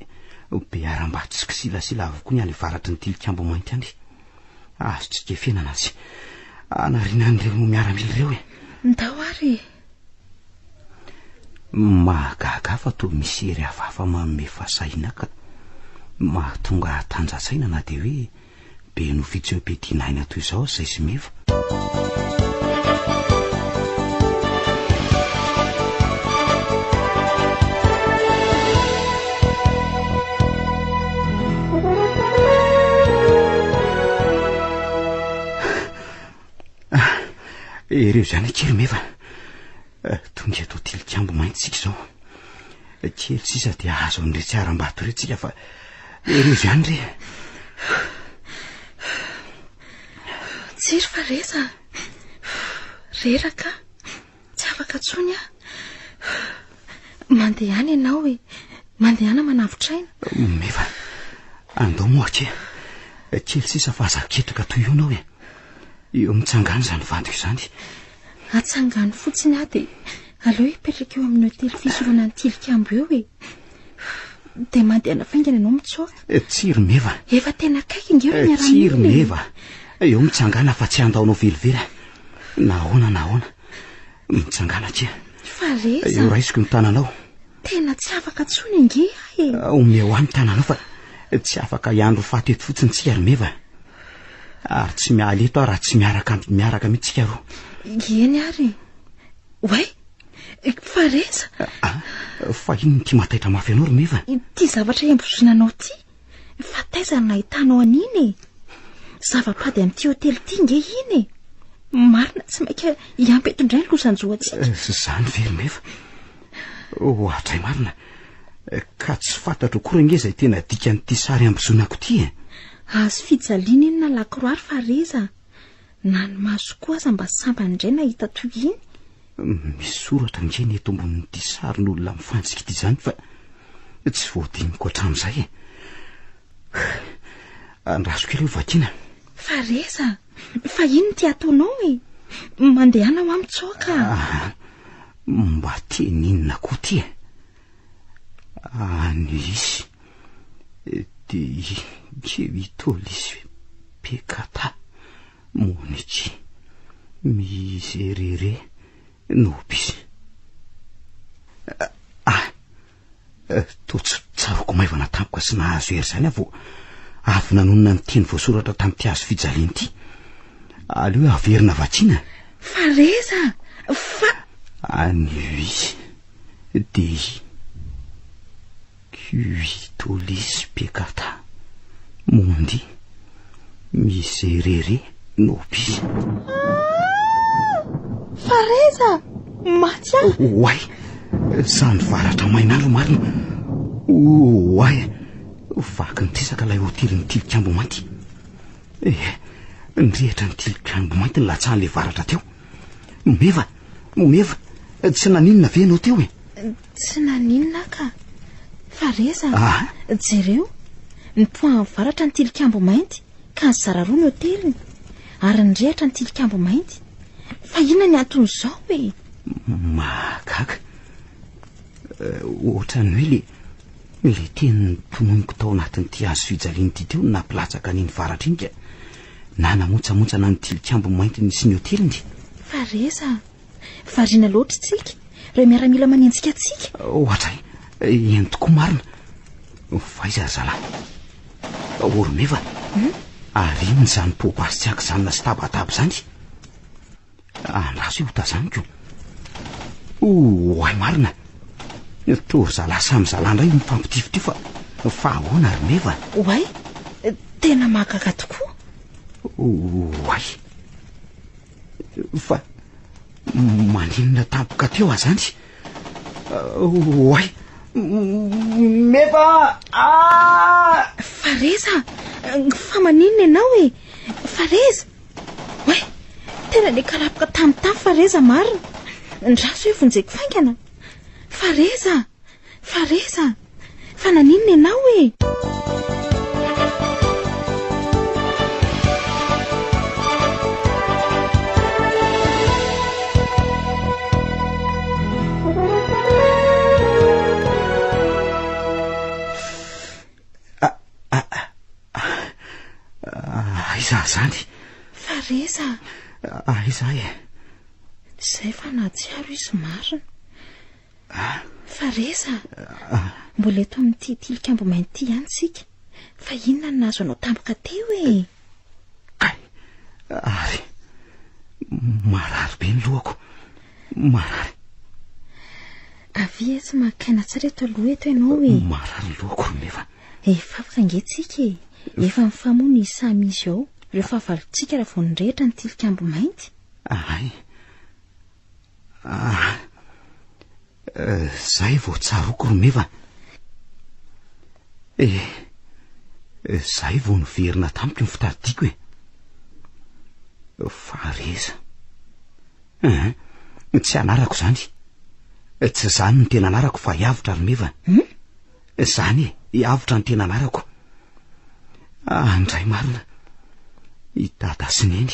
be aram-bato sy kisilasila avokoa ny any varatry ny tilikambo mainty any azotsika fiainana azy anarinan'ireo miaramila ireo ndao ary mahagaga fa toa misy ery hafahafa manome fahasahina ka mahatonga tanjatsaina na dia hoe be no fitseopetinaina toy izao zay sy Meva ireo zany kely meva tonga eto tilikambo mainty tsika zao kely sisa dia azo amin'ire tsy aram-bato ireo tsika fa ireo zany re tsiry fa reza reraka tsy afaka tsony a mandehana ianao hoe mandehana manavotraina meva andao moake kely sisa fa azaketraka toy io nao e eo mitsangany zany vadiko izany atsangany fotsiny a dia aleo hipetraka eo amin'ny hotely fisoroana ny tilikambo eo e dia mandehana faingana ianao mitsoaka tsiry meva efa tena kaiky ingeo tsiry meva eo mitsangana fa tsy andaonao velively nahoana mitsangana ke fa reza eo raisiko ny tananao tena tsy afaka tsony inge ahe omeo any tananao fa tsy afaka iandro fateto fotsiny tsika ary meva ary tsy mialeto a raha tsy miaraka mihitsika roa eny ary way fa reza fa ino ny ty mataitra mafy anao ry meva ty zavatra embozonanao ty fa taizany nahitanao aniny zava-pady amin'ity hotely ty nge iny marina tsy maika iampetondray ny losanjoatsika zany very meva ohatray marina ka tsy fantatro kory nge zay tena dika n'ity sary ambozonako ty azo fijaliana iny na lakroary fa reza na ny maso koa aza mba sambanyindray nahita toy iny misy soratra nge ny eto ambonin'ity sary n'olona mifantsika ity zany fa tsy voadiniko hatramin'izay andrasoko ireo vakina fa reza fa ino ty ataonao e mandehana ho amitsoaka mba teninona koa ty any izy dia kevitolisy pekata monitsy miserere nobisy totsy tsaroko maivana tampoka sy nahazo hery zany avo avy nanonona ny teny voasoratra tamin'ity hazo fijaliany ity aleo averina vatsiana fa reza fa anio izy dia kuitolisy pekata mondi miserere nobisy fa reza matsy a oay zany varatra mainandro marina oay vaky nitesaka ilay hotely ny tilikambo mainty nyrehatra ny tilikambo mainty ny latsahan'le varatra teo meva tsy naninona ve anao teo tsy naninona ka fa reza jereo ny poin varatra ny tilikambo mainty ka ny zararoa ny hoteliny ary nyrehatra ny tilikambo mainty fa inona ny antony izao e mahagaga ohatrany hoe le teny tononiko tao anatin'ity hazo fijaliany ity teo nampilatsaka niny varatra iny ka na namontsamontsana ny tilikambo mainty sy ny hoteliny fa reza variana loatra tsika raha miaramila manenjika atsika ohatray eny tokoa marina faiza zalahy oromeva ary ino zany popasy tsy aky zanona sy tabataba zany andraso io tazaniko oay marina tory zalahy samy zalahy ndray mifampitifitio fa ahoana ary meva oay tena mahagaga tokoa oay fa maninona tampoka teo azany oay meva fa reza fa maninona ianao e fa reza oay tena le karapaka tamintamy fa reza marina ndraso hoe vonjeko faingana fa reza fa naninona ianao e aiza zany fa reza aiza zay fa natsiaro izy marina fa reza mbola eto amin'ity tilikambo mainty ihany sika fa inona ny nazo anao tampoka teo e ary marary be ny lohako marary avia tsy mahakaina tsara eto aloha eto ianao e marary ny lohako romefa efa afaka ngetsika e efa mifamoana izy samy izy ao rehefa avalontsika raha vao nirehitra ny tilikambo mainty ay Zay vao tsaroko romeva. Zay vao niverina tamiko ny fitadiako Fareza. Tsy anarako zany. Tsy zany ny tena anarako fa iavitra romeva. Zany iavitra ny tena anarako. Andray marina. I dada Sineny.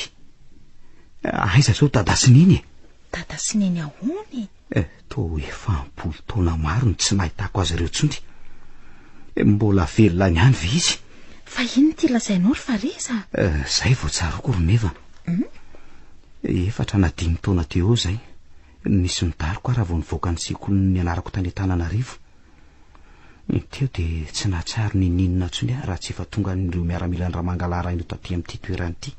Aiza zao dada Sineny? Dada Sineny ahoany? To efa 10 taona maro ny tsy nahitako azy ireo tsony. Mbola velona ihany ve izy? Fa ino ty lazainao ry Fareza? Zay vao tsaroko romeva. 4 taona teo zay. Nisy nidariko raha vao nivoaka ny sekoliny anarako tany Antananarivo. Teo de tsy nahatsara ny ninona tsony raha tsy efa tonga n'ireo miaramila ny Ramangalara ino taty amin'ity toerany ity.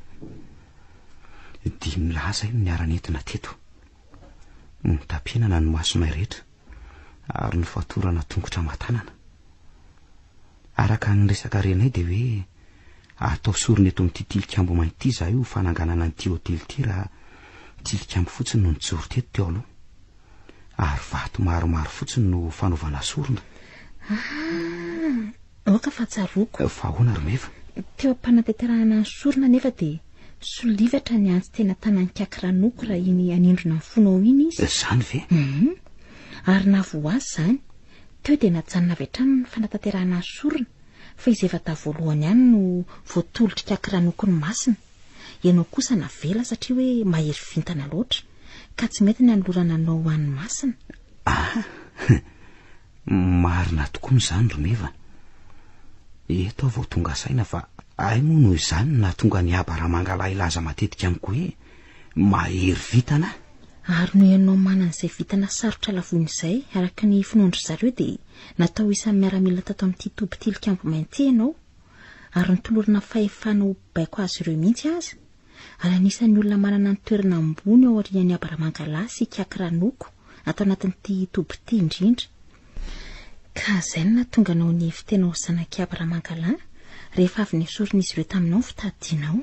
5 laza io niara-nentina teto. Nitapenana ny masonay rehetra ary nifatorana tongotra matanana. Araka ny resaka renay de hoe atao sorony eto amin'ity tilikambo mainty za io fananganana n'ity hotely ity raha tilikambo fotsiny no nijoro teto teo aloha. Ary vato maromaro fotsiny no fanaovana sorona. Oka fa tsaroko. Fa ahoana romeva? Teo am-panatanterahana ny sorona nefa de solivatra ny antsy tena tanany Kakranoko raha iny anindrona ny fonao iny izy. Zany ve? Ary na voa azy zany, teo de najanona avy hatrany ny fanatanterahana ny sorona, fa izy efa tavoalohany ihany no voatolotry Kakranoko ny masina. Ianao kosa navela satria hoe mahery vintana loatra, ka tsy mety ny anolorana anao ho an'ny masina. Marina tokoa n'izany romeva. Eto vao tonga saina fa ay moa noho izany na tonga ny aba Ramangalahy ilaza matetika amiko hoe mahery vitana. Ary no ianao manan'izay vitana sarotra lavoin'izay araka ny finondry zareo de natao isan'ny miaramila tato amin'ity toby tilikambo mainty ianao, ary nitolorina fahefanao baiko azy ireo mihitsy aza. Ary anisan'ny olona manana ny toerana ambony ao aorian'ny aba Ramangalahy sy Kakranoko atao anatin'ity toby ity indrindra. Ka zay no nahatonga anao ny fitenao zanak'i aba Ramangalahy rehefa avy nisoron'izy ireo taminao fitadianao.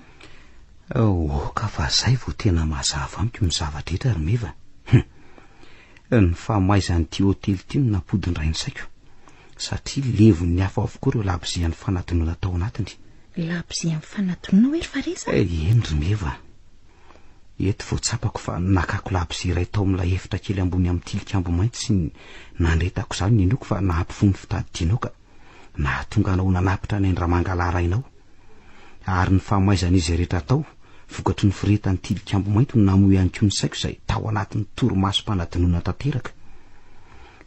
Ka fa zay vao tena mazava amiko ny zavatra rehetra romeva. Ny famaizan'ity hotely ity no nampody ny rainy saiko, satria levony ny hafa avokoa ireo labozia ny fanatonana tao anatiny. Labozia ny fanatonana hoe ry Fareza? Eny romeva. Eto vao tsapako fa nakako labozia iray tao amin'ilay efitra kely ambony amin'ny tilikambo mainty sy nandretako zany ny inoko fa nahampifony fitadianao ka nahatonga anao nanapitra ny Ramangalahy rainao. Ary ny famaizan'izy rehetra tao vokatry ny firetan'ny tilikambo mainty no namoy ihany koa ny saiko izay tao anatin'ny toromasom-panadinona tanteraka.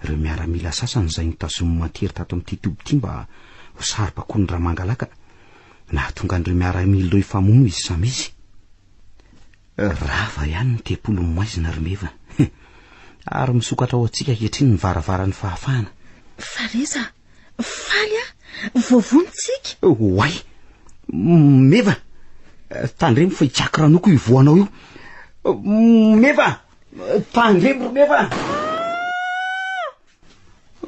Ireo miaramila sasany izay nitazomy mantery tato amin'ity toby ity mba ho saribako ny Ramangalahy ka nahatonga an'ireo miaramila ireo ifamono izy samy izy. Rava ihany ny tepolo maizina romeva. Ary misokatra ao antsika ankehitriny ny varavaran'ny fahafahana. Fareza, faly voavonitsika. Hoay, meva, tandremo fa Kakranoko ivoanao io. Meva, tandremo romeva.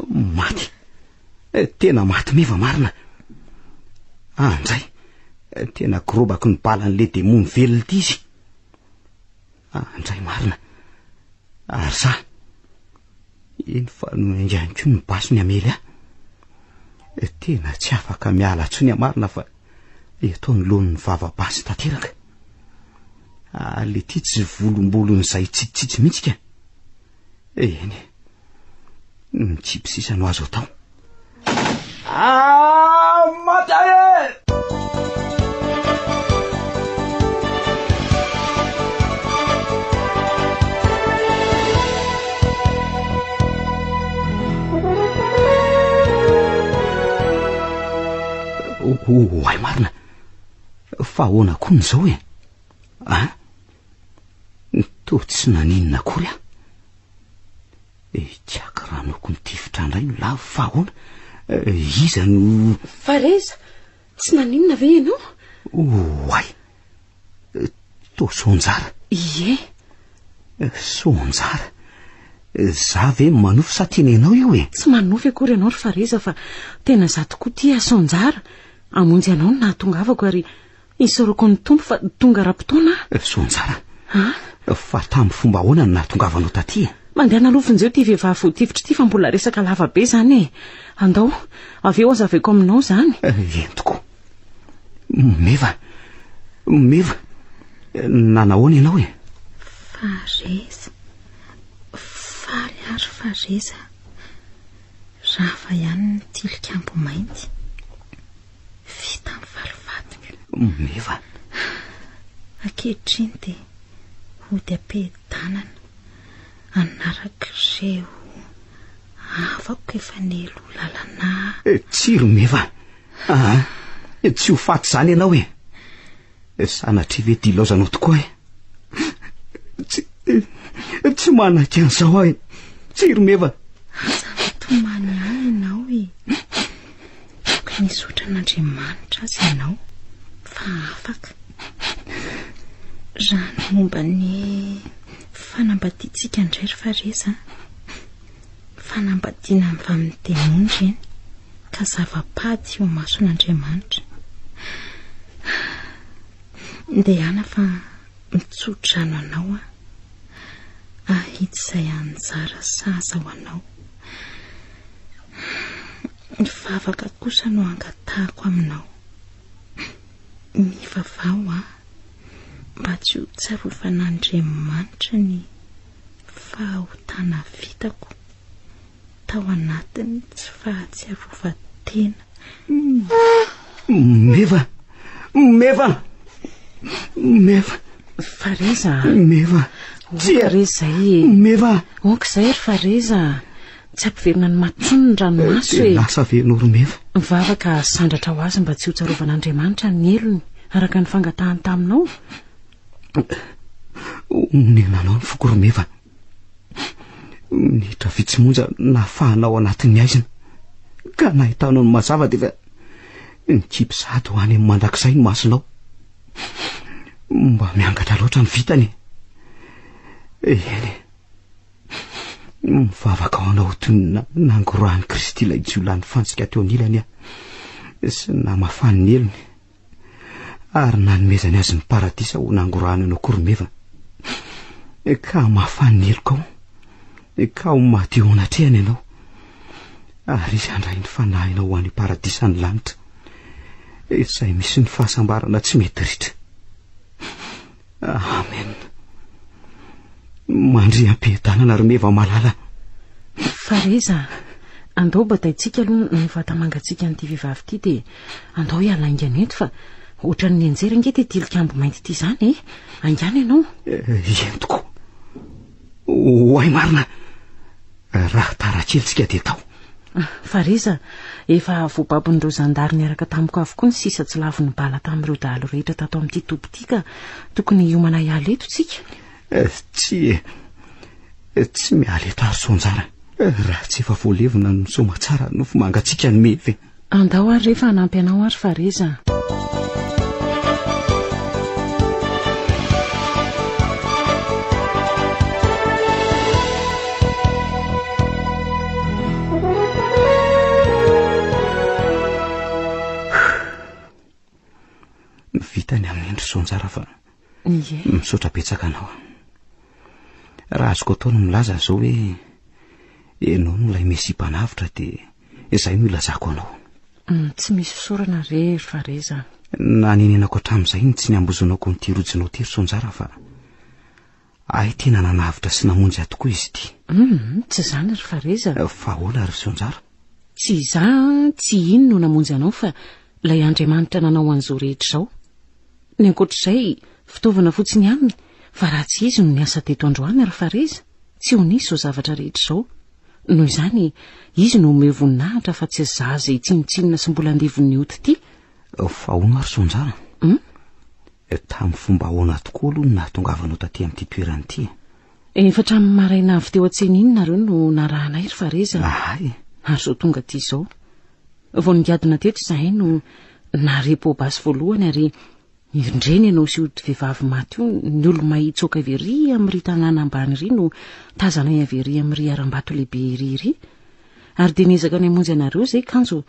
Maty, tena maty meva marina. Andray, tena korobako ny balan'le demony velona ity izy. Andray marina. Ary za eny fa noingany koa ny basony amely tena tsy afaka miala tsony marina fa eto ny lohan'ny vava-basy tanteraka. Le ty tsy volombolon'izay tsitsitsitsy mihitsy ka. Eny mitsipitsisa no azo atao. Matare! Ay marina, fa ahoana koa n'izao to tsy naninona akory Kakranoko ny tifitrandraй no lavo fa ahoana iza no... Fareza, tsy naninona ve ianao? Ay, to sonjara. Ie, sonjara. Za ve manofy sa tenenao io Tsy manofy akory ianao ry Fareza fa tena za tokoa tia sonjara. Amonjy anao no nahatongavako ary isoroko ny tompo fa tonga ra-potoana. Sonjara, fa tamin'ny fomba ahoana no nahatongavanao taty? mandeha nalofin'izao ty vehivavy voatifitra ty fa mbola resaka lava be zany e. Andao avy eo azaveko aminao zany. Entiko. Meva nanahoana ianao e? Fareza faly ary fareza rafa ihany ny tilikambo mainty vita amin'ny valivadika. Meva ankehitriny dia hody ampedanana anarak'ireo afako efa nelo lalana. Tsiro Meva. Tsy ho faty zany ianao e. Sanatria ve dilaozanao tokoa e? Tsy manaka an'izao aho e. Tsiro Meva. Tomany ihany ianao e. Tokony hisotra an'Andriamanitra azy ianao fa afaka. Raha ny momba ny fanambadiantsika indray ry Fareza, fanambadiana amin'ny amin'ny demonja eny ka zava-pady eo mason'Andriamanitra. Ndehana fa mitsodrano anao ahitsy izay anjara saza ho anao. Ny vavaka kosa no angatahako aminao. Mivavao mba tsy ho tsarofan'Andriamanitra ny fahotana vitako tao anatiny tsy fahatsiarovatena. Meva Fareza. Meva Fareza zay. Meva ok zay ry Fareza. Tsy ampiverina ny matsony ny ranomaso e. Lasa venoro Meva. Mivavaka sandratra ho azy mba tsy ho tsarofan'Andriamanitra ny elony araka ny fangatahany taminao. Nenanao ny foko ry Meva. Nitra vitsimonja nahafahanao anatin'ny aizina ka nahitanao ny mazava dia fa nikipsady ho any amin'ny mandrakizay ny masonao. Mba miangatra loatra ny vitany. Eny mivavaka ao anao toy nangorahan'i Kristy ilay jiolahy fantsika teo anilany sy namafany ny elony ary nanomezany azy ny paradisa ho nangorahany anao koa ry Meva. Ka mafany ny eloko ao ka ho maty eo anatrehany ianao ary izy handray ny fanahinao ho any paradisa ny lanitra izay misy ny fahasambarana tsy mety ritra. Amen. Mandry ampedanana ry Meva malala. Fareza, andao bataitsika aloha ny vatamangatsika n'ity vehivavy ity dia andao hialaingana eto fa ohatran'ny nianjera ange ty tilikambo mainty ity zany e. Angana ianao. Entiko. Hoay marina. Raha tarakelitsika dia tao. Fareza, efa voababon'ireo zandary niaraka tamiko avokoa ny sisa tsy lavin'ny bala tamin'ireo dahalo rehetra tato amin'ity toby ity ka tokony hiomana hiala eto tsika. Tsy miala eto ary sonjara. Raha tsy efa voalevina no soma tsara no fomangatsika ny mevy. Andao ary rehefa hanampy anao ary Fareza. Vitany amin'ny endry sonjara fa misaotra betsaka anao. Raha azoko ataony milaza zao hoe ianao no ilay mesipanavitra dia izay no ilazako anao. Tsy misy fisaorana re Fareza. Nanenenako hatramin'izay ny tsy niambozonako nyity rojinao ty sonjara fa ay tena nanavitra sy namonjy ahy tokoa izy ity. Tsy zany ry Fareza. Fa hola ry sonjara. Tsy za tsy iny no namonjy anao fa ilay Andriamanitra nanao an'izao rehetra izao. Ny ankoatr'izay fitaovana fotsiny aminy fa raha tsy izy no niasa teto androany ry Fareza tsy ho nisy izao zavatra rehetra izao. Noho izany izy no omeo voninahitra fa tsy zaza itsinotsinona sy mbola andevon'ny hody ity. Fa hono ry sonjara. Tamin'ny fomba ahoana tokoa aloha no nahatongavanao taty amin'ity toerana ity. Efa hatramin'ny maraina avy teo an-tsena iny nareo no narahanay ry Fareza. Ay. Ary izao tonga aty izao. Vao nigadina teto izahay no narepo basy voalohany ary indreny ianao sy hody vehivavy maty io ny olo mahitsoaka avery amin'ny ry tanàna ambany ry no tazanay avery amin'ny ry aram-bato lehibe ry. Ary dia niezaka ny hamonjy anareo izay kanjo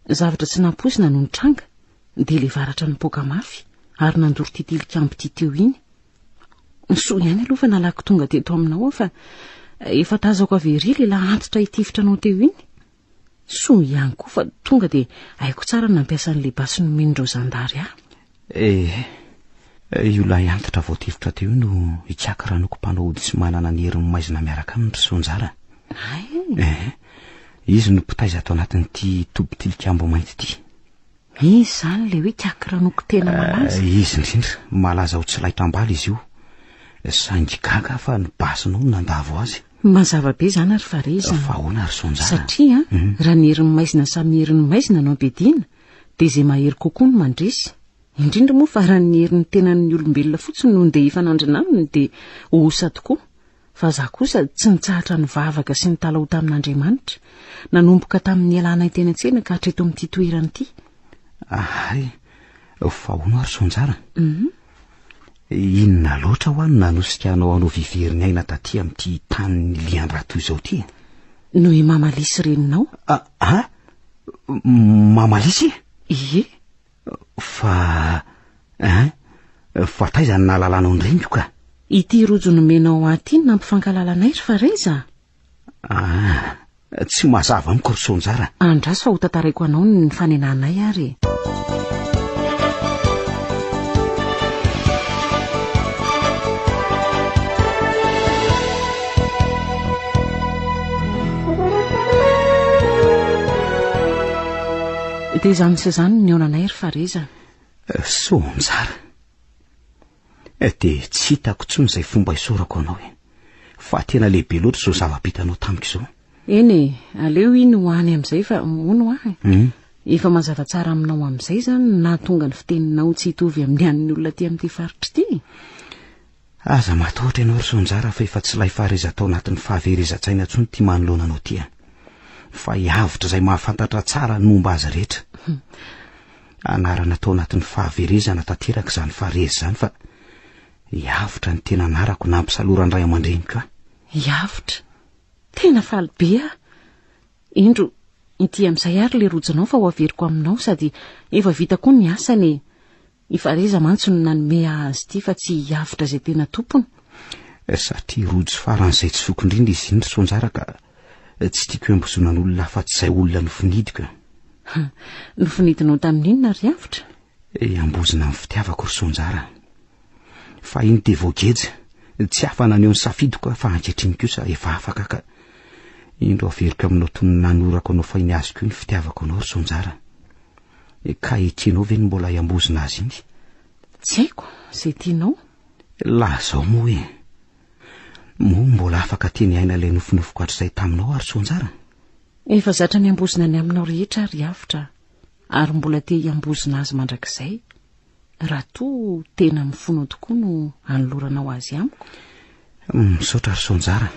zavatra tsy namposina no nitranga dia ilay varatra nipoaka mafy ary nandoro ty tilikambo ty teo iny. soa ihany aloha fa nalako tonga teto aminao fa efa tazako avery le la antitra hitifitranao teo iny soa ihany koa fa tonga dia haiko tsara nampiasa n'le basy nomenindreo zandary io la antitra voatifitra teo no hikiaka ranoko mpanao ody sy manana ny herin'ny maizina miaraka aminy ry Sonjara. Izy no mpitaiza ato anatin'ity toby tilikambo mainty ity. Izy zany le hoe kiaka ranoko tena malaza. Izy indrindra malaza ho tsy laitra ambala izy io. Saingy gaga fa ny basinao no nandavo azy. Mazava be zany ary Fareza. Fa ahoana ry Sonjara? Satria raha ny herin'ny maizina samy herin'ny maizina no ampediana dia izay mahery kokoa no mandresy. Indrindra moa fa raha ny herin'ny tenan'ny olombelona fotsiny no ndeha hifanandrina aminy dia hosa tokoa. Fa za kosa tsy nitsahatra ny vavaka sy ny talao tamin'Andriamanitra. Nanomboka tamin'ny alana teny an-tsena ka hatreto amin'ity toerana ity. Fa ahoana ry Sonjara? Inona loatra ho any nanosikanao anao viveriny aina taty amin'ity tanin'ny lian-dratoy izao ty? Noho i mamalisy reninao. Mamalisy? Ie. Fa taiza ny nahalalànao ny reniko ka? Ity rojo nomenao aty nampifankahalanay ry Fareza. Tsy mazava amiko ry Sonjara. Andraso fa ho tantaraiko anao ny fanenanay ary. Dia izany sy izany ny aonanay ry Fareza. Sonjara, dia tsy hitako intsony izay fomba isorako anao fa tena lehibe loatra izao zava-bitanao tamiko izao. Eny aleo iny ho any amin'izay fa mono efa mazava tsara aminao amin'izay zany na tonga ny fiteninao tsy hitovy amin'ny an'ny olona aty amin'ity faritra ity. Aza matahotra ianao ry Sonjara fa efa tsy lay Fareza tao anatin'ny fahaverezan-tsaina intsony ity manoloana anao ity. Fa hiavitra izay mahafantatra tsara ny momba azy rehetra. Anarana tao anatin'ny fahaverezana tanteraka izany Fareza izany fa hiavitra ny tena anarako nampisalorany ray aman-dreniko. Hiavitra? Tena faly be Indro, ity amin'izay ary le rojonao fa ho averiko aminao sady efa vita koa ny asany. I Fareza mantsy no nanome azy ity fa tsy hiavitra izay tena tompony. Satria rojo faran'izay tsy fokindrindra izy iny ry Sonjara ka tsy tiako embozona n'olona fa tsy izay olona nofinidiko. Nofinidinao tamin'inona ry avitra? Ambozina amin'ny fitiavako ry Sonjara. Fa iny dia voageja, tsy afana aneo ny safidiko fa ankehitriny kosa efa afaka ka indro averiko aminao toy ny nanorako anao fa iny azoko iny fitiavako anao ry Sonjara. Ka ekenao ve ny mbola hiambozina azy iny? Tsy haiko, izay tianao. Lazao moa mbola afaka teny aina ilay nofinofiko hatr'izay taminao ary Sonjara? Efa zatra ny ambozina ny aminao rehetra ry avitra ary mbola te hiambozina azy mandrakizay. Raha toa tena mifono tokoa no anoloranao azy amiko. Misaotra ry Sonjara.